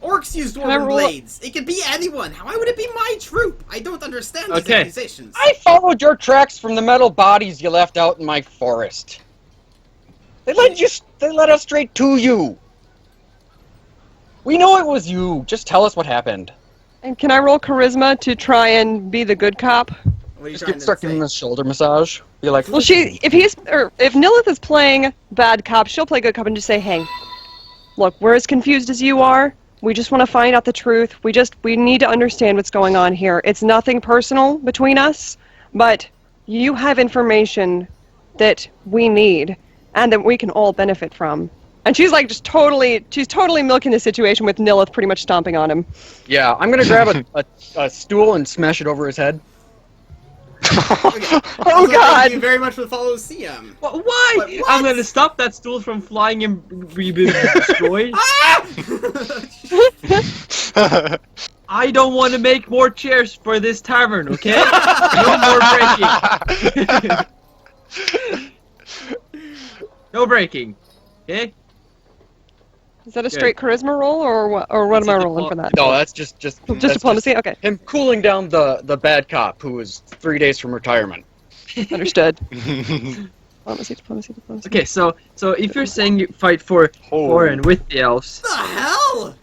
A: Orcs use
B: I
A: dwarven
B: roll-
A: blades. It could be anyone. Why would it be my troop? I don't understand these
D: Okay.
A: accusations.
E: I followed your tracks from the metal bodies you left out in my forest. They led us straight to you. We know it was you. Just tell us what happened.
B: And can I roll charisma to try and be the good cop?
A: What are you
E: Just
A: trying
E: get
A: to
E: start
A: say?
E: giving him a shoulder massage. Be like,
B: Well, if Nilith is playing bad cop, she'll play good cop and just say, "Hey, look, we're as confused as you are. We just want to find out the truth. We need to understand what's going on here. It's nothing personal between us, but you have information that we need and that we can all benefit from." And she's like she's totally milking the situation with Nilith pretty much stomping on him.
E: yeah, I'm gonna grab a stool and smash it over his head.
A: Okay.
B: Oh,
A: Also,
B: God.
A: Thank you very much for the follow, CM.
D: Why?
A: But what?
D: I'm gonna stop that stool from flying and being destroyed.
A: Ah!
D: I don't want to make more chairs for this tavern, okay? No more breaking. No breaking. Okay?
B: Is that a straight charisma roll, or what? Or what am I rolling for that?
E: No, that's just
B: Just
E: that's
B: diplomacy. Okay,
E: him cooling down the bad cop who was 3 days from retirement.
B: understood. Diplomacy.
D: Okay, so if you're saying you fight for Warren with the elves,
A: The hell?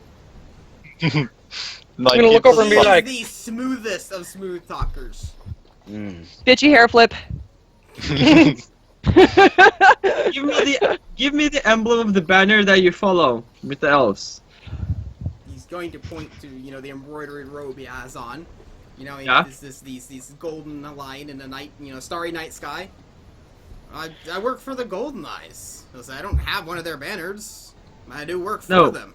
E: I'm gonna look over and be
A: He is
E: like,
A: the smoothest of smooth talkers.
B: Bitchy hair flip.
D: give me the emblem of the banner that you follow with the elves.
A: He's going to point to, the embroidered robe he has on.
D: Yeah.
A: These golden line in the night, starry night sky. I work for the Golden Eyes. I don't have one of their banners. I do work for
D: No.
A: them.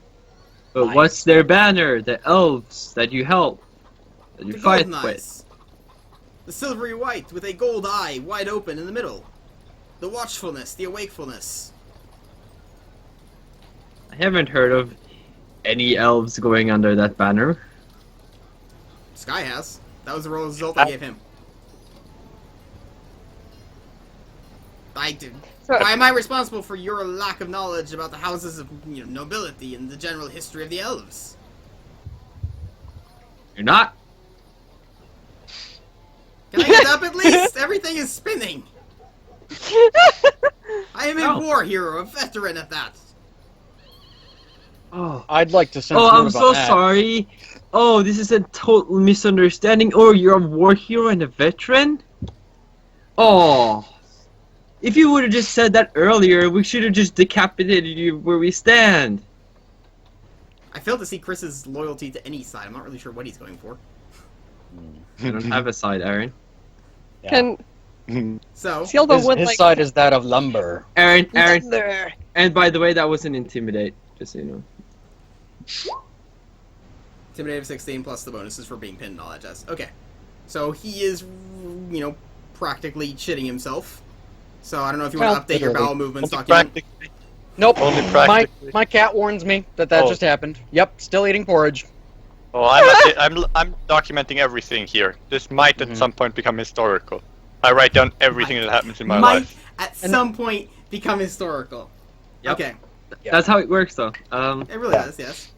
D: But
E: Nice.
D: what's their banner? The elves that you help, that you
A: The
D: fight
A: Golden
D: with.
A: Eyes. The silvery white with a gold eye wide open in the middle. The watchfulness, the awakefulness.
D: I haven't heard of any elves going under that banner.
A: Sky has. That was the result I gave him. I do.
B: So-
A: Why am I responsible for your lack of knowledge about the houses of nobility and the general history of the elves?
D: You're not.
A: Can I get up at least? Everything is spinning. I am a
D: No.
A: war hero, a veteran at that.
D: Oh.
E: I'd like to send.
D: Oh,
E: a note
D: I'm
E: about
D: so
E: that.
D: sorry. Oh, this is a total misunderstanding. Oh, you're a war hero and a veteran? Oh. If you would have just said that earlier, we should have just decapitated you where we stand.
A: I fail to see Chris's loyalty to any side. I'm not really sure what he's going for.
D: I don't have a side, Aaron.
B: Can
A: So,
B: Silva
E: His,
B: would
E: his
B: like
E: side is that of lumber.
D: Aaron.
B: There.
D: And by the way, that wasn't intimidate, just so you know.
A: Intimidate of 16 plus the bonuses for being pinned and all that jazz. Okay. So he is, practically shitting himself. So I don't know if you want to update your bowel movements document.
C: Practically.
E: Nope.
C: Only
E: My
C: practically.
E: my cat warns me that
C: Oh.
E: just happened. Yep, still eating porridge.
C: Oh, I'm documenting everything here. This might at some point become historical. I write down everything that happens in my
A: Might
C: life.
A: at some point become historical.
D: Yep.
A: Okay.
E: Yeah.
D: That's how it works, though.
A: It really does, yes.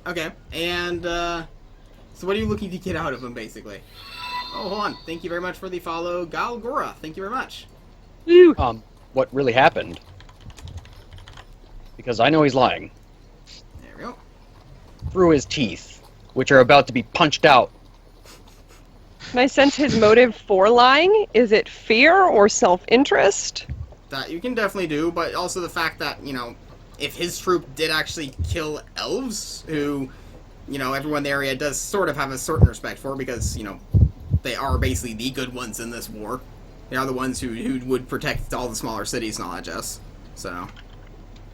A: Okay, and, so what are you looking to get out of him, basically? Oh, hold on. Thank you very much for the follow, Galgora. Thank you very much.
E: What really happened? Because I know he's lying
A: There we go.
E: through his teeth, which are about to be punched out.
B: Can I sense his motive for lying? Is it fear or self-interest?
A: That you can definitely do, but also the fact that, if his troop did actually kill elves, who, everyone in the area does sort of have a certain respect for, because, they are basically the good ones in this war. They are the ones who would protect all the smaller cities and all that jazz. So,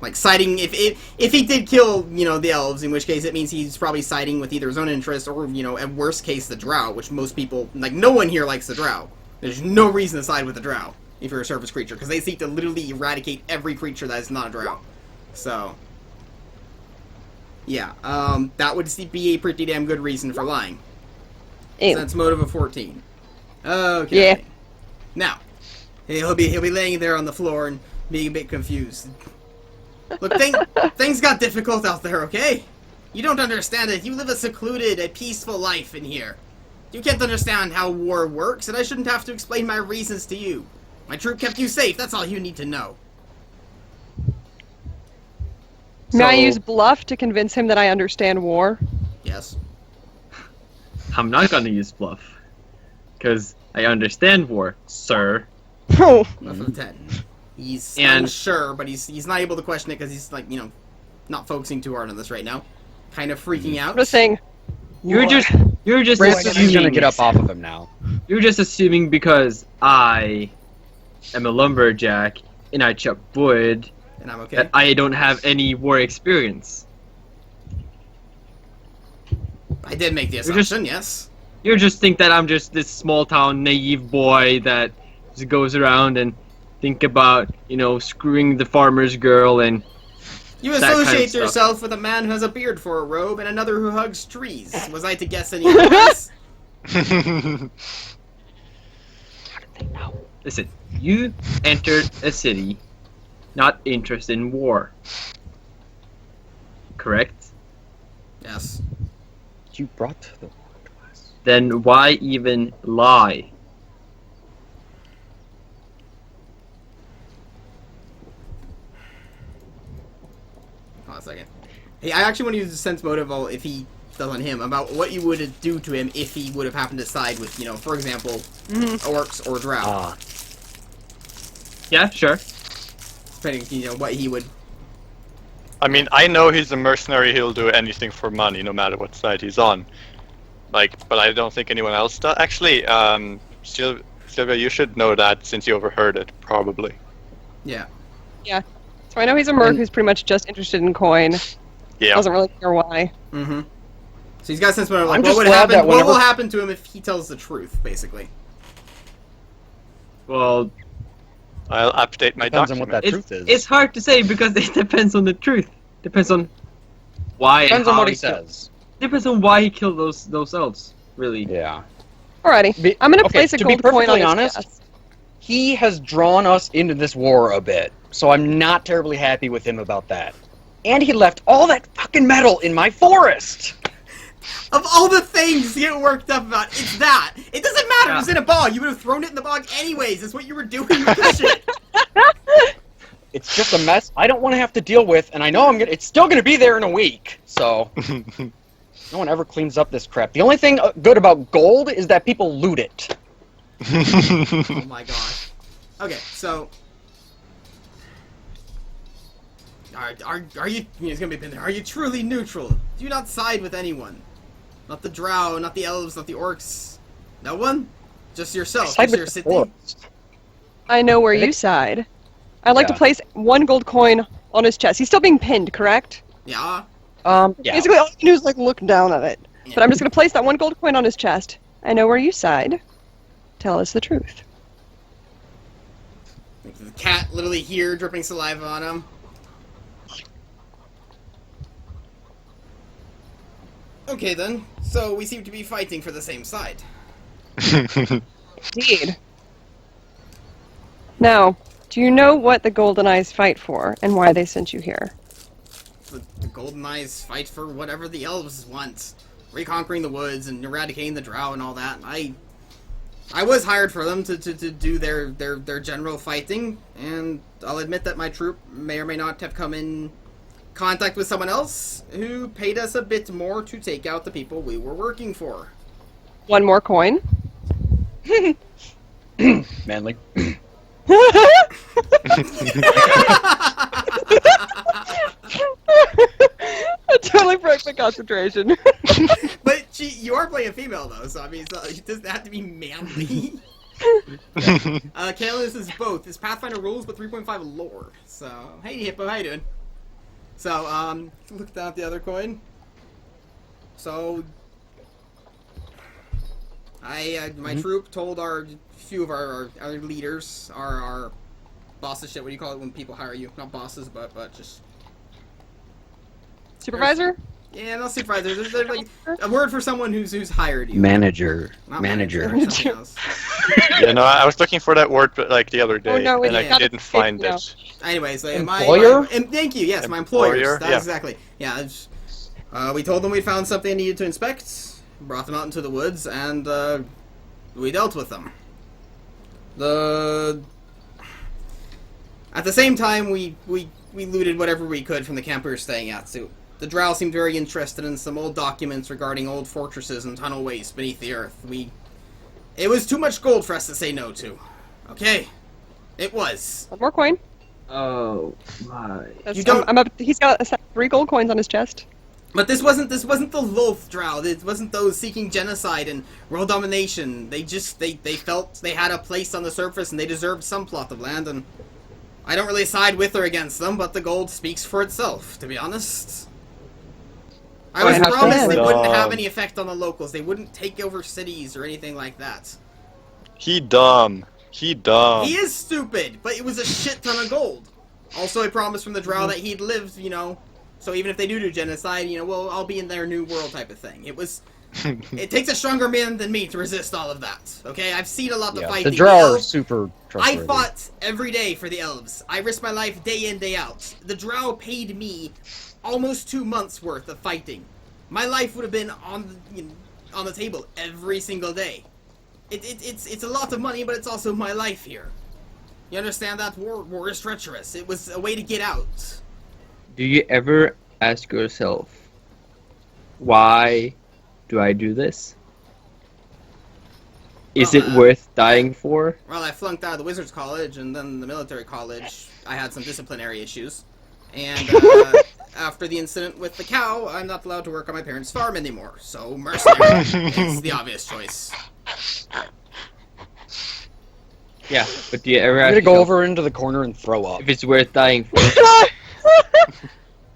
A: like, siding, if he did kill, the elves, in which case it means he's probably siding with either his own interest or, at worst case, the drow, which most people, like, no one here likes the drow. There's no reason to side with the drow if you're a surface creature, because they seek to literally eradicate every creature that is not a drow. So, yeah, that would be a pretty damn good reason for lying.
B: Ew.
A: Sense motive of 14. Okay.
B: Yeah.
A: Now, he'll be laying there on the floor and being a bit confused. Look, things got difficult out there, okay? You don't understand it. You live a secluded, a peaceful life in here. You can't understand how war works, and I shouldn't have to explain my reasons to you. My troop kept you safe. That's all you need to know.
B: May I
D: So-
B: use bluff to convince him that I understand war?
A: Yes.
D: I'm not gonna use bluff. Because I understand war, sir.
B: Oh,
A: Left of 10. He's
D: And-
A: unsure, but he's not able to question it because he's like, not focusing too hard on this right now. Kind of freaking out.
B: I'm just saying.
D: You're just
E: Francis is gonna
D: assuming-
E: get up off of him now.
D: You're just assuming because I am a lumberjack and I chop wood
A: And I'm okay.
D: that I don't have any war experience.
A: I did make the
D: You're just-
A: assumption, yes.
D: You just think that I'm just this small town naive boy that just goes around and think about, screwing the farmer's girl and
A: You
D: that kind of
A: associate
D: stuff.
A: yourself with a man who has a beard for a robe and another who hugs trees. Was I to guess any otherwise?
D: listen, you entered a city not interested in war. Correct?
A: Yes.
E: You brought the war to us.
D: Then why even lie?
A: Hold on a second. Hey, I actually want to use the sense motive, if he does on him, about what you would do to him if he would have happened to side with, for example, orcs or drow.
E: Ah,
D: Yeah, sure.
A: Depending, what he would...
C: I mean, I know he's a mercenary. He'll do anything for money, no matter what side he's on. But I don't think anyone else does. Actually, Sylvia, you should know that since you overheard it, probably.
A: Yeah.
B: So I know he's a merc who's pretty much just interested in coin.
C: Yeah.
B: Doesn't really care why.
A: Mm-hmm. So he's got a sense motive, like,
E: I'm
A: what
E: just
A: would
E: glad
A: happen?
E: that
A: What will
E: whenever-
A: happen to him if he tells the truth, basically?
D: Well,
C: I'll update my
E: depends on
C: document.
E: what that truth is.
D: it's hard to say because it depends on the truth. Depends on why
E: Depends
D: and
E: on
D: how
E: what he
D: killed-
E: says.
D: Depends on why he killed those elves. Really.
E: Yeah.
B: Alrighty.
E: Be-
B: I'm gonna
E: okay,
B: place a
E: to be
B: gold coin on
E: perfectly
B: his
E: honest,
B: chest.
E: he has drawn us into this war a bit, so I'm not terribly happy with him about that. And he left all that fucking metal in my forest!
A: Of all the things to get worked up about, it's that. It doesn't matter. It was in a bog. You would have thrown it in the bog anyways. That's what you were doing with the shit.
E: It's just a mess I don't want to have to deal with, and I know it's still gonna be there in a week, so... No one ever cleans up this crap. The only thing good about gold is that people loot it.
A: Oh my gosh. Okay, so... Are you... It's gonna be a bit there. Are you truly neutral? Do not side with anyone. Not the drow, not the elves, not the orcs. No one? Just yourself.
E: Side
A: Just
E: with
A: your
E: the
A: city.
E: forest.
B: I know where you side. I'd like to
E: Yeah.
B: place 1 gold coin on his chest. He's still being pinned, correct?
A: Yeah.
E: Yeah.
B: Basically, all you can do is like look down at it.
A: Yeah.
B: But I'm just gonna place that 1 gold coin on his chest. I know where you side. Tell us the truth.
A: The cat literally here dripping saliva on him. Okay then, so we seem to be fighting for the same side.
B: Indeed. Now, do you know what the Golden Eyes fight for and why they sent you here?
A: The Golden Eyes fight for whatever the elves want. Reconquering the woods and eradicating the drow and all that. I was hired for them to do their general fighting, and I'll admit that my troop may or may not have come in contact with someone else who paid us a bit more to take out the people we were working for.
B: 1 more coin.
E: Manly.
B: I totally broke my concentration.
A: But you are playing a female though, so I mean, it doesn't have to be manly. Kaelin is both. It's Pathfinder rules, but 3.5 lore. So, hey Hippo, how you doing? So, look down at the other coin. So, my troop told few of our leaders, our bosses, shit, what do you call it when people hire you? Not bosses, but just...
B: Supervisor?
A: Yeah, not supervisors. There's like a word for someone who's hired you.
E: Manager.
A: Not
E: Manager.
A: something else.
C: Yeah, no, I was looking for that word like the other day,
B: no,
C: and
A: yeah.
C: I didn't find
B: No.
C: it.
A: Anyways,
E: Employer?
A: Thank you. Yes, my employers.
C: Employer,
A: That's
C: yeah.
A: exactly. Yeah. We told them we found something they needed to inspect. Brought them out into the woods, and we dealt with them. At the same time, we looted whatever we could from the camp we were staying at. So the drow seemed very interested in some old documents regarding old fortresses and tunnelways beneath the earth. It was too much gold for us to say no to. Okay, it was.
B: 1 more coin.
D: Oh my.
A: You don't-
B: He's got 3 gold coins on his chest.
A: But this wasn't the Loth drow. It wasn't those seeking genocide and world domination. They felt they had a place on the surface and they deserved some plot of land, and I don't really side with or against them, but the gold speaks for itself, to be honest. I was
B: I have to
A: promised
B: say-
A: it wouldn't have any effect on the locals. They wouldn't take over cities or anything like that.
C: He dumb. He dumb.
A: He is stupid, but it was a shit ton of gold. Also, a promise from the drow that he'd live, so even if they do genocide, well, I'll be in their new world type of thing. It takes a stronger man than me to resist all of that, okay? I've seen a lot of fighting.
E: The drow are
A: elves-
E: super
A: I
E: trustworthy.
A: fought every day for the elves. I risked my life day in, day out. The drow paid me almost 2 months worth of fighting. My life would have been on the table every single day. It's a lot of money, but it's also my life here. You understand that? War is treacherous. It was a way to get out.
D: Do you ever ask yourself, why do I do this? Is
A: Well,
D: it worth dying for?
A: Well, I flunked out of the Wizards College and then the military college. I had some disciplinary issues. And after the incident with the cow, I'm not allowed to work on my parents' farm anymore. So mercenary is the obvious choice.
D: Yeah, but do you ever
E: I'm
D: ask
E: gonna go
D: yourself
E: over into the corner and throw up.
D: if it's worth dying for?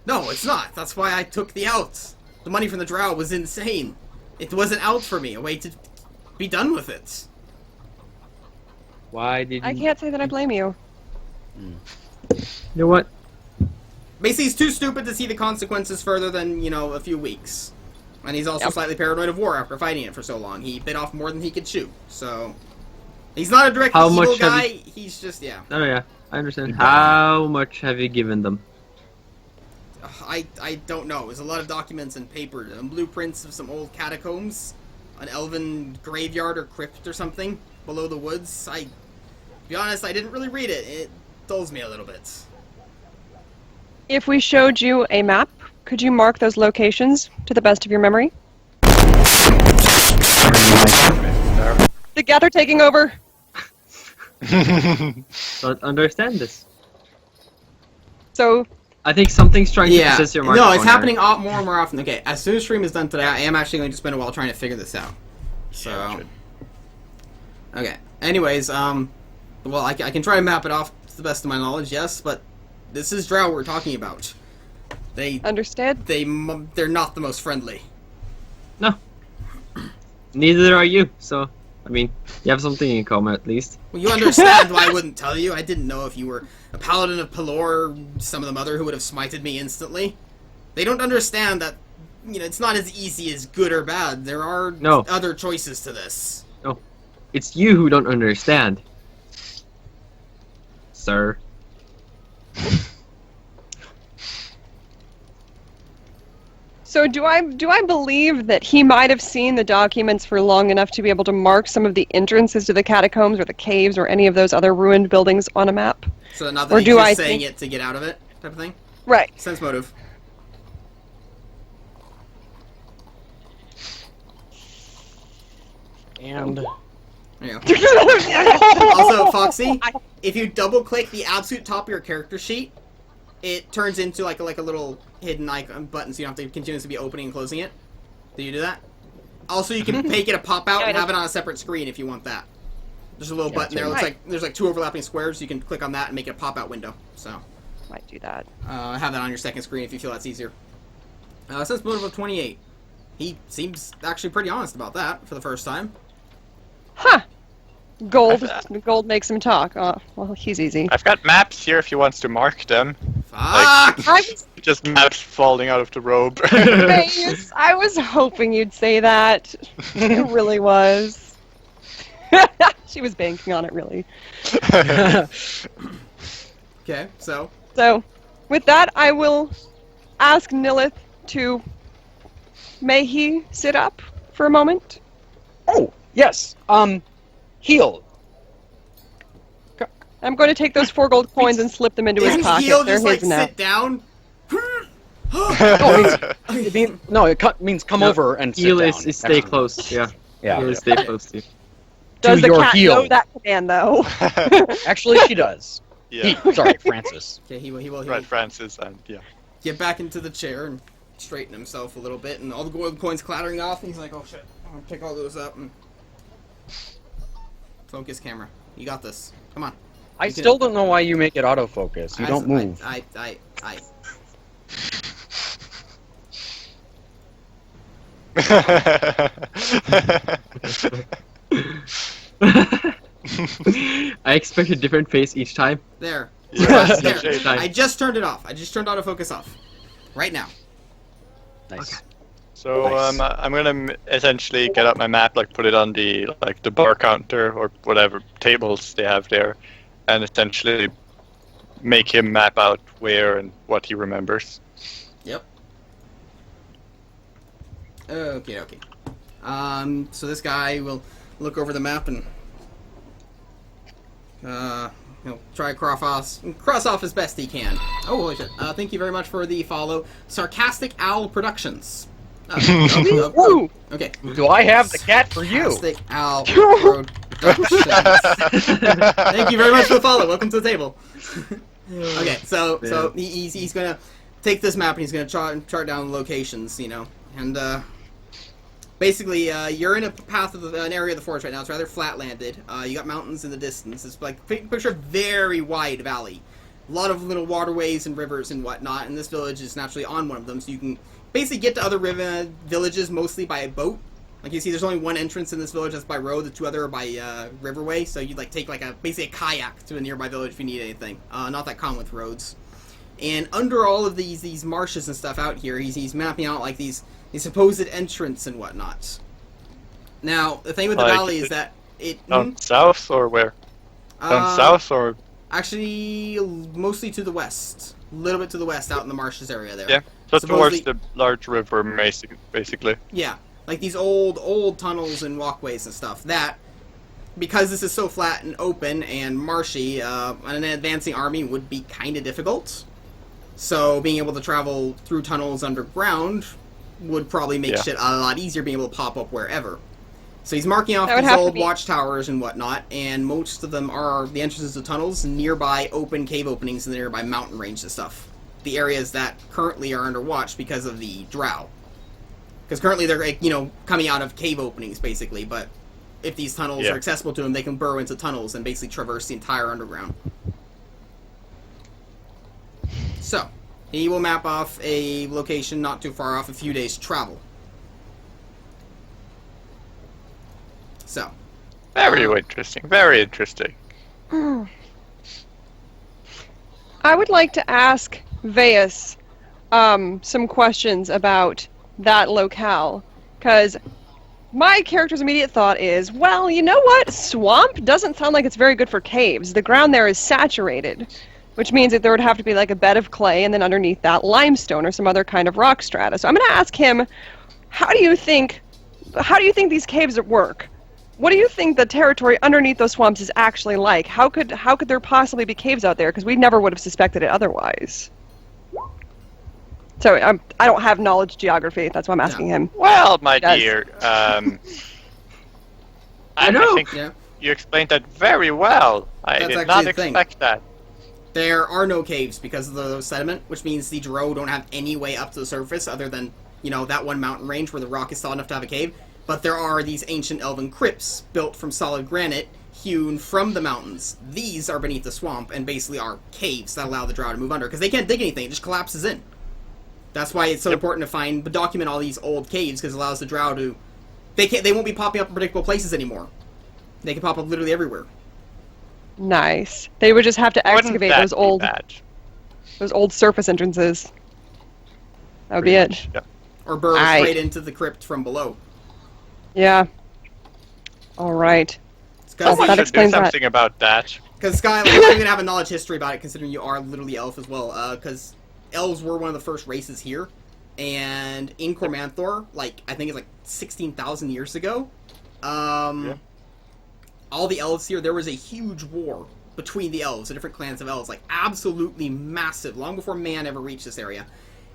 A: No, it's not. That's why I took the out. The money from the drow was insane. It was an out for me, a way to be done with it.
D: Why did
B: I
D: you...
B: can't say that I blame you.
D: You know what?
A: Basically, he's too stupid to see the consequences further than, a few weeks. And he's also
B: Yep.
A: slightly paranoid of war after fighting it for so long. He bit off more than he could chew, so... He's not a direct
D: How
A: evil
D: much have
A: guy.
D: you-
A: He's just
D: Oh yeah, I understand. How much have you given them?
A: I don't know. There's a lot of documents and paper and blueprints of some old catacombs, an elven graveyard or crypt or something below the woods. To be honest, I didn't really read it. It dulls me a little bit.
B: If we showed you a map, could you mark those locations to the best of your memory? The gather taking over.
D: Don't understand this.
B: So,
D: I think something's trying to possess your microphone.
A: No, it's
D: Eric.
A: happening more and more often. Okay, as soon as stream is done today, I am actually going to spend a while trying to figure this out. So, okay. Anyways, well, I can try to map it off to the best of my knowledge, yes, but this is Drow we're talking about.
B: understood?
A: They're not the most friendly.
D: No. Neither are you, so, I mean, you have something in common at least.
A: Well, you understand why I wouldn't tell you. I didn't know if you were a paladin of Pelor or some of the other who would have smited me instantly. They don't understand that, it's not as easy as good or bad. There are other choices to this.
D: No. It's you who don't understand. Sir.
B: So do I believe that he might have seen the documents for long enough to be able to mark some of the entrances to the catacombs or the caves or any of those other ruined buildings on a map?
A: So not that
B: Or
A: he's
B: do
A: just
B: I
A: saying
B: think-
A: it to get out of it, type of thing?
B: Right.
A: Sense motive.
E: And
A: There you go. Also, Foxy, if you double-click the absolute top of your character sheet, it turns into like a little hidden icon button, so you don't have to continuously be opening and closing it. Do you do that? Also, you can make it a pop-out and have it on a separate screen if you want that. There's a little button there. It looks like there's like 2 overlapping squares. You can click on that and make it a pop-out window. So
B: Might do that.
A: have that on your second screen if you feel that's easier. Sense motive of 28. He seems actually pretty honest about that for the first time.
B: Huh. Gold makes him talk. Oh, well, he's easy.
C: I've got maps here if you want to mark them.
A: Fuck!
B: I was,
C: Just maps falling out of the robe.
B: I was hoping you'd say that. It really was. She was banking on it, really.
A: Okay, so
B: So, with that, I will ask Nilith to... May he sit up for a moment?
E: oh yes, heal.
B: I'm going to take those 4 gold coins and slip them into his
A: isn't
B: pocket.
A: heal
B: They're
A: just like
B: his now.
A: sit down?
E: It means come over and sit
D: Heal
E: down.
D: is stay close, yeah.
E: Yeah.
D: Heal is stay close to you.
B: Does the
E: your
B: cat
E: heel.
B: know that command, though?
E: Actually, she does.
C: Yeah.
E: Sorry, Francis.
A: Okay, he will
C: Right, Francis, and yeah.
A: get back into the chair and straighten himself a little bit, and all the gold coins clattering off, and he's like, oh shit, I'm gonna pick all those up and... Focus camera. You got this. Come on.
E: I
A: You can-
E: still don't know why you make it autofocus. You don't move.
A: I
D: I expect a different face each time.
A: There.
C: Yeah,
A: There.
C: okay.
A: I just turned it off. I just turned autofocus off. Right now.
E: Nice.
C: So
E: Nice.
C: I'm gonna essentially get out my map, like put it on the bar counter or whatever tables they have there, and essentially make him map out where and what he remembers.
A: Yep. Okay. So this guy will look over the map and try to cross off as best he can. Oh, holy shit. Thank you very much for the follow. Sarcastic Owl Productions.
B: Woo!
A: Okay.
E: Do I have the cat for you?
A: Sarcastic Owl Productions. Thank you very much for the follow. Welcome to the table. Okay, so he's gonna take this map and he's gonna chart down locations, and basically you're in a path of an area of the forest right now. It's rather flat landed. You got mountains in the distance. It's like picture a very wide valley, a lot of little waterways and rivers and whatnot. And this village is naturally on one of them, so you can basically get to other villages mostly by boat. Like you see, there's only one entrance in this village that's by road. The 2 other are by riverway. So you'd take basically a kayak to a nearby village if you need anything. Not that common with roads. And under all of these marshes and stuff out here, he's mapping out like these supposed entrance and whatnot. Now the thing with the valley is that
C: Down south or where? Down south or?
A: Actually, mostly to the west. A little bit to the west, out in the marshes area there.
C: Yeah, so
A: Supposedly-
C: towards the large river, basically.
A: Yeah, like these old tunnels and walkways and stuff. That, because this is so flat and open and marshy, an advancing army would be kind of difficult. So being able to travel through tunnels underground would probably make shit a lot easier, being able to pop up wherever. So he's marking off
B: That would
A: these
B: have to
A: old
B: be-
A: watchtowers and whatnot, and most of them are the entrances to tunnels, nearby open cave openings, and the nearby mountain range and stuff. The areas that currently are under watch because of the drow. Because currently they're, like, coming out of cave openings, basically, but if these tunnels are accessible to them, they can burrow into tunnels and basically traverse the entire underground. So, he will map off a location not too far off, a few days' travel. So.
C: Very interesting. Very interesting.
B: I would like to ask Veus some questions about that locale, because my character's immediate thought is, well, you know what? Swamp doesn't sound like it's very good for caves. The ground there is saturated, which means that there would have to be like a bed of clay, and then underneath that limestone or some other kind of rock strata. So I'm going to ask him, how do you think these caves work? What do you think the territory underneath those swamps is actually like? How could there possibly be caves out there? Because we never would have suspected it otherwise. So I don't have knowledge geography. That's why I'm asking him.
C: Well, my
B: Yes.
C: dear,
D: I know.
C: I think
A: Yeah.
C: you explained that very well. I
A: That's
C: did
A: actually
C: not
A: the thing.
C: expect that.
A: There are no caves because of the sediment, which means the drow don't have any way up to the surface other than, that one mountain range where the rock is solid enough to have a cave. But there are these ancient elven crypts built from solid granite, hewn from the mountains. These are beneath the swamp and basically are caves that allow the drow to move under, because they can't dig anything, it just collapses in. That's why it's so important to document all these old caves, because it allows the drow to... They won't be popping up in predictable places anymore. They can pop up literally everywhere.
B: Nice. They would just have to
C: Wouldn't
B: excavate
C: that
B: those
C: be bad?
B: old surface entrances. That would be it.
C: Much, yeah.
A: Or burrow
B: Aye.
A: straight into the crypt from below.
B: Yeah. All right.
A: Because
C: Someone
B: that
C: should do
B: explains that.
C: something about that.
A: Sky, you're going to have a knowledge history about it, considering you are literally elf as well. Because elves were one of the first races here. And in Cormanthor, I think it's 16,000 years ago, all the elves here, there was a huge war between the elves, the different clans of elves, absolutely massive, long before man ever reached this area.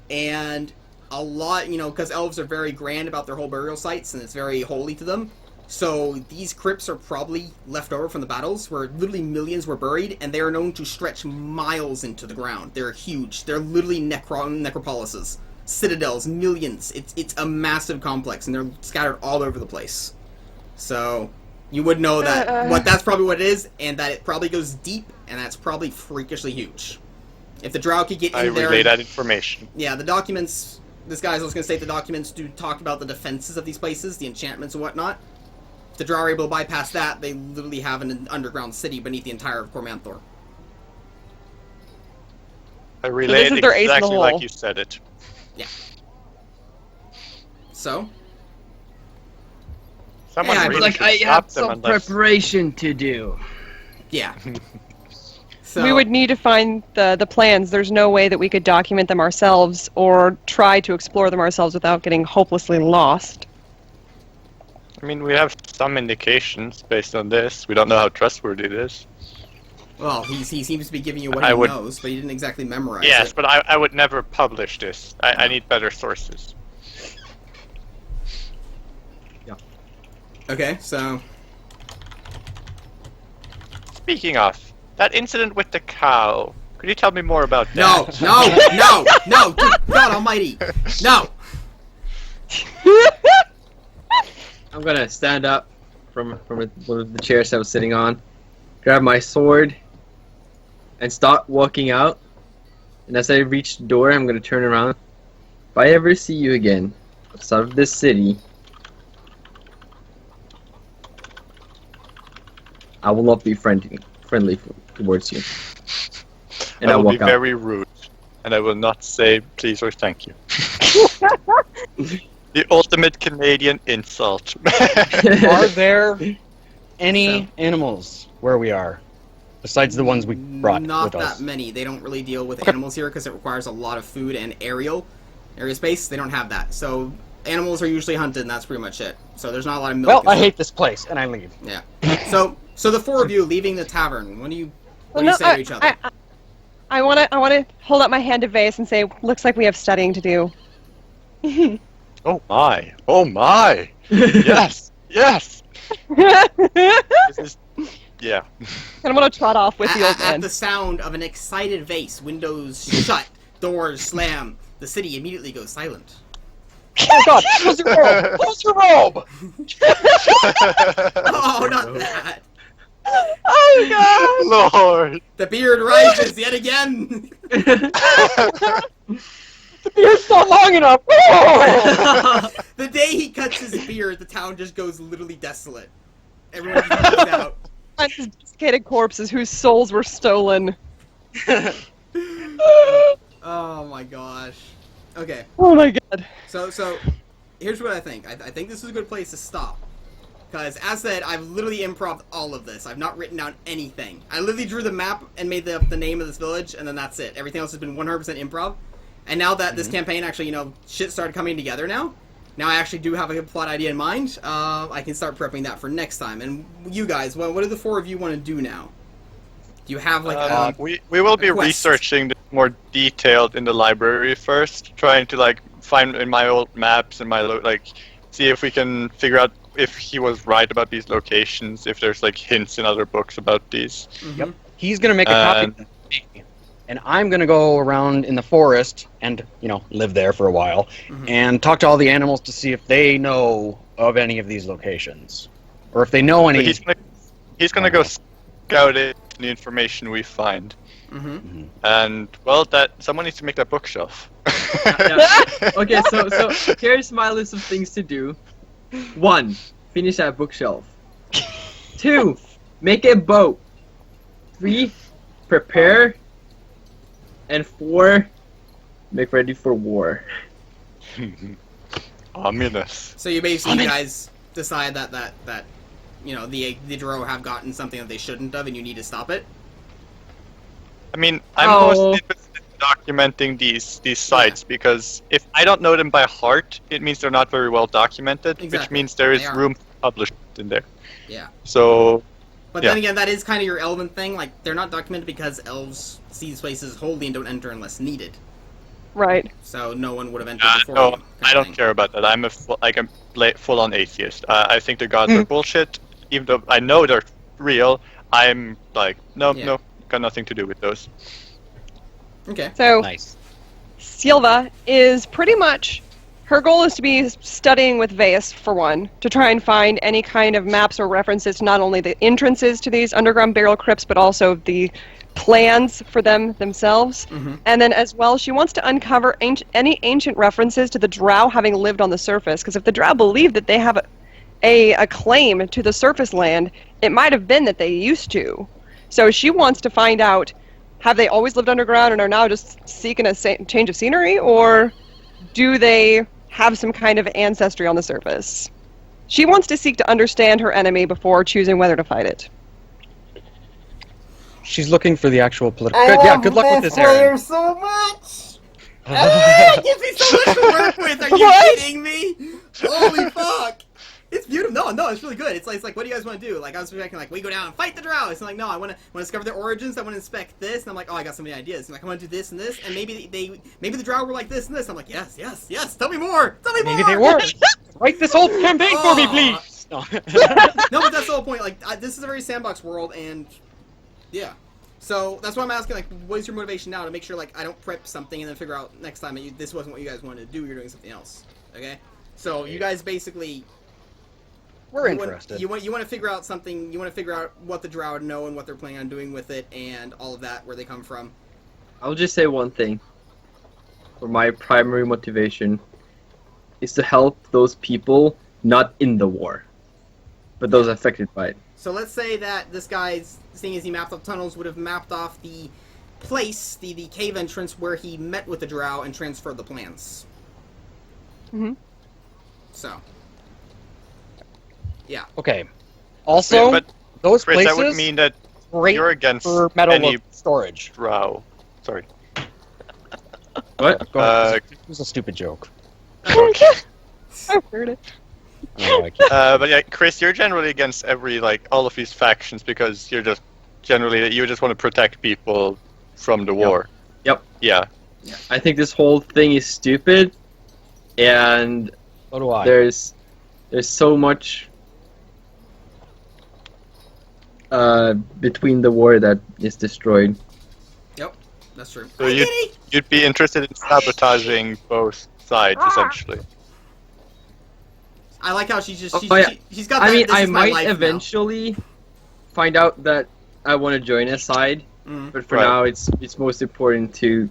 A: And a lot, because elves are very grand about their whole burial sites, and it's very holy to them. So these crypts are probably left over from the battles, where literally millions were buried, and they are known to stretch miles into the ground. They're huge. They're literally necropolises, citadels, millions. It's a massive complex, and they're scattered all over the place. So you would know that that's probably what it is, and that it probably goes deep, and that's probably freakishly huge. If the drow could get in there...
C: I relay that information.
A: Yeah, the documents... This guy's also going to say the documents do talk about the defenses of these places, the enchantments and whatnot. If the drow are able to bypass that, they literally have an underground city beneath the entire of Cormanthor.
C: I relayed
B: this is their ace in the
C: exactly
B: hole.
C: like you said it.
A: Yeah. So...
C: Someone
A: Yeah,
C: really
A: like,
C: should
D: I
C: stop
D: have
C: them
D: some
C: unless...
D: preparation to do.
A: Yeah. So,
B: We would need to find the plans. There's no way that we could document them ourselves or try to explore them ourselves without getting hopelessly lost.
C: I mean, we have some indications based on this. We don't know how trustworthy it is.
A: Well, he seems to be giving you what
C: I
A: he
C: would-
A: knows, but he didn't exactly memorize
C: Yes,
A: it.
C: but I would never publish this. I need better sources.
A: Okay, so...
C: Speaking of, that incident with the cow, could you tell me more about
A: No,
C: that?
A: no, good God almighty! No!
D: I'm gonna stand up from one of the chairs I was sitting on, grab my sword, and start walking out. And as I reach the door, I'm gonna turn around. If I ever see you again outside of this city, I will not be friendly towards you. And
C: I will
D: walk
C: be
D: out.
C: very rude, and I will not say please or thank you. The ultimate Canadian insult.
E: Are there any animals where we are, besides the ones we brought
A: Not
E: with
A: that
E: us?
A: many. They don't really deal with animals here because it requires a lot of food and area space. They don't have that. So animals are usually hunted, and that's pretty much it. So there's not a lot of milk.
E: Well,
A: and
E: I
A: stuff.
E: hate this place, and I leave.
A: Yeah. So the four of you leaving the tavern. What do you say to each other?
B: I want to hold up my hand to Vase and say, looks like we have studying to do.
C: Oh my! Oh my! Yes! Yes! This is... Yeah.
B: And I'm going to trot off with the old
A: At
B: man.
A: the sound of an excited Vase, windows shut, doors slam. The city immediately goes silent.
E: Oh God! Close your robe! Close your robe!
A: Oh, not that!
B: Oh, God!
C: Lord!
A: The beard rises yet again.
E: You're not long enough! Oh!
A: The day he cuts his beard, the town just goes literally desolate. Everyone just moves out.
B: And his desiccated corpses whose souls were stolen.
A: Oh my gosh. Okay,
B: Oh my God.
A: so here's what I think. I think this is a good place to stop. Because, as said, I've literally improv all of this. I've not written down anything. I literally drew the map and made the name of this village, and then that's it. Everything else has been 100% improv. And now that this campaign actually, shit started coming together now I actually do have a good plot idea in mind. I can start prepping that for next time. And you guys, what do the four of you want to do now? Do you have, like,
C: we will be
A: quest.
C: researching this more detailed in the library first, trying to like find in my old maps and my see if we can figure out if he was right about these locations, if there's like hints in other books about these.
A: Yep.
E: He's gonna make a copy of me, and I'm gonna go around in the forest and live there for a while and talk to all the animals to see if they know of any of these locations, or if they know any.
C: But he's gonna go scout it, the information we find. And well, someone needs to make that bookshelf.
D: Yeah. Okay, so here's my list of things to do. 1, finish that bookshelf. 2, make a boat. 3, prepare. And 4, make ready for war.
C: Ominous.
A: So you basically, guys decide that the Drow have gotten something that they shouldn't have, and you need to stop it.
C: I mean, I'm mostly interested in documenting these sites because if I don't know them by heart, it means they're not very well documented, which
A: Exactly.
C: means there is
A: They are.
C: room to publish in there.
A: Yeah.
C: So,
A: But
C: Yeah.
A: then again, that is kind of your elven thing. Like, they're not documented because elves see these places holy and don't enter unless needed.
B: Right.
A: So no one would have entered before
C: no,
A: you. kind
C: I
A: of
C: don't
A: thing.
C: care about that. I'm a full-on atheist. I think the gods are bullshit, even though I know they're real. I'm like, no, got nothing to do with those.
A: Okay.
B: So,
E: Nice.
B: Silva is pretty much... Her goal is to be studying with Vase, for one, to try and find any kind of maps or references to not only the entrances to these underground burial crypts, but also the plans for them themselves. And then as well, she wants to uncover any ancient references to the Drow having lived on the surface, because if the Drow believe that they have a claim to the surface land, it might have been that they used to. So she wants to find out, have they always lived underground and are now just seeking a change of scenery, or do they have some kind of ancestry on the surface? She wants to seek to understand her enemy before choosing whether to fight it.
E: She's looking for the actual political. Good luck with this, Aaron.
A: so much. It gives me so much to work with. Are you
B: What?
A: kidding me? Holy fuck! It's beautiful. No, it's really good. It's like, what do you guys want to do? Like, I was expecting, like, we go down and fight the Drow. It's like, no, I want to discover their origins. I want to inspect this. And I'm like, oh, I got so many ideas. And like, I want to do this and this. And maybe the Drow were like this and this. I'm like, yes. Tell me more.
E: Maybe they were. Write this whole campaign for me, please. No.
A: No, but that's the whole point. Like, this is a very sandbox world, and yeah. So that's why I'm asking, like, what is your motivation now to make sure, like, I don't prep something and then figure out next time that this wasn't what you guys wanted to do. You're doing something else. Okay. So you guys basically.
E: We're interested.
A: You want to figure out something. You want to figure out what the Drow know and what they're planning on doing with it, and all of that, where they come from.
D: I'll just say one thing. For my primary motivation is to help those people not in the war, but those affected by it.
A: So let's say that this guy's, seeing as he mapped off tunnels, would have mapped off the place, the cave entrance where he met with the Drow and transferred the plans.
B: Mm-hmm.
A: So. Yeah.
E: Okay. Also,
C: but
E: those
C: Chris,
E: places
C: that would mean that
E: great
C: you're against
E: for metal
C: any
E: storage.
C: drow. Sorry.
D: What?
E: Go ahead. It was a stupid joke.
B: I've heard it.
E: Oh, I can't-
C: But yeah, Chris, you're generally against all of these factions because you just want to protect people from the war.
D: Yep.
C: Yeah.
D: I think this whole thing is stupid, and
E: So do I.
D: there's so much between the war that is destroyed.
A: Yep, that's true.
C: So
A: Hi,
C: you-
A: Kitty!
C: You'd be interested in sabotaging both sides, essentially.
A: I like how she's
D: Oh, yeah.
A: she's got that.
D: I mean,
A: this
D: I
A: is my
D: might
A: life now.
D: eventually find out that I want to join a side,
A: Mhm.
D: but for
C: Right.
D: now, it's most important to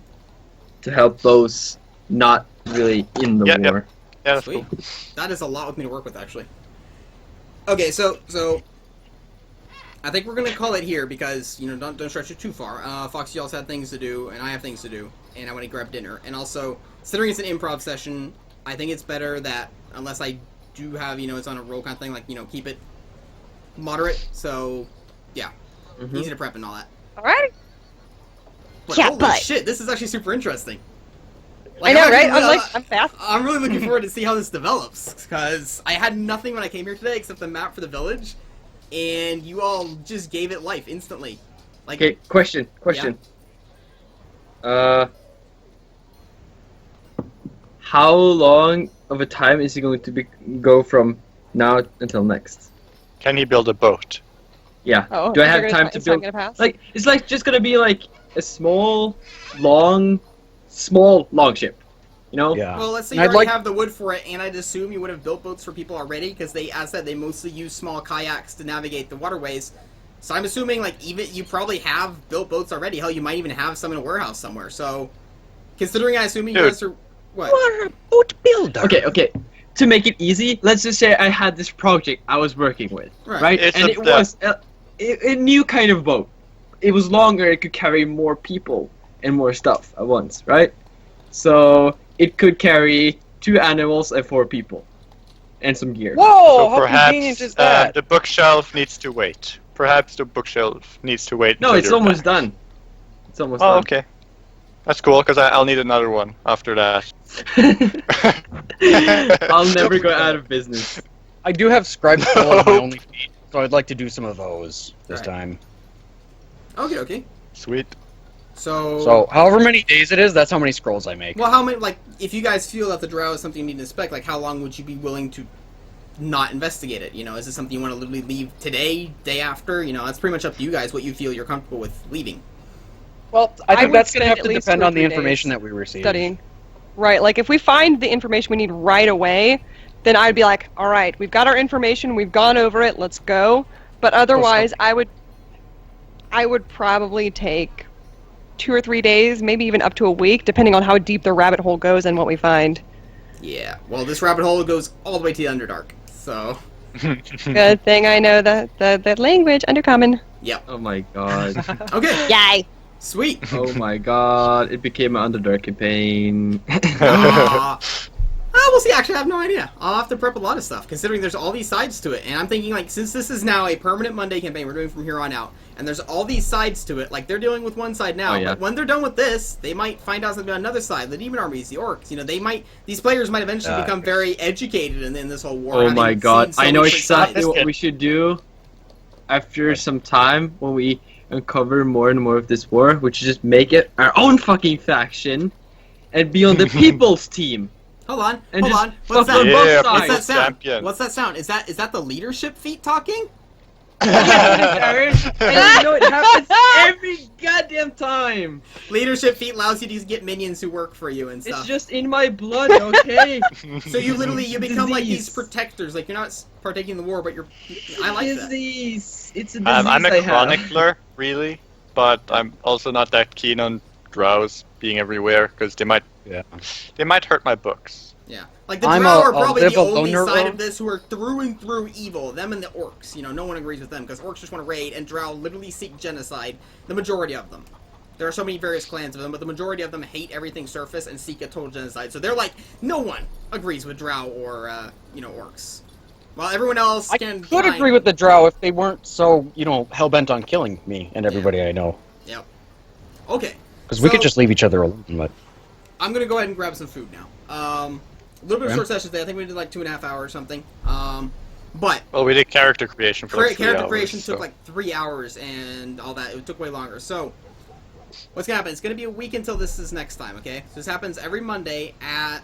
D: help those not really in the
C: Yep, yep.
D: war.
C: Yeah, that's
A: Sweet.
C: cool.
A: That is a lot with me to work with, actually. Okay, so I think we're gonna call it here because don't stretch it too far. Fox, you also had things to do, and I have things to do, and I want to grab dinner. And also, considering it's an improv session, I think it's better that unless I do have it's on a roll kind of thing, like keep it moderate. So yeah,
D: Mhm.
A: easy to prep and all that.
B: Alright.
A: But
B: Yeah,
A: holy
B: but-
A: shit, this is actually super interesting.
B: I know,
A: I'm
B: right?
A: actually-
B: I'm fast.
A: I'm really looking forward to see how this develops, because I had nothing when I came here today except the map for the village, and you all just gave it life instantly. Like,
D: Okay, question. How long of a time is it going to go from now until next?
C: Can he build a boat?
D: Yeah.
B: Oh,
D: Do I
B: is
D: have
B: it
D: time to
B: it's not
D: build?
B: gonna pass?
D: Like, it's like just gonna be like a small, long ship. You know?
E: Yeah.
A: well, let's say
E: And
A: you
E: I'd
A: already
E: like-
A: have the wood for it, and I'd assume you would have built boats for people already, because they, as said, they mostly use small kayaks to navigate the waterways. So I'm assuming, like, even you probably have built boats already. Hell, you might even have some in a warehouse somewhere. So, considering I assuming you
C: Dude.
A: guys are what?
E: You are a boat builder.
D: Okay. To make it easy, let's just say I had this project I was working with,
A: Right.
D: right?
C: It's
D: And
C: a-
D: it was a new kind of boat. It was longer. It could carry more people and more stuff at once, right? So it could carry 2 animals and 4 people, and some gear.
E: Whoa!
C: So
E: how convenient
C: perhaps
E: is that?
C: the bookshelf needs to wait. Perhaps the bookshelf needs to wait.
D: No,
C: until
D: it's
C: you're
D: almost
C: back.
D: done. It's almost
C: Oh,
D: done.
C: okay. That's cool, because I'll need another one after that.
D: I'll never go out of business.
E: I do have scribe scroll as my only feat, so I'd like to do some of those this
A: Right.
E: time.
A: Okay.
C: Sweet.
E: So, however many days it is, that's how many scrolls I make.
A: Well, how many, like, if you guys feel that the drow is something you need to inspect, like, how long would you be willing to not investigate it? Is this something you want to literally leave today, day after? That's pretty much up to you guys what you feel you're comfortable with leaving.
E: Well, I
B: I
E: think
B: would
E: that's going to
B: spend
E: have
B: at
E: to
B: least
E: depend
B: 2 or
E: on the
B: 3
E: information
B: days
E: that we receive.
B: Studying. Right, like if we find the information we need right away, then I'd be like, all right, we've got our information, we've gone over it, let's go. But otherwise, I would probably take 2 or 3 days, maybe even up to a week, depending on how deep the rabbit hole goes and what we find.
A: Yeah, well, this rabbit hole goes all the way to the Underdark, so...
B: Good thing I know the language, Undercommon.
A: Yep.
D: Oh my god.
A: Okay,
B: Yay!
A: sweet.
D: Oh my god. It became an Underdark campaign.
A: We'll see, actually, I have no idea. I'll have to prep a lot of stuff, considering there's all these sides to it. And I'm thinking, like, since this is now a permanent Monday campaign we're doing from here on out, and there's all these sides to it, like, they're dealing with one side now,
D: Oh, yeah.
A: but when they're done with this, they might find out something on another side, the demon armies, the orcs, these players might eventually become very educated in this whole war.
D: Oh
A: having
D: my
A: seen
D: god.
A: so
D: I know
A: many different
D: exactly
A: sides.
D: what we should do after some time when we uncover more and more of this war, which is just make it our own fucking faction and be on the people's team.
A: Hold on,
D: And
A: hold
D: just
A: on. What's
D: fuck on
A: that?
D: both
C: Yeah,
A: What's that
D: sides.
A: sound?
C: Champion.
A: What's that sound? Is that the leadership feat talking?
D: And you know it happens every goddamn time.
A: Leadership feat allows you to get minions who work for you and stuff.
D: It's just in my blood, okay?
A: So you literally you become like these
D: Disease.
A: protectors. Like you're not partaking in the war, but I like that.
D: Disease. It's a disease
C: I'm a
D: I have.
C: chronicler, really, but I'm also not that keen on drows being everywhere because they might hurt my books.
A: Yeah, like the
E: I'm
A: drow are
E: a
A: probably
E: live
A: the only
E: aloner
A: side
E: rogue.
A: of this who are through and through evil. Them and the orcs. No one agrees with them because orcs just want to raid, and drow literally seek genocide. The majority of them. There are so many various clans of them, but the majority of them hate everything surface and seek a total genocide. So they're like, no one agrees with drow or orcs. While everyone else
E: I
A: can
E: could
A: find-
E: agree with the drow if they weren't so, hell-bent on killing me and everybody I know.
A: Yep. Okay.
E: Because we could
A: So-
E: just leave each other alone, but...
A: I'm gonna go ahead and grab some food now. A little bit of
E: Okay.
A: short session today. I think we did like 2.5 hours or something. But
C: Well, we did character creation for like 3
A: character
C: hours,
A: creation
C: so.
A: took like 3 hours and all that. It took way longer. So what's gonna happen? It's gonna be a week until this is next time. Okay. So this happens every Monday at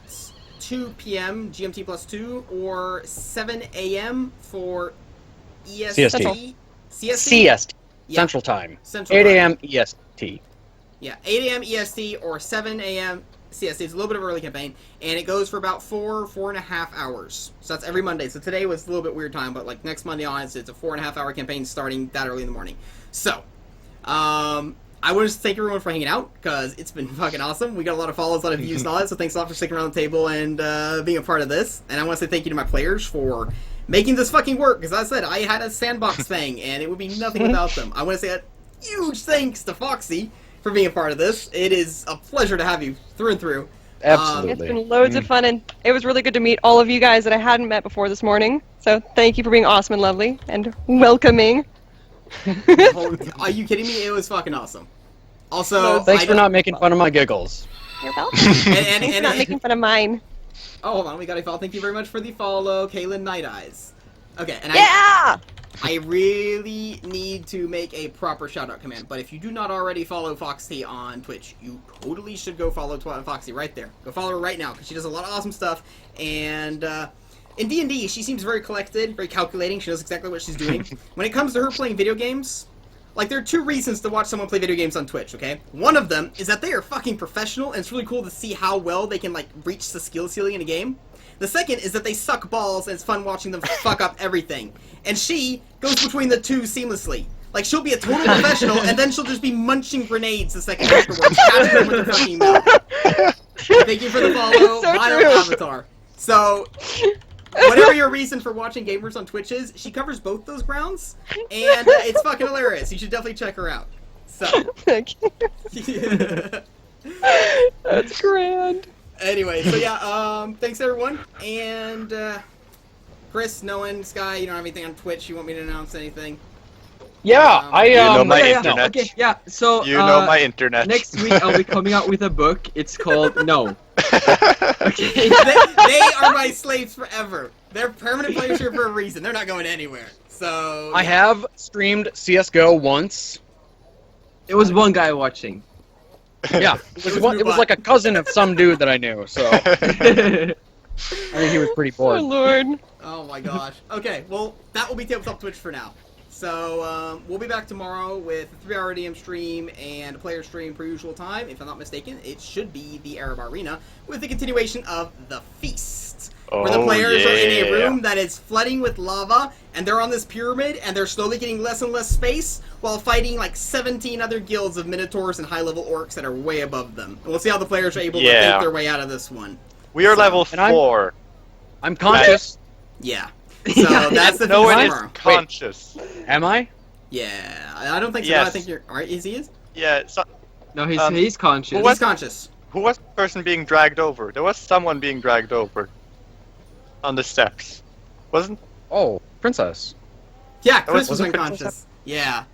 A: 2 p.m. GMT +2 or 7 a.m. for EST.
E: CST.
A: CST.
E: CST.
A: Yeah.
E: Central Time.
A: Central
E: 8
A: Time.
E: a.m. EST.
A: Yeah, 8 a.m. EST or 7 a.m. CST. It's a little bit of an early campaign, and it goes for about 4.5 hours. So that's every Monday. So today was a little bit weird time, but like next Monday on, it's a 4.5 hour campaign starting that early in the morning. So, I want to thank everyone for hanging out, because it's been fucking awesome. We got a lot of follows, a lot of views and all that, so thanks a lot for sticking around the table and being a part of this. And I want to say thank you to my players for making this fucking work, because as I said, I had a sandbox thing, and it would be nothing without them. I want to say a huge thanks to Foxy for being a part of this. It is a pleasure to have you through and through.
E: Absolutely.
B: It's been loads of fun, and it was really good to meet all of you guys that I hadn't met before this morning. So thank you for being awesome and lovely and welcoming.
A: Are you kidding me? It was fucking awesome. Also,
B: No,
E: Thanks for not making fun of my giggles.
B: You're welcome.
A: and,
B: Thanks for not making fun of mine.
A: oh, hold on, we got a follow. Thank you very much for the follow, Kaylin Night Eyes. Okay, and
B: Yeah!
A: I really need to make a proper shout-out command, but if you do not already follow Foxy on Twitch, you totally should go follow Foxy right there. Go follow her right now, because she does a lot of awesome stuff, and in D&D, she seems very collected, very calculating, she knows exactly what she's doing. When it comes to her playing video games, like, there are 2 reasons to watch someone play video games on Twitch, okay? One of them is that they are fucking professional, and it's really cool to see how well they can, like, reach the skill ceiling in a game. The second is that they suck balls, and it's fun watching them fuck up everything. And she goes between the two seamlessly. Like, she'll be a total professional, and then she'll just be munching grenades the second afterwards, catching them with her fucking mouth. Thank you for the follow,
B: So
A: Vile
B: true.
A: Avatar. So, whatever your reason for watching gamers on Twitch is, she covers both those grounds, and it's fucking hilarious. You should definitely check her out. So,
B: Thank you. That's grand.
A: anyway, so yeah, thanks everyone, and Chris, Nolan, Sky, you don't have anything on Twitch, you want me to announce anything?
E: Yeah, I
C: You know my
D: yeah,
C: internet.
D: Okay, yeah. So
C: You know my internet.
D: next week I'll be coming out with a book. It's called No. Okay.
A: they are my slaves forever. They're permanent players here for a reason. They're not going anywhere. So
E: I have streamed CS:GO once.
D: It was one guy watching.
E: Yeah, it was like a cousin of some dude that I knew, so I think he was pretty
B: Oh,
E: bored.
B: Lord.
A: Oh my gosh. Okay, well that will be Tabletop Twitch for now. So we'll be back tomorrow with a 3-hour DM stream and a player stream per usual time. If I'm not mistaken, it should be the Arab Arena with the continuation of the Feast. Where the
C: Oh,
A: players are in a
C: yeah.
A: room that is flooding with lava, and they're on this pyramid, and they're slowly getting less and less space, while fighting like 17 other guilds of minotaurs and high-level orcs that are way above them. And we'll see how the players are able to
C: Yeah.
A: think their way out of this one.
C: We are
A: So-
C: level
E: and I'm-
C: 4.
E: I'm conscious.
A: Yeah. So that's the
C: No
A: Feast
C: one is
A: tomorrow.
C: conscious.
E: Am I?
A: Yeah, I don't think so.
C: Yes.
A: I think you're... Alright, he is?
C: Yeah, so,
D: No, he's
C: Um,
D: he's conscious.
C: What?
A: He's conscious.
C: who was the person being dragged over? There was someone being dragged over. On the steps. Wasn't?
E: Oh, princess.
A: Yeah, Chris was
C: wasn't Chris
A: unconscious. Yeah.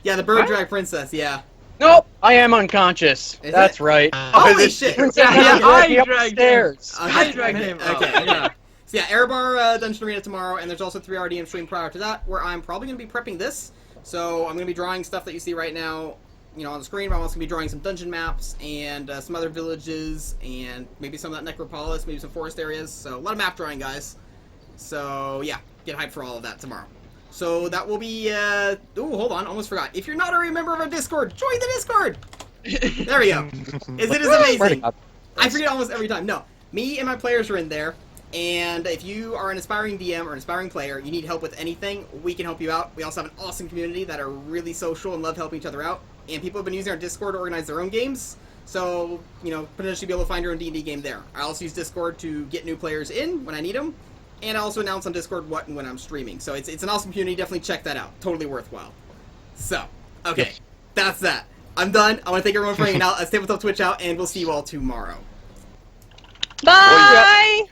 A: Yeah, the bird
E: What?
A: drag princess, yeah.
E: Nope, I am unconscious.
A: Is
E: That's
A: it?
E: right.
A: Holy
C: is it-
A: shit!
E: Princess
D: Yeah,
E: had to
D: yeah,
E: drag me
D: I
E: up the
D: dragged him.
E: stairs.
A: Okay.
D: I dragged him.
A: Okay.
D: Oh, yeah.
A: So yeah, Erebar Dungeon Arena tomorrow, and there's also 3-hour DM stream prior to that, where I'm probably going to be prepping this. So I'm going to be drawing stuff that you see right now, you know, on the screen, but I'm also going to be drawing some dungeon maps, and some other villages, and maybe some of that necropolis, maybe some forest areas. So a lot of map drawing, guys. So yeah, get hyped for all of that tomorrow. So that will be, ooh, hold on, almost forgot. If you're not already a member of our Discord, join the Discord! There we go. It is
E: Swear to
A: amazing.
E: God.
A: I forget almost every time. No, me and my players are in there, and if you are an aspiring DM or an aspiring player, you need help with anything, we can help you out. We also have an awesome community that are really social and love helping each other out, and people have been using our Discord to organize their own games, so, you know, potentially be able to find your own D&D game there. I also use Discord to get new players in when I need them, and I also announce on Discord what and when I'm streaming, so it's an awesome community. Definitely check that out. Totally worthwhile. So, okay, that's that. I'm done. I want to thank everyone for hanging out. Let's Tabletop Twitch out, and we'll see you all tomorrow.
B: Bye!